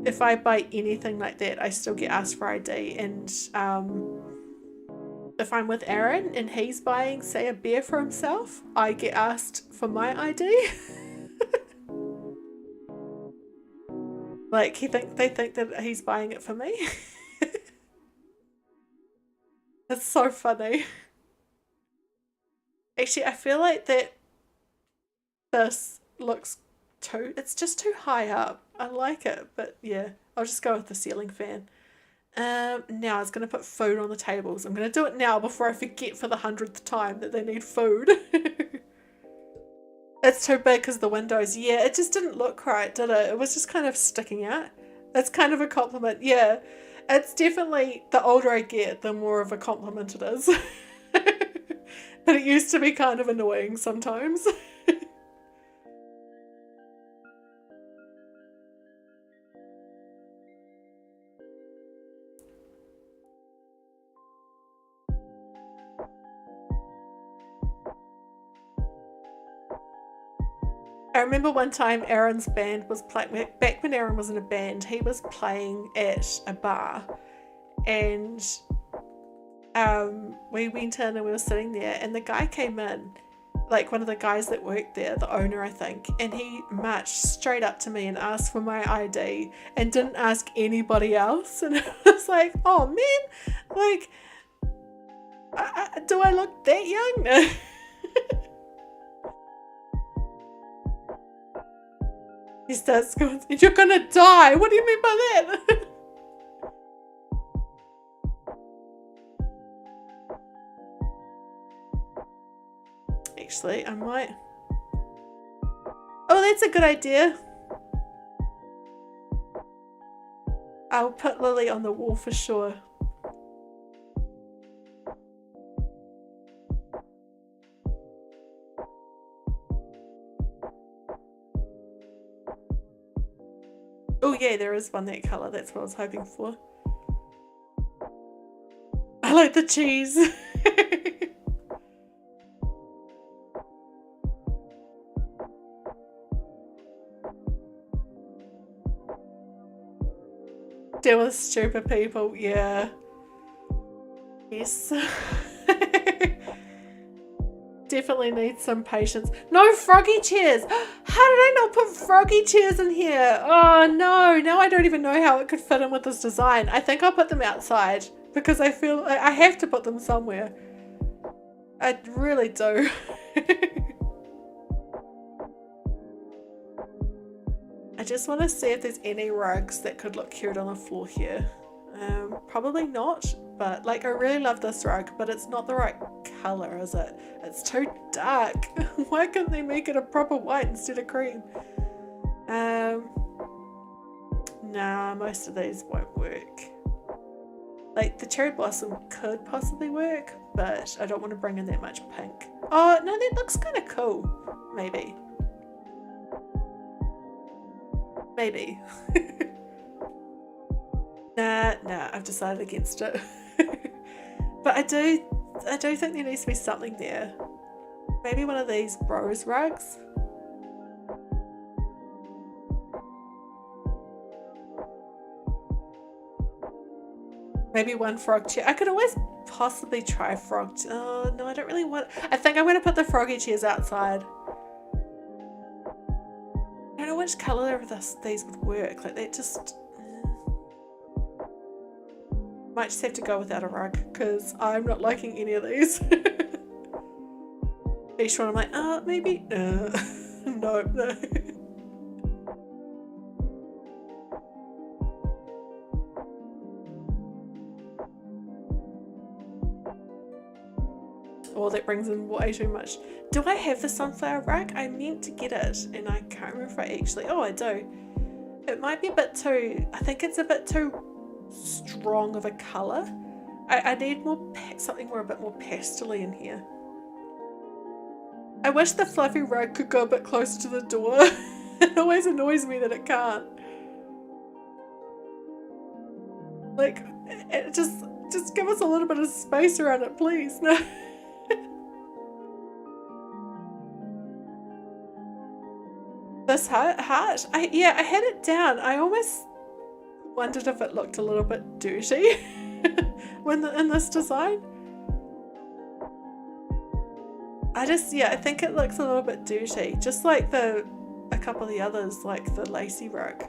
S1: if I buy anything like that, I still get asked for ID. And if I'm with Aaron and he's buying, say, a beer for himself, I get asked for my ID. Like, they think that he's buying it for me. It's so funny. Actually, I feel like this looks it's just too high up. I like it, but yeah, I'll just go with the ceiling fan. Now I was going to put food on the tables. I'm going to do it now before I forget for the 100th time that they need food. It's too big because the windows. Yeah, it just didn't look right, did it? It was just kind of sticking out. It's kind of a compliment. Yeah, it's definitely, the older I get, the more of a compliment it is. But it used to be kind of annoying sometimes. I remember one time Aaron's band was playing, back when Aaron was in a band, he was playing at a bar, and we went in and we were sitting there, and the guy came in, like one of the guys that worked there, the owner I think, and he marched straight up to me and asked for my ID and didn't ask anybody else, and I was like, oh man, like, do I look that young? He starts going, you're gonna die. What do you mean by that? Actually, I might. Oh, that's a good idea. I'll put Lily on the wall for sure. Oh yeah, there is one that colour. That's what I was hoping for. I like the cheese. Deal with stupid people, yeah. Yes. definitely need some patience. No froggy chairs! How did I not put froggy chairs in here? Oh no, now I don't even know how it could fit in with this design. I think I'll put them outside because I feel I have to put them somewhere. I really do. I just want to see if there's any rugs that could look cute on the floor here. Probably not, but like I really love this rug, but it's not the right color, is it? It's too dark. Why couldn't they make it a proper white instead of cream? Nah, most of these won't work. Like the cherry blossom could possibly work, but I don't want to bring in that much pink. Oh no, that looks kind of cool. Maybe. Maybe. Nah, I've decided against it. But I do think there needs to be something there. Maybe one of these rose rugs. Maybe one frog chair. I could always possibly try frog. Oh no, I don't really want. I think I'm going to put the froggy chairs outside. I don't know which colour of these would work. Like they just. Might just have to go without a rug because I'm not liking any of these. Each one I'm like, oh, maybe. No. Oh, that brings in way too much. Do I have the sunflower rug? I meant to get it and I can't remember if I actually. Oh, I do. It might be a bit too. I think it's a bit too strong of a colour. I need more something more a bit more pastel-y in here. I wish the fluffy rug could go a bit closer to the door. It always annoys me that it can't. Like, just give us a little bit of space around it, please. No. This heart? I had it down. I almost wondered if it looked a little bit dirty in this design. I think it looks a little bit dirty, just like a couple of the others, like the lacy rug.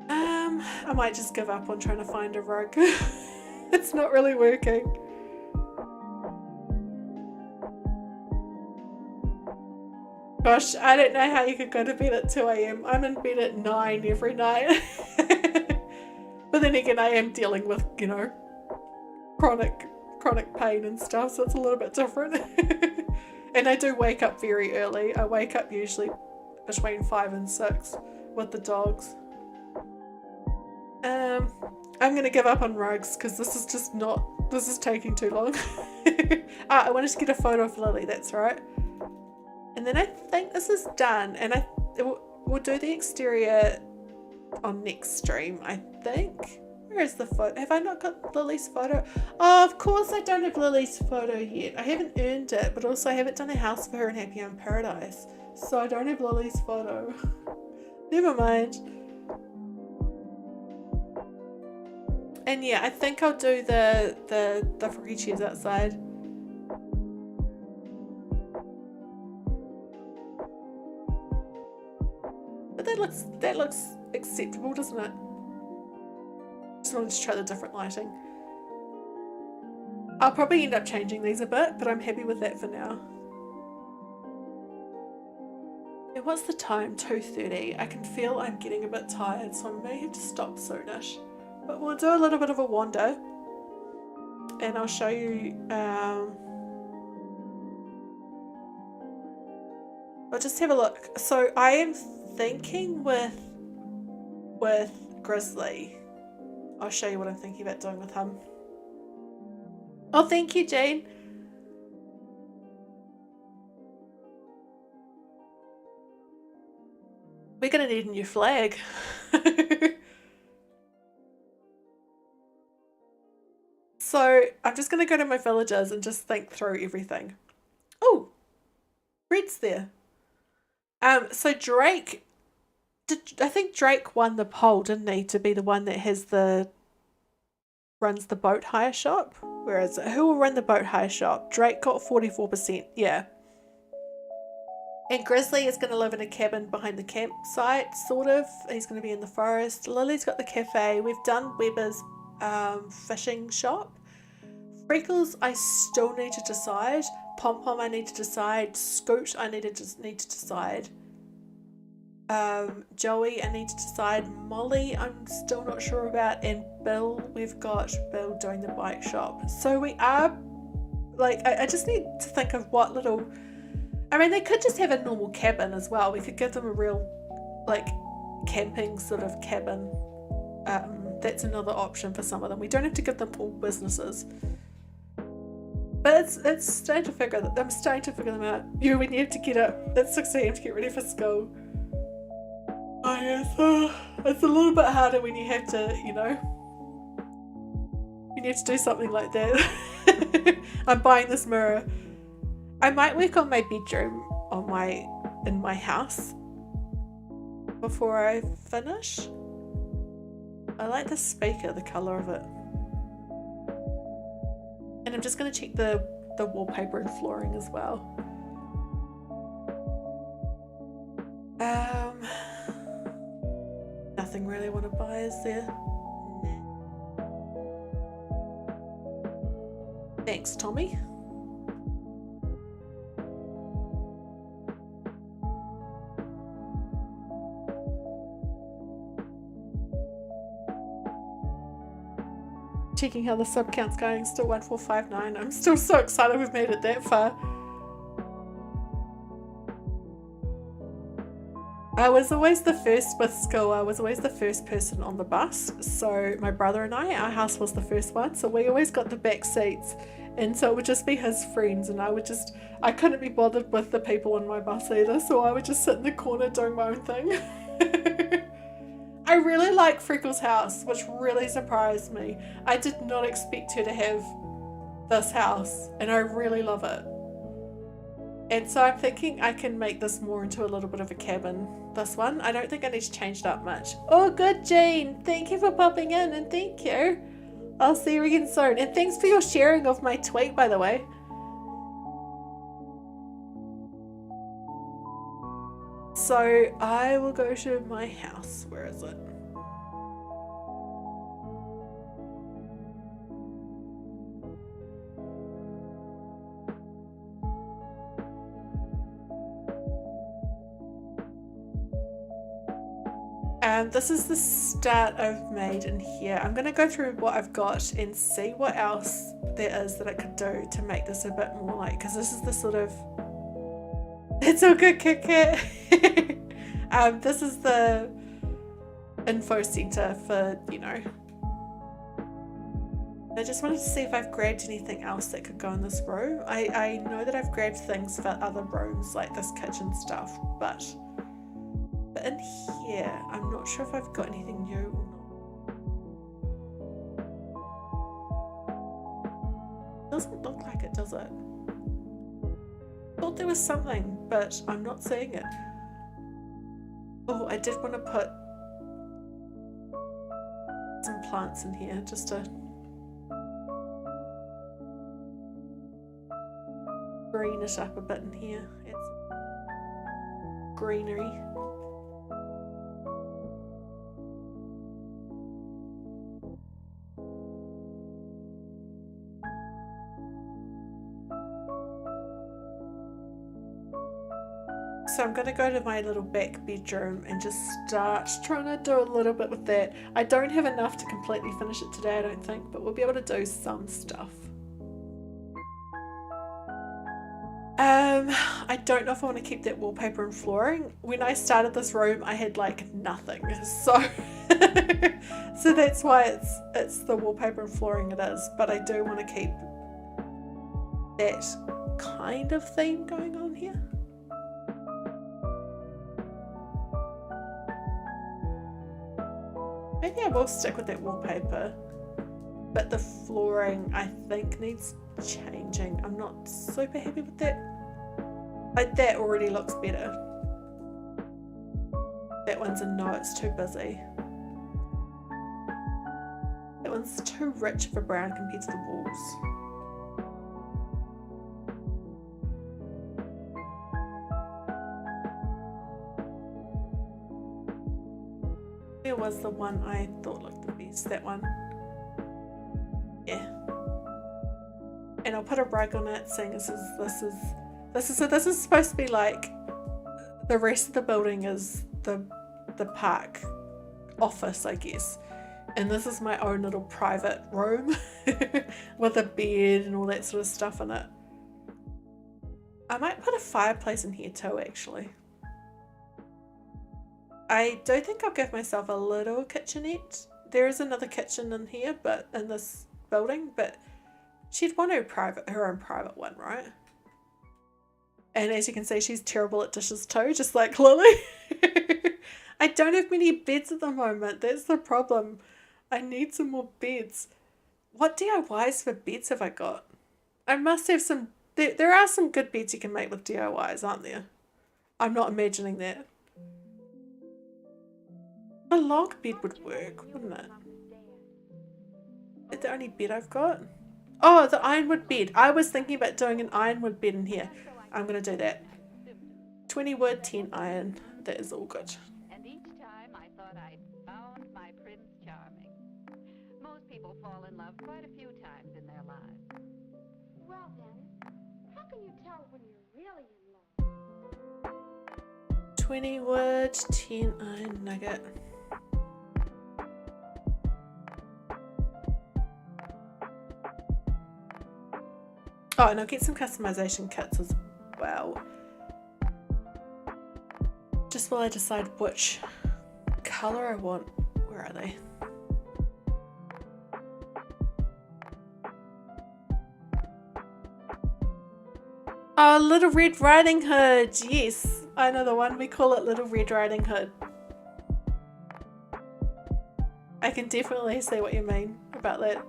S1: I might just give up on trying to find a rug. It's not really working. Gosh, I don't know how you could go to bed at 2 AM. I'm in bed at 9 every night. But then again, I am dealing with, you know, chronic pain and stuff, so it's a little bit different. And I do wake up very early. I wake up usually between 5 and 6 with the dogs. I'm going to give up on rugs because this is taking too long. I wanted to get a photo of Lily, that's right. And then I think this is done, and we'll do the exterior on next stream, I think. Where is the photo? Have I not got Lily's photo? Oh, of course I don't have Lily's photo yet. I haven't earned it, but also I haven't done a house for her in Happy Home Paradise, so I don't have Lily's photo. Never mind. And yeah, I think I'll do the froggy chairs outside. But that looks acceptable, doesn't it? Just wanted to try the different lighting. I'll probably end up changing these a bit, but I'm happy with that for now. And what's the time? 2:30. I can feel I'm getting a bit tired, so I may have to stop soonish. But we'll do a little bit of a wander, and I'll show you. I'll just have a look. So I am thinking with Grizzly. I'll show you what I'm thinking about doing with him. Oh, thank you, Jane. We're gonna need a new flag. So I'm just gonna go to my villagers and just think through everything. Oh, Red's there. So Drake, I think Drake won the poll, didn't he, to be the one that has the runs the boat hire shop. Where is it? Who will run the boat hire shop? Drake got 44%. Yeah. And Grizzly is going to live in a cabin behind the campsite, sort of. He's going to be in the forest. Lily's got the cafe. We've done Weber's fishing shop. Freckles, I still need to decide. Pom Pom, I need to decide. Scoot, I need to decide. Joey, I need to decide. Molly, I'm still not sure about. And Bill, we've got Bill doing the bike shop. So we are, like, I just need to think of what little... I mean, they could just have a normal cabin as well. We could give them a real, like, camping sort of cabin. That's another option for some of them. We don't have to give them all businesses. But it's starting to figure that I'm starting to figure them out. We need to get up at 6 a.m. to get ready for school. Oh yes, it's a little bit harder when you have to, you know, you need to do something like that. I'm buying this mirror. I might work on my bedroom in my house before I finish. I like the speaker, the colour of it. And I'm just going to check the wallpaper and flooring as well. Nothing really I want to buy, is there? Thanks, Tommy. Checking how the sub count's going, still 1459. I'm still so excited we've made it that far. I was always the first with school. I was always the first person on the bus. So my brother and our house was the first one. So we always got the back seats. And so it would just be his friends. And I couldn't be bothered with the people on my bus either. So I would just sit in the corner doing my own thing. I really like Freckles' house, which really surprised me. I did not expect her to have this house, and I really love it. And so I'm thinking I can make this more into a little bit of a cabin, this one. I don't think I need to change it up much. Oh, good, Jean. Thank you for popping in, and thank you. I'll see you again soon. And thanks for your sharing of my tweet, by the way. So I will go to my house. Where is it? This is the start I've made in here. I'm going to go through what I've got and see what else there is that I could do to make this a bit more like, because this is the sort of... It's all good, Kit Kat. This is the info center for, you know. I just wanted to see if I've grabbed anything else that could go in this room. I know that I've grabbed things for other rooms, like this kitchen stuff, but in here, I'm not sure if I've got anything new or not. Doesn't look like it, does it? Thought there was something, but I'm not seeing it. Oh, I did want to put some plants in here just to green it up a bit in here. It's greenery. So I'm going to go to my little back bedroom and just start trying to do a little bit with that. I don't have enough to completely finish it today, I don't think, but we'll be able to do some stuff. I don't know if I want to keep that wallpaper and flooring. When I started this room, I had like nothing, so so that's why it's the wallpaper and flooring it is. But I do want to keep that kind of theme going on here. Maybe I will stick with that wallpaper, but the flooring I think needs changing. I'm not super happy with that. Like, that already looks better. That one's a no, it's too busy. That one's too rich of a brown compared to the walls. Where was the one I thought looked the best? That one. Yeah. And I'll put a rug on it, saying this is supposed to be like the rest of the building is the park office, I guess. And this is my own little private room with a bed and all that sort of stuff in it. I might put a fireplace in here too, actually. I do think I'll give myself a little kitchenette. There is another kitchen in here, but in this building, but she'd want her own private one, right? And as you can see, she's terrible at dishes too, just like Lily. I don't have many beds at the moment. That's the problem. I need some more beds. What DIYs for beds have I got? I must have some. There are some good beds you can make with DIYs, aren't there? I'm not imagining that. A log bed would work, wouldn't it? Is the only bed I've got? Oh, the ironwood bed. I was thinking about doing an ironwood bed in here. I'm going to do that. 20 wood, 10 iron. That is all good.
S3: And each time I thought I'd found my Prince Charming. Most people fall in love quite a few times in their lives.
S4: Well then, how can you tell when you're really in love?
S1: 20 wood, 10 iron nugget. Oh, and I'll get some customization kits as well. Just while I decide which colour I want. Where are they? Oh, Little Red Riding Hood. Yes, I know the one. We call it Little Red Riding Hood. I can definitely see what you mean about that.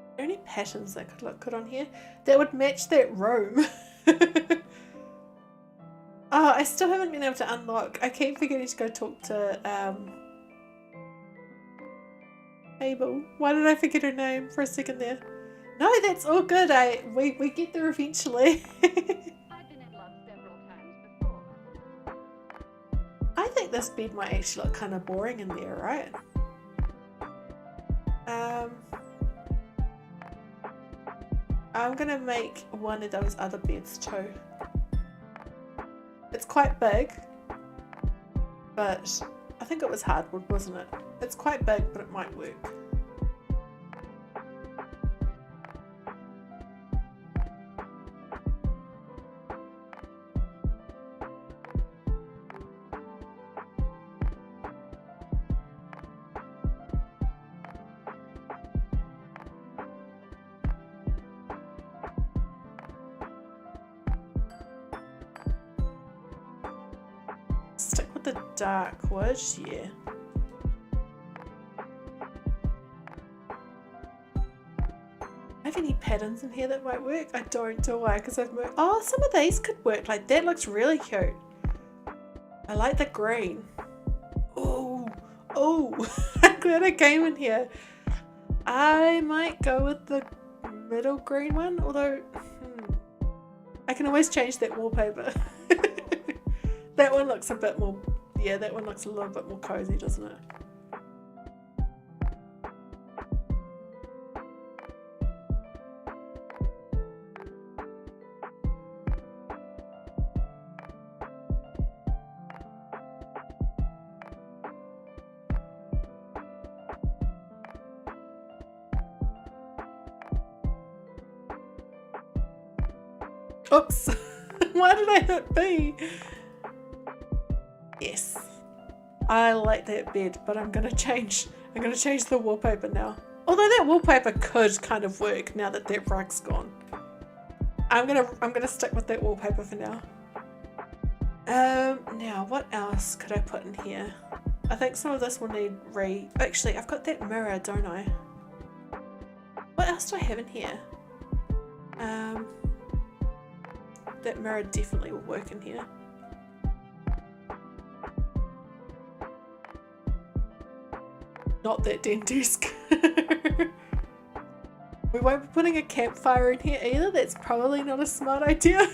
S1: Are there any patterns that could look good on here that would match that room? Oh, I still haven't been able to unlock. I keep forgetting to go talk to Abel. Why did I forget her name for a second there? No, that's all good. We get there eventually.
S3: I've been in love several times before.
S1: I think this bed might actually look kind of boring in there, right? I'm gonna make one of those other beds too. It's quite big, but I think it was hardwood, wasn't it? It's quite big, but it might work. Stick with the dark wood, yeah. Have any patterns in here that might work? I don't, do I? Because I've moved. Oh, some of these could work. Like that looks really cute. I like the green. Oh, I'm glad I came in here. I might go with the middle green one, although I can always change that wallpaper. That one looks a bit more, yeah, that one looks a little bit more cozy, doesn't it? Oops, why did I hit B? Yes, I like that bed, but I'm gonna change the wallpaper now. Although that wallpaper could kind of work now that that rug's gone. I'm gonna stick with that wallpaper for now. Now what else could I put in here? I think some of this will need actually, I've got that mirror, don't I? What else do I have in here? That mirror definitely will work in here. Not that den desk. We won't be putting a campfire in here either. That's probably not a smart idea.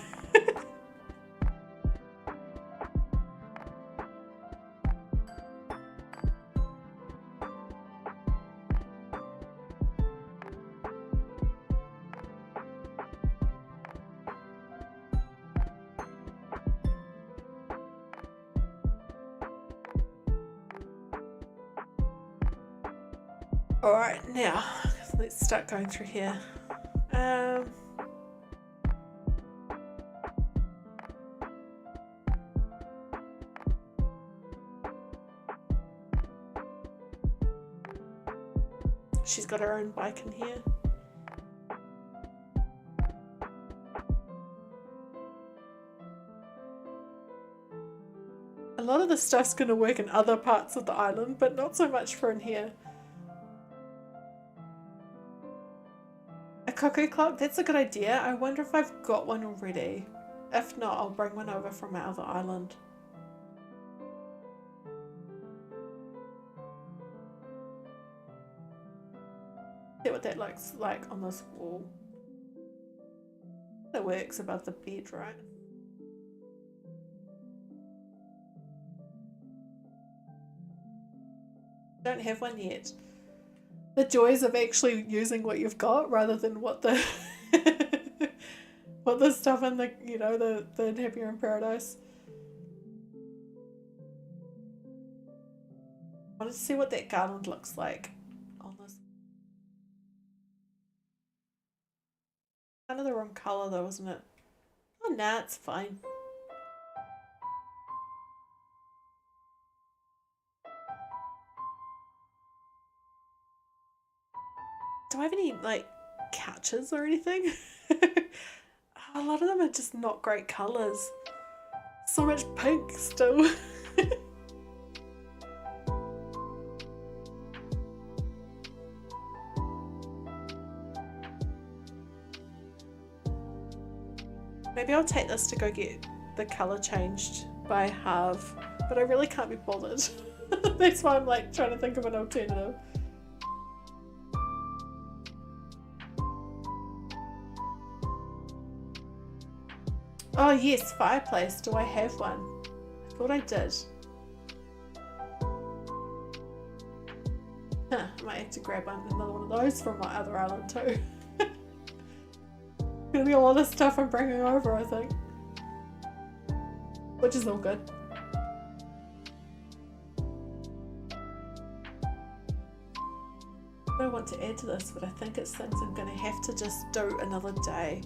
S1: Alright, now let's start going through here. She's got her own bike in here. A lot of the stuff's going to work in other parts of the island, but not so much for in here. A cuckoo clock, that's a good idea. I wonder if I've got one already. If not, I'll bring one over from my other island. See what that looks like on this wall. That works above the bed, right? Don't have one yet. The joys of actually using what you've got rather than what the what the stuff in the, you know, the Happier in Paradise. I want to see what that garland looks like on this. Kind of the wrong colour though, isn't it? Oh nah, it's fine. Do I have any, like, couches or anything? A lot of them are just not great colours. So much pink still. Maybe I'll take this to go get the colour changed by half, but I really can't be bothered. That's why I'm like trying to think of an alternative. Oh yes, fireplace. Do I have one? I thought I did. Huh, I might have to grab another one of those from my other island too. Gonna be a lot of stuff I'm bringing over, I think. Which is all good. I want to add to this, but I think it's things I'm gonna have to just do another day.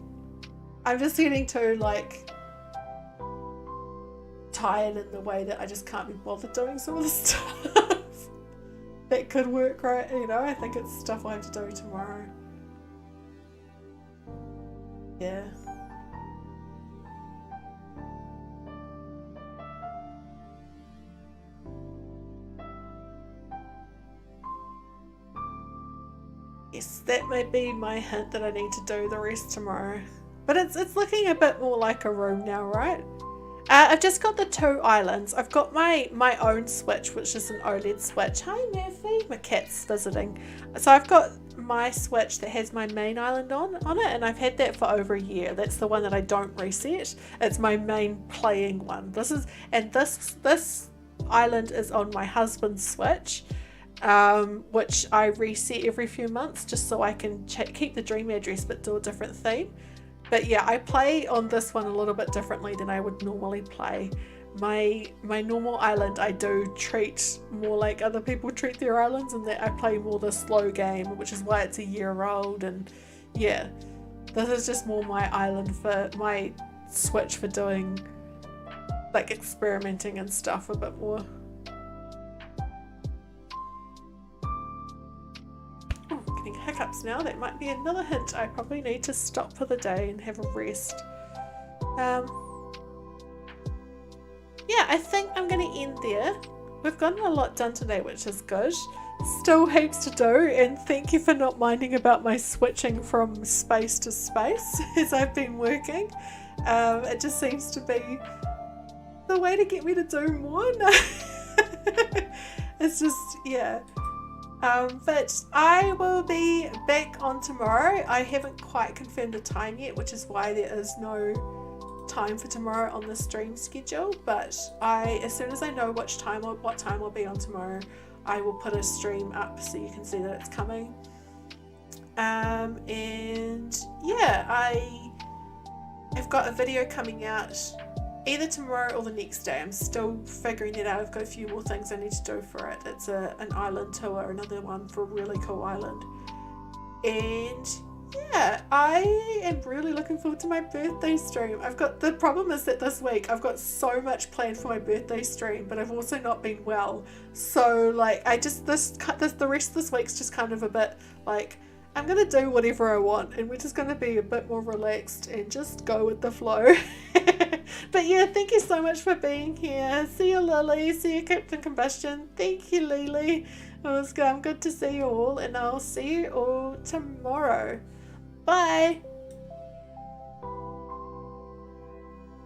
S1: I'm just getting too, like, tired in the way that I just can't be bothered doing some of the stuff that could work, right? You know, I think it's stuff I have to do tomorrow. Yeah. Yes, that may be my hint that I need to do the rest tomorrow. But it's looking a bit more like a room now, right? I've just got the 2 islands. I've got my own switch, which is an OLED switch. Hi Murphy, my cat's visiting. So I've got my switch that has my main island on it, and I've had that for over a year. That's the one that I don't reset. It's my main playing one. This island is on my husband's switch, which I reset every few months just so I can keep the dream address but do a different theme. But yeah, I play on this one a little bit differently than I would normally play. My normal island I do treat more like other people treat their islands, and that I play more the slow game, which is why it's a year old. And yeah, this is just more my island for my switch for doing like experimenting and stuff a bit more. Getting hiccups now. That might be another hint. I probably need to stop for the day and have a rest. yeah, I think I'm going to end there. We've gotten a lot done today, which is good. Still heaps to do, and thank you for not minding about my switching from space to space as I've been working. It just seems to be the way to get me to do more. It's just, yeah. But I will be back on tomorrow. I haven't quite confirmed a time yet, which is why there is no time for tomorrow on the stream schedule. But as soon as I know what time I'll be on tomorrow, I will put a stream up so you can see that it's coming. And yeah, I've got a video coming out either tomorrow or the next day. I'm still figuring it out. I've got a few more things I need to do for it. It's an island tour, another one for a really cool island. And yeah, I am really looking forward to my birthday stream. The problem is that this week I've got so much planned for my birthday stream, but I've also not been well. So like the rest of this week's just kind of a bit like, I'm going to do whatever I want, and we're just going to be a bit more relaxed and just go with the flow. But yeah, thank you so much for being here. See you, Lily. See you, Captain Combustion. Thank you, Lily. It was good to see you all, and I'll see you all tomorrow. Bye.